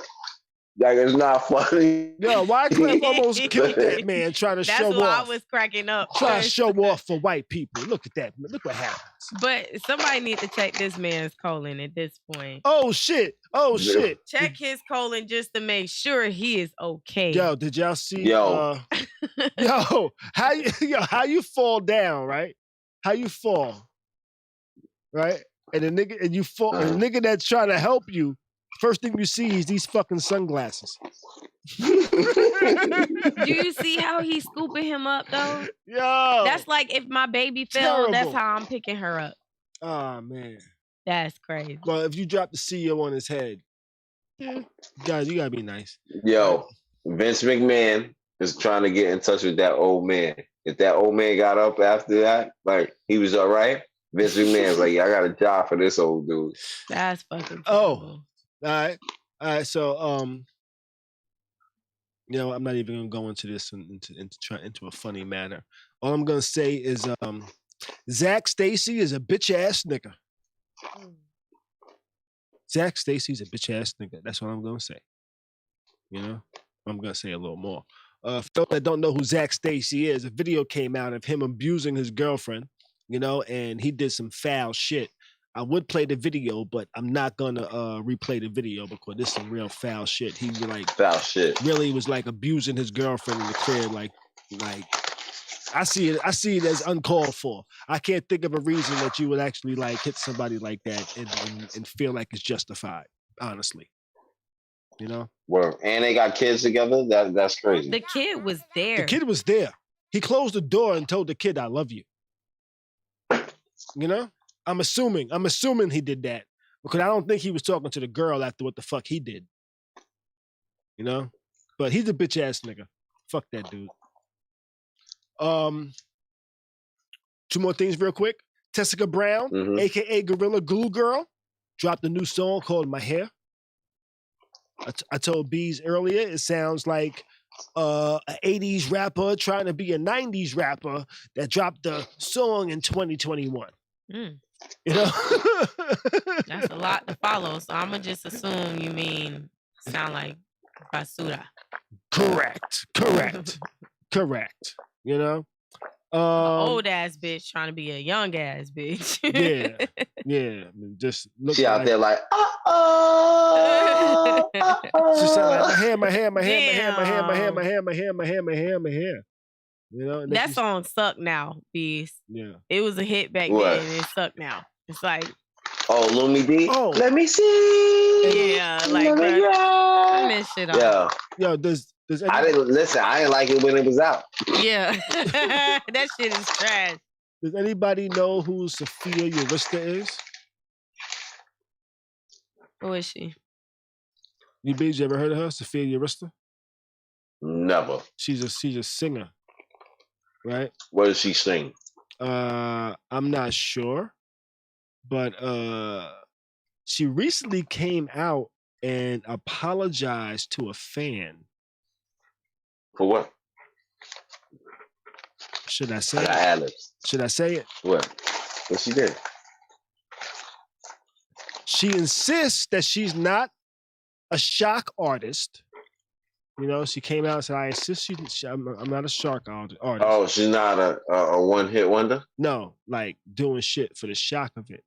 Like, it's not funny. Yo, Wyclef almost killed that man trying to That's show why off. I was cracking up. Trying to show off for white people. Look at that. Look what happens. But somebody need to check this man's colon at this point. Oh shit. Oh shit. Check his colon just to make sure he is okay. Yo, did y'all see? Yo. How you fall down, right? How you fall, right? And the nigga, and you fall, and the nigga that's trying to help you, first thing you see is these fucking sunglasses. Do you see how he's scooping him up though? Yo, that's like if my baby fell, that's how I'm picking her up. Oh man, that's crazy. Well, if you drop the CEO on his head, guys, you gotta be nice. Yo, Vince McMahon is trying to get in touch with that old man. If that old man got up after that, like he was all right, Vince McMahon's like, yeah, I got a job for this old dude. That's fucking terrible. All right. So, you know, I'm not even gonna go into this into a funny manner. All I'm gonna say is, Zach Stacy is a bitch ass nigga. Zach Stacy's a bitch ass nigga. That's what I'm gonna say. You know, I'm gonna say a little more. For those that don't know who Zach Stacy is, a video came out of him abusing his girlfriend. You know, and he did some foul shit. I would play the video, but I'm not gonna replay the video because this is some real foul shit. He like foul shit. Really was like abusing his girlfriend in the crib. Like I see it as uncalled for. I can't think of a reason that you would actually like hit somebody like that and feel like it's justified. Honestly, you know. Well, and they got kids together. That's crazy. The kid was there. The kid was there. He closed the door and told the kid, "I love you." You know. I'm assuming he did that because I don't think he was talking to the girl after what the fuck he did. You know? But he's a bitch ass nigga. Fuck that dude. 2 more things real quick. Tessica Brown, aka Gorilla Glue Girl, dropped a new song called My Hair. I told Bees earlier, it sounds like an 80s rapper trying to be a 90s rapper that dropped a song in 2021. You know, that's a lot to follow. So I'm gonna just assume you mean sound like basura. Correct. You know, old ass bitch trying to be a young ass bitch. yeah. Just look. She out there like, She sound like my hair. You know, that song sucked now, Beast. Yeah. It was a hit back then and it sucked now. It's like, oh, Lumi D. Oh, let me see. Yeah, like turn this shit off. Yo, does I didn't listen. I didn't like it when it was out. Yeah, that shit is trash. Does anybody know who Sophia Urista is? Who is she? You ever heard of her, Sophia Urista? Never. She's a singer, right? What does she sing? I'm not sure, but she recently came out and apologized to a fan. For what? Should I say it? Should I say it? What she did? She insists that she's not a shock artist. You know, she came out and said, "I insist I'm not a shock artist." Oh, she's not a one-hit wonder? No, like doing shit for the shock of it.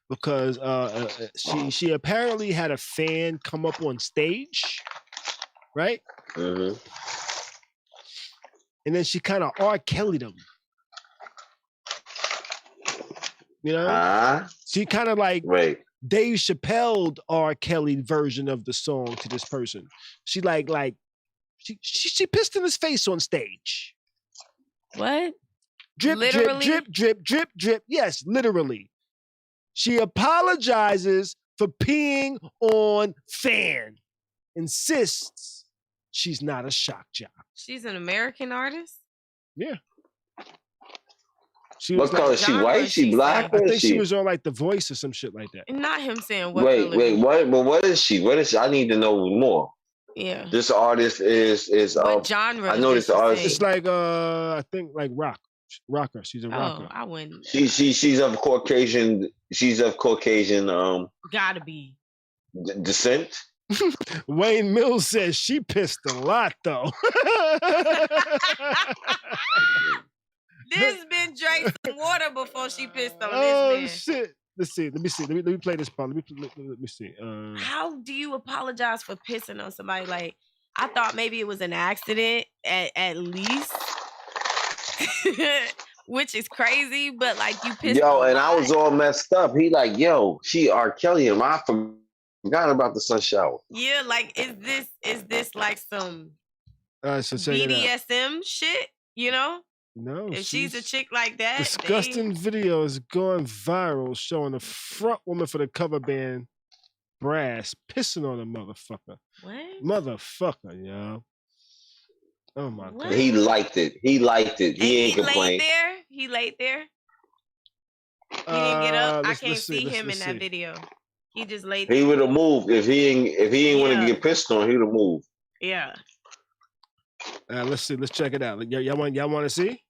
Because she apparently had a fan come up on stage, right? Mm-hmm. And then she kind of R. Kelly'd him. You know? She kind of like Dave Chappelle'd R. Kelly version of the song to this person. She she pissed in his face on stage. What? Drip, literally? drip, drip, drip, drip, drip. Yes, literally. She apologizes for peeing on fan. Insists she's not a shock jock. She's an American artist? Yeah. What color is she? White? She black? I think she was on like The Voice or some shit like that. Not him saying what Wait, what? But what is she? What is she? I need to know more. Yeah. This artist is what genre? I know this artist. It's like I think like rocker. She's a rocker. Oh, I wouldn't. She's of Caucasian. She's of Caucasian. Gotta be descent. Wayne Mills says she pissed a lot though. This bitch drank some water before she pissed on Oh this man. shit! Let's see. Let me play this part. Let me see. How do you apologize for pissing on somebody? Like, I thought maybe it was an accident at least, which is crazy. But like, you pissed. Yo, and lot. I was all messed up. He like, yo, she R. Kelly him. I forgot about the sun shower. Yeah, like, is this like some so BDSM shit? You know? No. If she's a chick like that, disgusting video is going viral showing the front woman for the cover band Brass pissing on a motherfucker. What? Motherfucker, yo. Oh my god. He liked it. He ain't complain. He laid there. He didn't get up. I can't see him in that video. He just laid there. He would have moved if he ain't want to get pissed on. He would have moved. Yeah. Let's see. Let's check it out. Y'all want to see?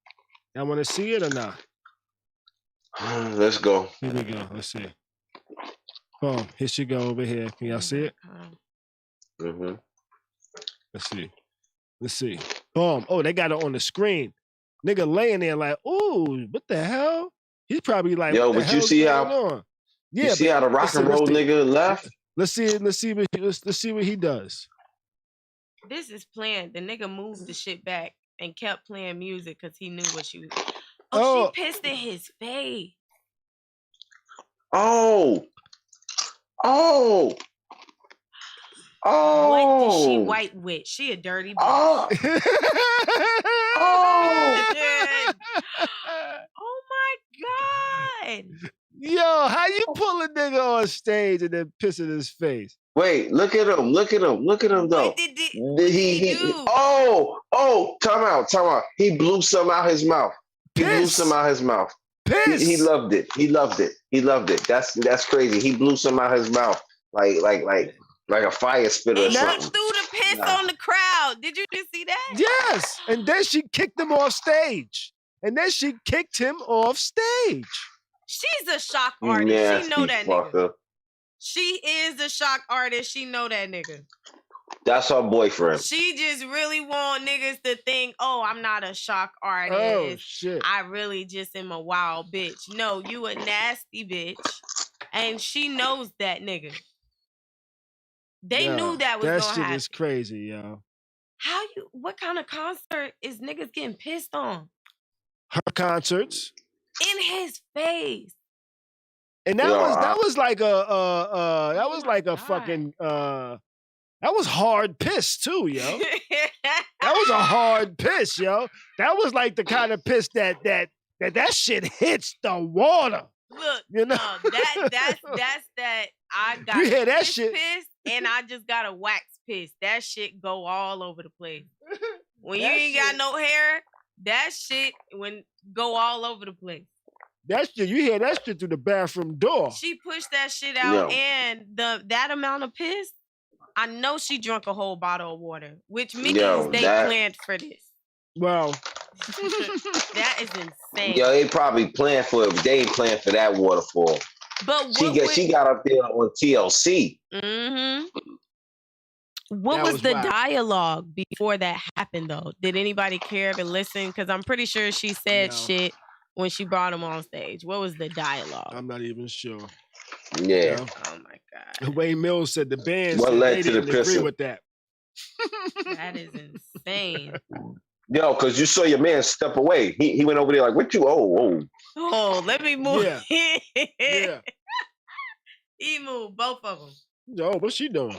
Y'all want to see it or not? Let's go. Here we go. Let's see. Boom. Here she go over here. Can y'all see it? Mm-hmm. Let's see. Boom. Oh, they got it on the screen. Nigga laying there like, ooh, what the hell? He's probably like, yo, but you see how? Yeah, you see how the rock and roll nigga left? Let's see what he does. This is planned. The nigga moved the shit back and kept playing music because he knew what she was. Oh, she pissed in his face. Oh. What did she wipe with? She a dirty bitch. Oh my God. Yo, how you pull a nigga on stage and then piss in his face? Wait, look at him though. What did he do? Time out. He blew some out his mouth. Piss. Piss. He loved it. That's crazy. He blew some out his mouth like a fire spitter or something. She threw the piss on the crowd. Did you just see that? Yes. And then she kicked him off stage. She's a shock artist. Nasty she know that fucker. Nigga. She is a shock artist. She know that nigga. That's her boyfriend. She just really want niggas to think, oh, I'm not a shock artist. Oh, shit. I really just am a wild bitch. No, you a nasty bitch. And she knows that nigga. They knew that was gonna happen. That shit is crazy, yo. What kind of concert is niggas getting pissed on? Her concerts. In his face. And that was like a fucking that was hard piss too, yo. That was a hard piss, yo. That was like the kind of piss that shit hits the water. Look, you know, that's that I got you hear that shit piss and I just got a wax piss. That shit go all over the place. When you ain't got no hair, that shit go all over the place. That shit, you hear that shit through the bathroom door. She pushed that shit out, and that amount of piss, I know she drunk a whole bottle of water, which means they planned for this. Well, that is insane. Yo, they probably planned for it, but they ain't planned for that waterfall. But she got up there on TLC. Mm-hmm. What was the dialogue before that happened, though? Did anybody care to listen? Because I'm pretty sure she said shit when she brought him on stage. What was the dialogue? I'm not even sure. Yeah. Oh my God. Wayne Mills said the band didn't agree with that. That is insane. Yo, because you saw your man step away. He went over there like, what you? Oh, let me move. Yeah. He moved both of them. Yo, what's she doing?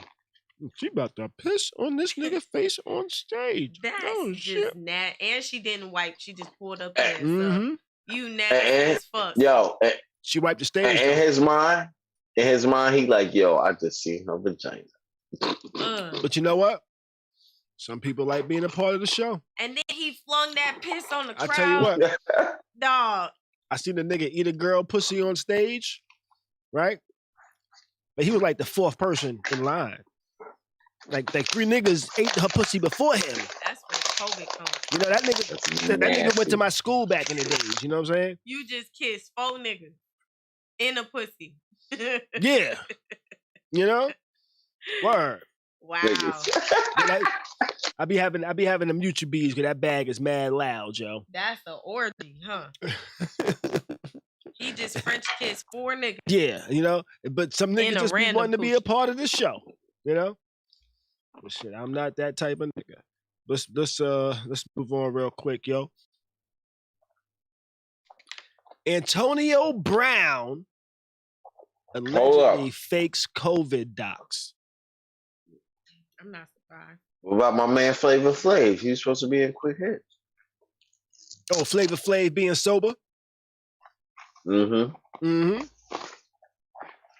She about to piss on this nigga face on stage. That's just nasty. And she didn't wipe. She just pulled up there. So you nasty as fuck. Yo, she wiped the stage. In his mind, he like, yo, I just seen her vagina. But you know what? Some people like being a part of the show. And then he flung that piss on the crowd. I tell you what. Dog. I seen the nigga eat a girl pussy on stage, right? But he was like the fourth person in line. Like 3 niggas ate her pussy before him. That's where COVID comes. You know, that nigga went to my school back in the days. You know what I'm saying? You just kissed 4 niggas in a pussy. Yeah. You know? Word. Wow. I be having the mutual bees because that bag is mad loud, Joe. That's an orgy, huh? He just French kissed 4 niggas. Yeah, you know, but some niggas just be wanting to be a part of the show, you know. But shit, I'm not that type of nigga. Let's move on real quick, yo. Antonio Brown allegedly fakes COVID docs. I'm not surprised. What about my man Flavor Flav? He's supposed to be in Quick Hits. Oh, Flavor Flav being sober? Mm-hmm. Mm-hmm.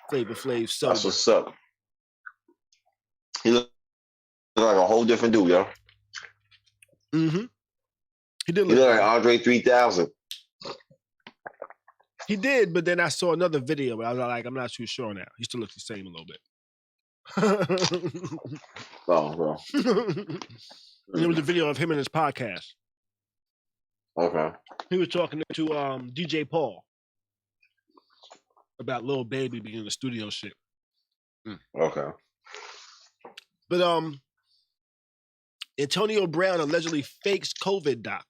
Flavor Flav sober. That's what's up. He look like a whole different dude, yo. Mm-hmm. He look like Andre 3000. He did, but then I saw another video where I was like, I'm not too sure now. He still looks the same a little bit. Oh, bro. It was a video of him in his podcast. Okay. He was talking to DJ Paul about Lil Baby being in the studio shit. Okay. But Antonio Brown allegedly fakes COVID doc.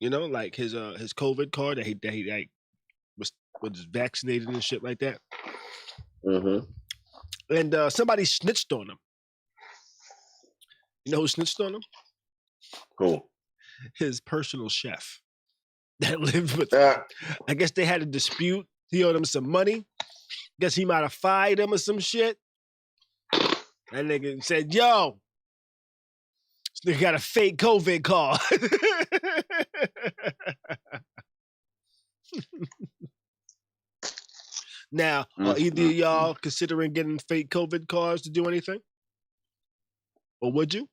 You know, like his COVID card that he like was vaccinated and shit like that. Mm-hmm. And somebody snitched on him. You know who snitched on him? Who? His personal chef that lived with him. I guess they had a dispute. He owed him some money. Guess he might have fired him or some shit. That nigga said, yo, this nigga got a fake COVID card. Now, are either of y'all considering getting fake COVID cards to do anything? Or would you?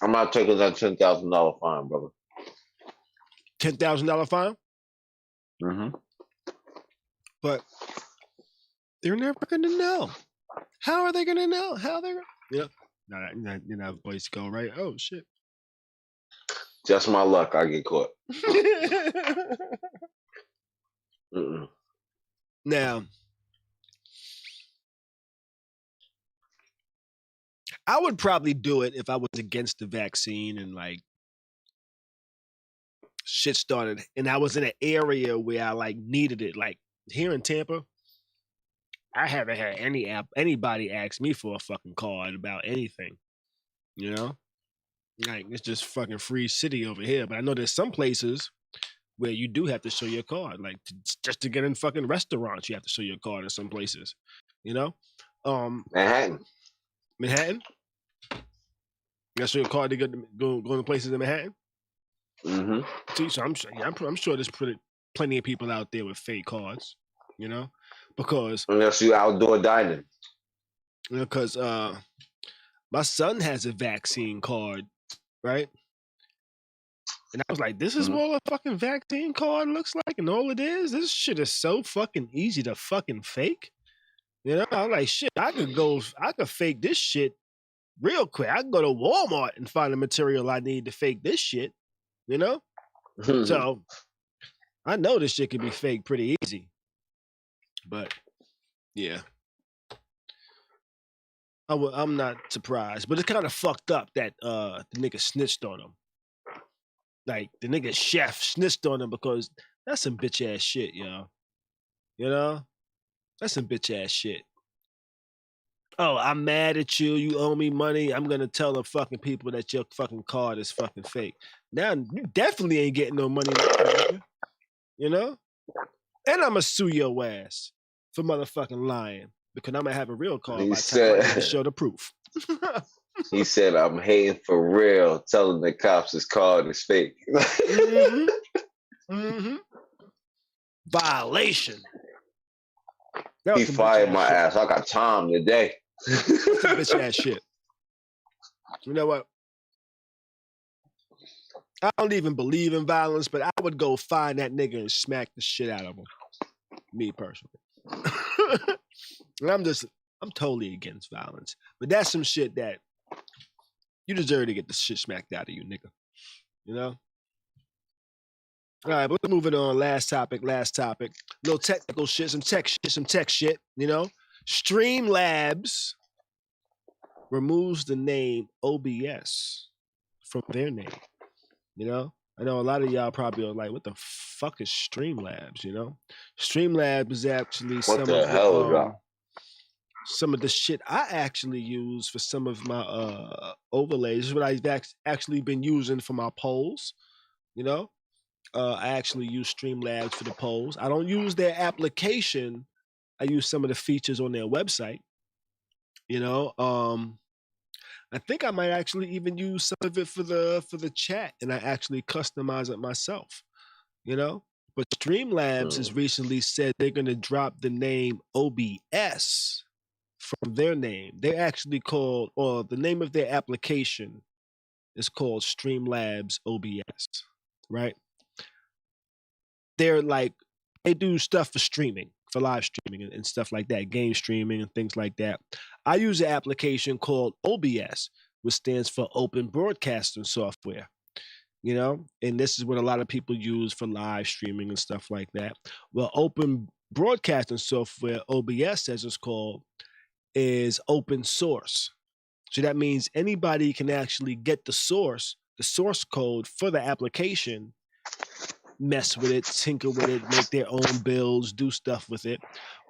I'm not taking that $10,000 fine, brother. $10,000 fine? Mm-hmm. But they're never going to know. How are they going to know? How they're going to... You know, voice go, right? Oh, shit. Just my luck, I get caught. Mm-mm. Now, I would probably do it if I was against the vaccine and like shit started and I was in an area where I like needed it. Like here in Tampa, I haven't had anybody ask me for a fucking card about anything. You know? Like it's just fucking free city over here. But I know there's some places where you do have to show your card. Like just to get in fucking restaurants, you have to show your card in some places. You know? Manhattan. Manhattan? You gotta show your card to go to places in Manhattan? Mm-hmm. See, so I'm sure there's plenty of people out there with fake cards, you know? Because unless you outdoor dining. Because my son has a vaccine card, right? And I was like, this is what a fucking vaccine card looks like, and all it is? This shit is so fucking easy to fucking fake. You know, I'm like, shit, I could fake this shit real quick. I can go to Walmart and find the material I need to fake this shit, you know? So I know this shit can be faked pretty easy. But yeah. I'm not surprised. But it's kind of fucked up that the nigga snitched on him. Like the nigga chef snitched on him because that's some bitch ass shit, yo. You know? That's some bitch ass shit. Oh, I'm mad at you. You owe me money. I'm gonna tell the fucking people that your fucking card is fucking fake. Now you definitely ain't getting no money, nigga. You know? And I'ma sue your ass for motherfucking lying because I'm gonna have a real card by the time I show the proof. He said, "I'm hating for real, telling the cops his card is fake." Violation. He fired my ass. I got time today. That's some bitch ass shit. You know what? I don't even believe in violence, but I would go find that nigga and smack the shit out of him. Me personally. And I'm totally against violence. But that's some shit that you deserve to get the shit smacked out of you, nigga. You know? All right, but let's move it on. Last topic. Little technical shit, some tech shit, you know? Streamlabs removes the name OBS from their name. You know, I know a lot of y'all probably are like, "What the fuck is Streamlabs?" You know, Streamlabs is actually What the hell is that? some of the shit I actually use for some of my overlays. This is what I've actually been using for my polls. You know, I actually use Streamlabs for the polls. I don't use their application. I use some of the features on their website. You know, I think I might actually even use some of it for the chat, and I actually customize it myself. You know, but Streamlabs has recently said they're going to drop the name OBS from their name. They're actually called, or the name of their application is called Streamlabs OBS, right? They're like, they do stuff for streaming, for live streaming and stuff like that, game streaming and things like that. I use an application called OBS, which stands for Open Broadcasting Software. You know, and this is what a lot of people use for live streaming and stuff like that. Well, Open Broadcasting Software, OBS as it's called, is open source. So that means anybody can actually get the source code for the application, mess with it, tinker with it, make their own builds, do stuff with it.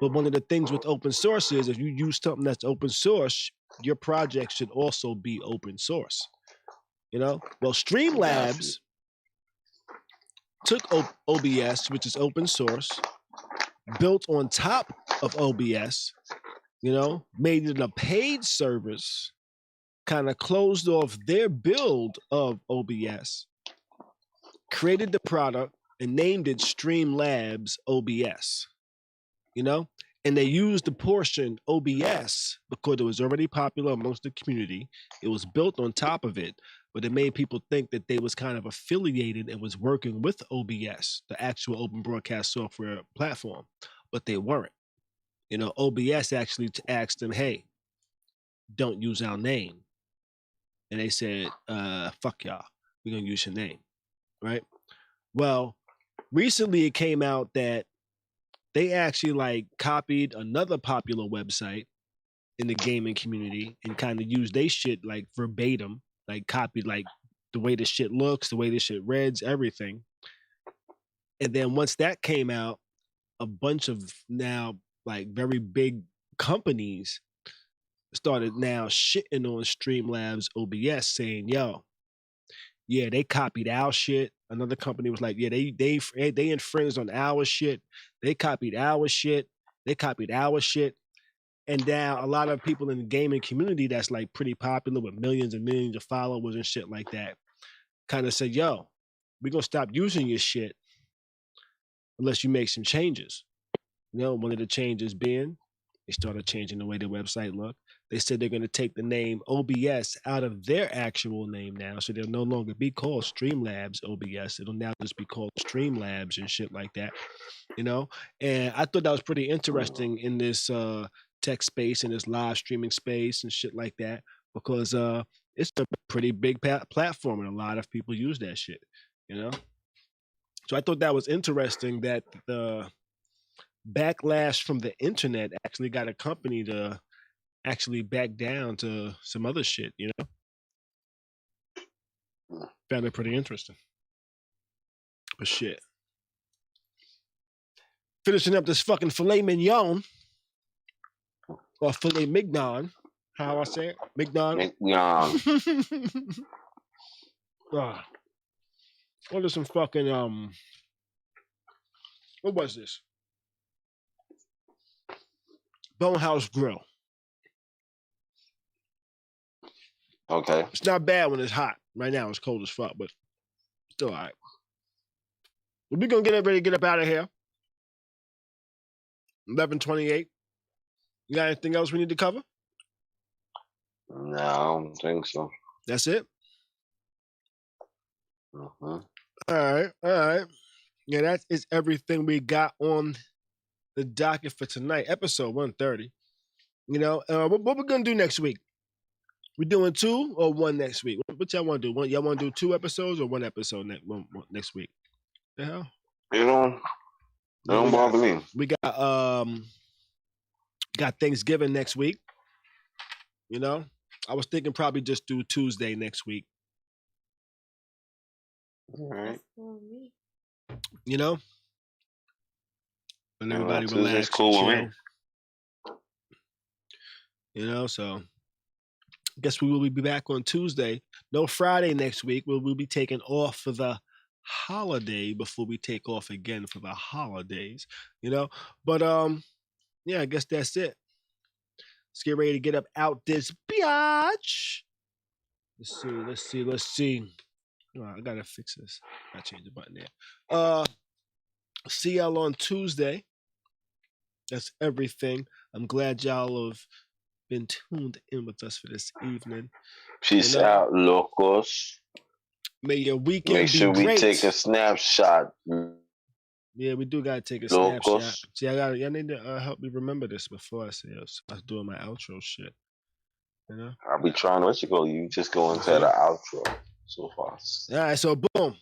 But one of the things with open source is if you use something that's open source, your project should also be open source. You know? Well, Streamlabs took OBS, which is open source, built on top of OBS, you know, made it a paid service, kind of closed off their build of OBS, created the product, and named it Streamlabs OBS, you know? And they used the portion OBS because it was already popular amongst the community. It was built on top of it, but it made people think that they was kind of affiliated and was working with OBS, the actual open broadcast software platform, but they weren't. You know, OBS actually asked them, "Hey, don't use our name." And they said, fuck y'all, we're gonna use your name, right? Well, recently it came out that they actually like copied another popular website in the gaming community and kind of used they shit like verbatim, like copied like the way the shit looks, the way the shit reads, everything. And then once that came out, a bunch of now like very big companies started now shitting on Streamlabs OBS, saying, "Yo, yeah, they copied our shit." Another company was like, "Yeah, they infringed on our shit. They copied our shit. They copied our shit." And now a lot of people in the gaming community that's like pretty popular with millions and millions of followers and shit like that kind of said, "Yo, we're gonna stop using your shit unless you make some changes." You know, one of the changes being they started changing the way the website looked. They said they're going to take the name OBS out of their actual name now. So they'll no longer be called Streamlabs OBS. It'll now just be called Streamlabs and shit like that, you know? And I thought that was pretty interesting in this tech space and this live streaming space and shit like that, because it's a pretty big platform and a lot of people use that shit, you know? So I thought that was interesting that the backlash from the internet actually got a company to actually back down to some other shit, you know? Found it pretty interesting. But shit. Finishing up this fucking filet mignon. Or filet mignon. How I say it? Mignon. Mignon. What is some fucking what was this? Bonehouse Grill. Okay. It's not bad when it's hot. Right now it's cold as fuck, but still all right. We're gonna get ready to get up out of here. 11:28. You got anything else we need to cover? No, I don't think so. That's it? Uh-huh. All right. Yeah, that is everything we got on the docket for tonight, episode 130. You know, what we're gonna do next week? We doing 2 or 1 next week? What y'all want to do? Y'all want to do 2 episodes or 1 episode next week? The hell? You know, don't bother me. We got Thanksgiving next week. You know, I was thinking probably just do Tuesday next week. All right. You know? And everybody Tuesday's relax cool and with chill. me. You know, so guess we will be back on Tuesday. No Friday next week. We'll be taking off for the holiday before we take off again for the holidays. You know? But yeah, I guess that's it. Let's get ready to get up out this biatch. Let's see. Oh, I gotta fix this. I change the button there. See y'all on Tuesday. That's everything. I'm glad y'all have been tuned in with us for this evening. Peace out, locos. May your weekend Make sure be great. we take a snapshot. Yeah, we do gotta take a Locos. snapshot. See, y'all need to help me remember this before I say I was doing my outro shit. You know? I'll be trying to let you go. You just go into the outro so fast. All right, so boom.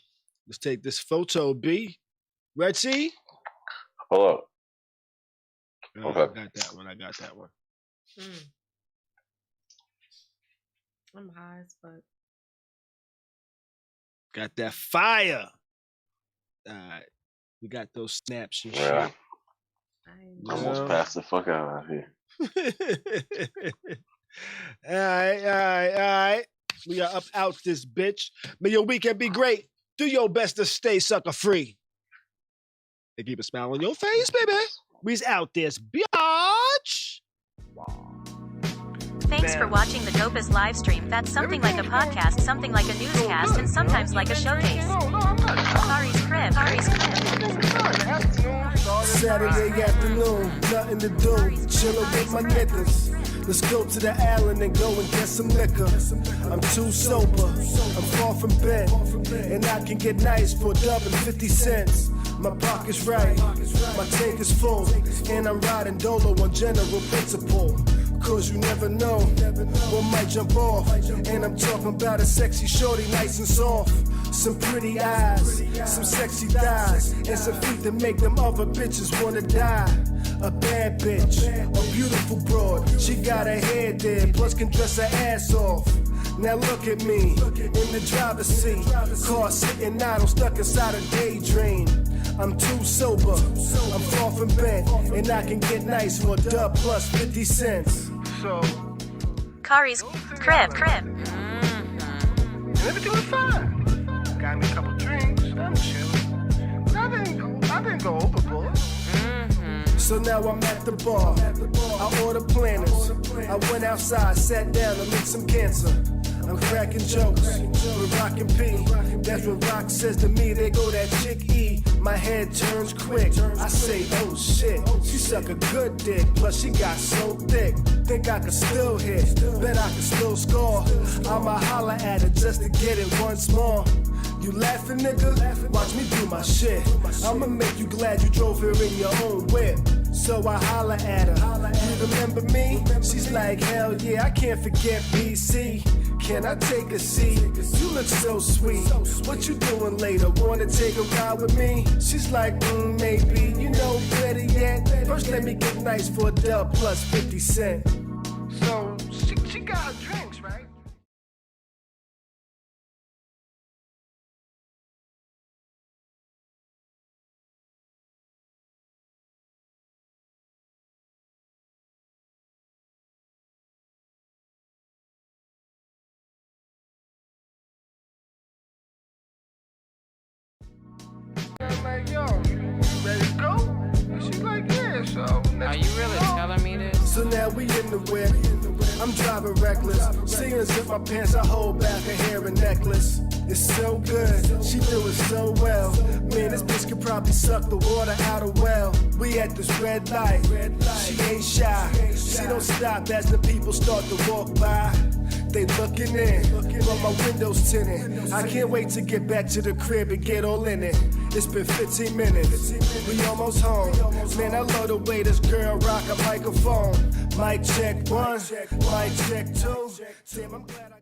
Let's take this photo, B. Red Sea? Hold up. Okay. I got that one. I'm high as fuck. Got that fire. All right. We got those snaps and shit. I almost passed the fuck out of here. All right. We are up out this bitch. May your weekend be great. Do your best to stay sucker free. And keep a smile on your face, baby. We's out this bitch. Thanks for watching the dopest live stream that's something like a podcast, something like a newscast, and sometimes like a showcase. Khary's crib. Saturday afternoon, nothing to do. Chillin' with my niggas. Let's go to the island and go and get some liquor. I'm too sober, I'm far from bed, and I can get nice for $1.50. My pocket's right, my tank is full, and I'm riding dolo on general principle. Cause you never know what might jump off. And I'm talking about a sexy shorty, nice and soft. Some pretty eyes, some sexy thighs, and some feet that make them other bitches wanna die. A bad bitch, a beautiful broad. She got her hair there, plus can dress her ass off. Now look at me, in the driver's seat. Car sitting idle, stuck inside a daydream. I'm too sober, I'm far from bent, and I can get nice for $1 plus 50 cents. So, Khary's crib. And everything was fine. Got me a couple drinks, I'm chilling. I didn't go overboard. So now I'm at the bar. I order planners. I went outside, sat down to make some cancer. I'm cracking jokes with Rock and P. That's what Rock says to me. They go that chick E. My head turns quick. I say, oh shit. She suck a good dick. Plus she got so thick. Think I could still hit. Bet I could still score. I'ma holler at her just to get it once more. You laughing, nigga? Watch me do my shit. I'ma make you glad you drove here in your own whip. So I holler at her. You remember me? She's like, hell yeah, I can't forget BC. Can I take a seat? You look so sweet. What you doing later? Wanna take a ride with me? She's like, maybe. You know better yet. First let me get nice for $1 plus 50 cents. So she got drinks, right? I'm like, yo, ready to go? She's like, yeah, so are you really telling me this? So now we in the whip. I'm driving reckless. Seeing zip my pants, I hold back her hair and necklace. It's so good, she do it so well. Man, this bitch could probably suck the water out of well. We at this red light, she ain't shy. She don't stop as the people start to walk by. They looking in, but my windows tinted. I can't wait to get back to the crib and get all in it. It's been 15 minutes, we almost home. Man, I love the way this girl rock a microphone. Mic check 1, mic check 2. Damn, I'm glad I